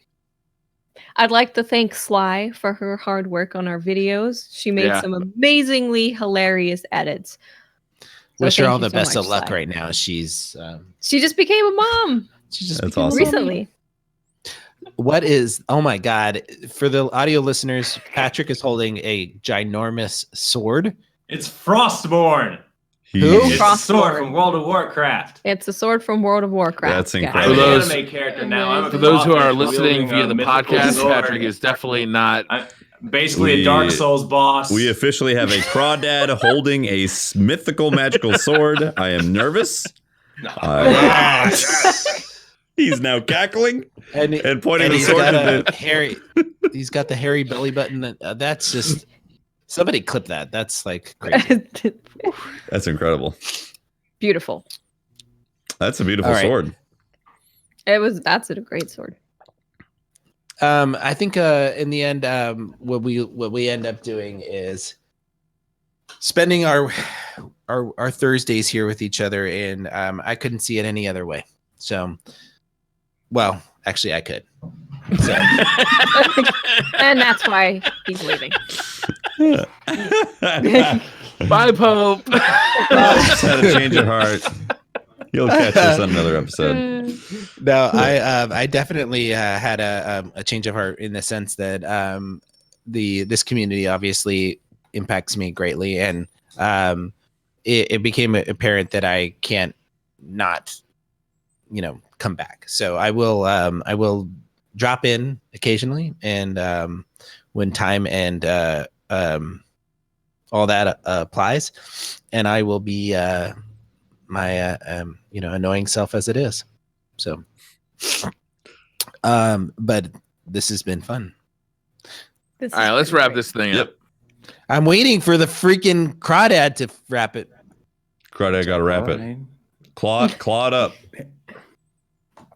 I'd like to thank Sly for her hard work on our videos. She made Yeah. some amazingly hilarious edits. So wish her thank all you the so best much, of luck Sly. right now. She's She just became a mom just That's became a awesome. mom. recently. What is? Oh my God! For the audio listeners, Patrick is holding a ginormous sword. It's Frostborn. Who? It's a Frostborn. sword from World of Warcraft. It's a sword from World of Warcraft. That's guys. incredible. I'm For an those- anime character now. I'm a For those who are crawfish listening wielding via a the mythical podcast, sword. Patrick is definitely not. I'm basically a Dark Souls boss. We officially have a crawdad holding a mythical magical sword. I am nervous. He's now cackling And and pointing and the he's sword got at a the. hairy. He's got the hairy belly button. That's just somebody clip that. That's like crazy. That's incredible. Beautiful. That's a beautiful All right. sword. That's a great sword. I think in the end, what we end up doing is spending our Thursdays here with each other, and I couldn't see it any other way. So, well, actually, I could. So, And that's why he's leaving. Bye, Pope. Just had a change of heart. You'll catch this on another episode. no, I definitely had a change of heart in the sense that this community obviously impacts me greatly, and it became apparent that I can't not come back. So I will drop in occasionally, and when time and all that applies, and I will be my annoying self as it is. So but this has been fun. All right, let's wrap this thing up. I'm waiting for the freaking crawdad to wrap it. Crawdad got to wrap it. Clawed up.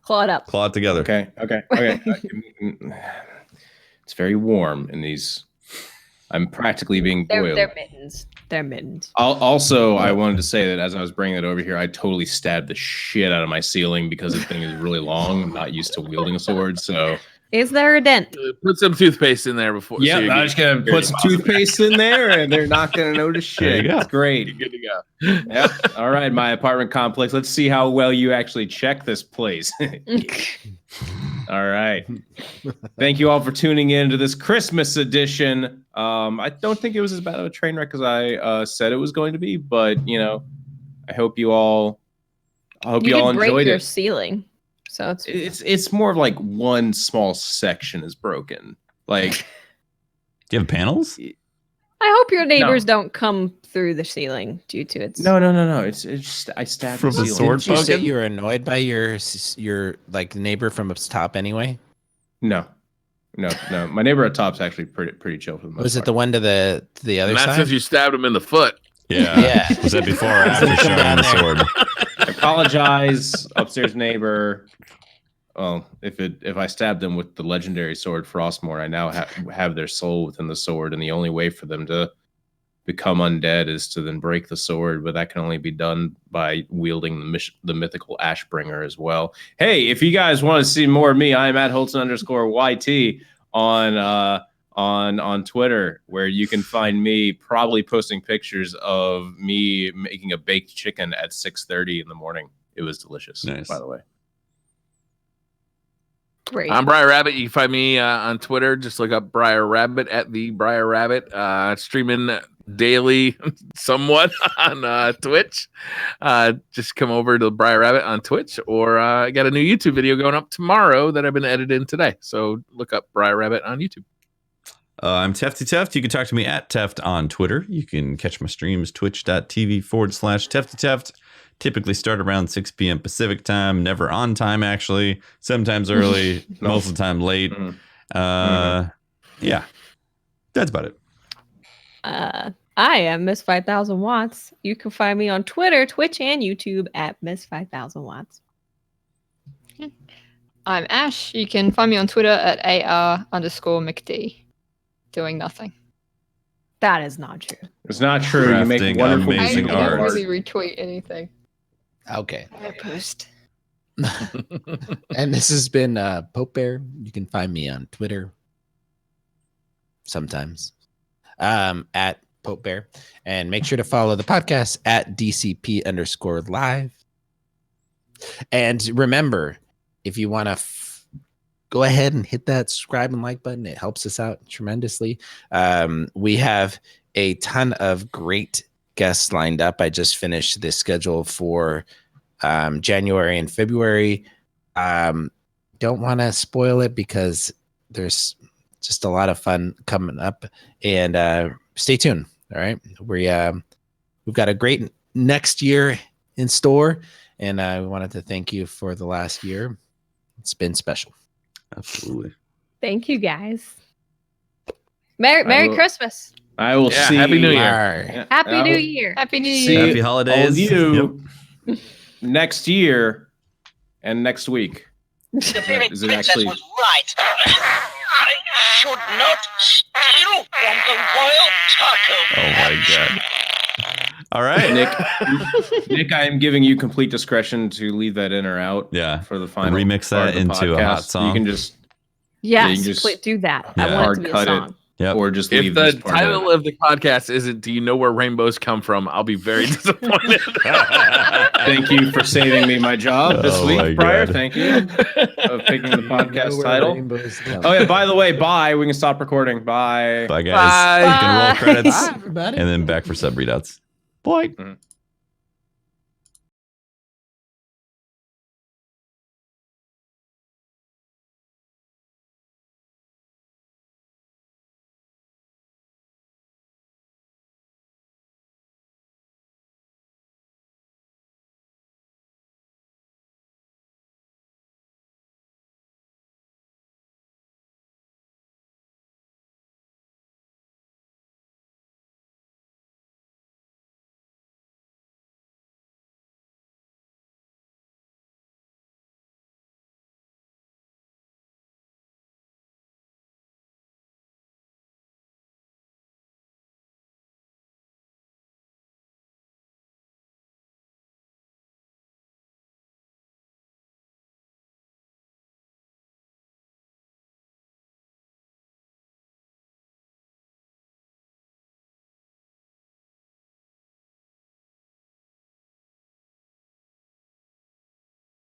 Clawed up. Clawed together. Okay. It's very warm in these. I'm practically being boiled. They're mittens. They're mittens. Also, I wanted to say that as I was bringing it over here, I totally stabbed the shit out of my ceiling because the thing is really long. I'm not used to wielding a sword, so. Is there a dent? Put some toothpaste in there before. Yeah, I'm just gonna put some toothpaste in there, and they're not gonna notice shit. It's great. You're good to go. Yep. All right, my apartment complex. Let's see how well you actually check this place. All right. Thank you all for tuning in to this Christmas edition. I don't think it was as bad of a train wreck as I said it was going to be, but I hope you all. I hope you all enjoyed break your it. Ceiling. So it's more of like one small section is broken. Like, do you have panels? I hope your neighbors don't come through the ceiling due to it. No. It's just I stabbed From the a ceiling. sword Did you say poking? you're annoyed by your like neighbor from up top anyway? No. My neighbor at top's actually pretty chill for the most Was it part. the one to the other And that's side? if you stabbed him in the foot. Yeah. Was that before or after showing him the sword? I apologize, upstairs neighbor. Well, if I stabbed them with the legendary sword Frostmourne, I now have their soul within the sword, and the only way for them to become undead is to then break the sword, but that can only be done by wielding the mythical Ashbringer as well. Hey, if you guys want to see more of me, I'm at Holton_YT on Twitter, where you can find me probably posting pictures of me making a baked chicken at 6:30 in the morning. It was delicious, by the way. Great. I'm Briar Rabbit. You can find me on Twitter. Just look up Briar Rabbit at the Briar Rabbit. Streaming daily, somewhat on Twitch. Just come over to Briar Rabbit on Twitch, or I got a new YouTube video going up tomorrow that I've been editing today. So look up Briar Rabbit on YouTube. I'm Tefty Teft. You can talk to me at Teft on Twitter. You can catch my streams, twitch.tv/Tefty Teft. Typically start around 6 p.m. Pacific time, never on time, actually. Sometimes early, most of the time late. Yeah, that's about it. I am Miss 5000 Watts. You can find me on Twitter, Twitch, and YouTube at Miss 5000 Watts. I'm Ash. You can find me on Twitter at AR_McD. Doing nothing. That is not true. It's not true. You make Crafting wonderful amazing I art. don't really retweet anything. Okay. I post. And this has been Pope Bear. You can find me on Twitter sometimes at Pope Bear. And make sure to follow the podcast at DCP_live. And remember, if you want to go ahead and hit that subscribe and like button, it helps us out tremendously. We have a ton of great guests lined up. I just finished the schedule for January and February. Don't want to spoil it because there's just a lot of fun coming up, and stay tuned. All right, we've got a great next year in store, and I wanted to thank you for the last year. It's been special. Absolutely. Thank you, guys. Merry Christmas. I will see. Happy New Year. Yeah, Happy New Year. Happy New See Year. Happy holidays. all of you next year and next week. The fairy Is it princess actually- was right. I should not steal from the royal taco. Oh my god. All right, Nick, I am giving you complete discretion to leave that in or out. Yeah. For the final Remix part that of the into a hot podcast. song. You can just Yes, you just- please do that. Yeah. I want it hard to be a cut song. it, Yep. or just If leave the this part title in. of the podcast isn't "Do You Know Where Rainbows Come From?" I'll be very disappointed. Thank you for saving me my job this Oh my week, Briar. God. Thank you of picking the podcast title. Oh yeah, by the way, bye. We can stop recording. Bye. Bye, guys. Bye. You can roll credits Bye, everybody. and then back for sub readouts. Bye. Mhm.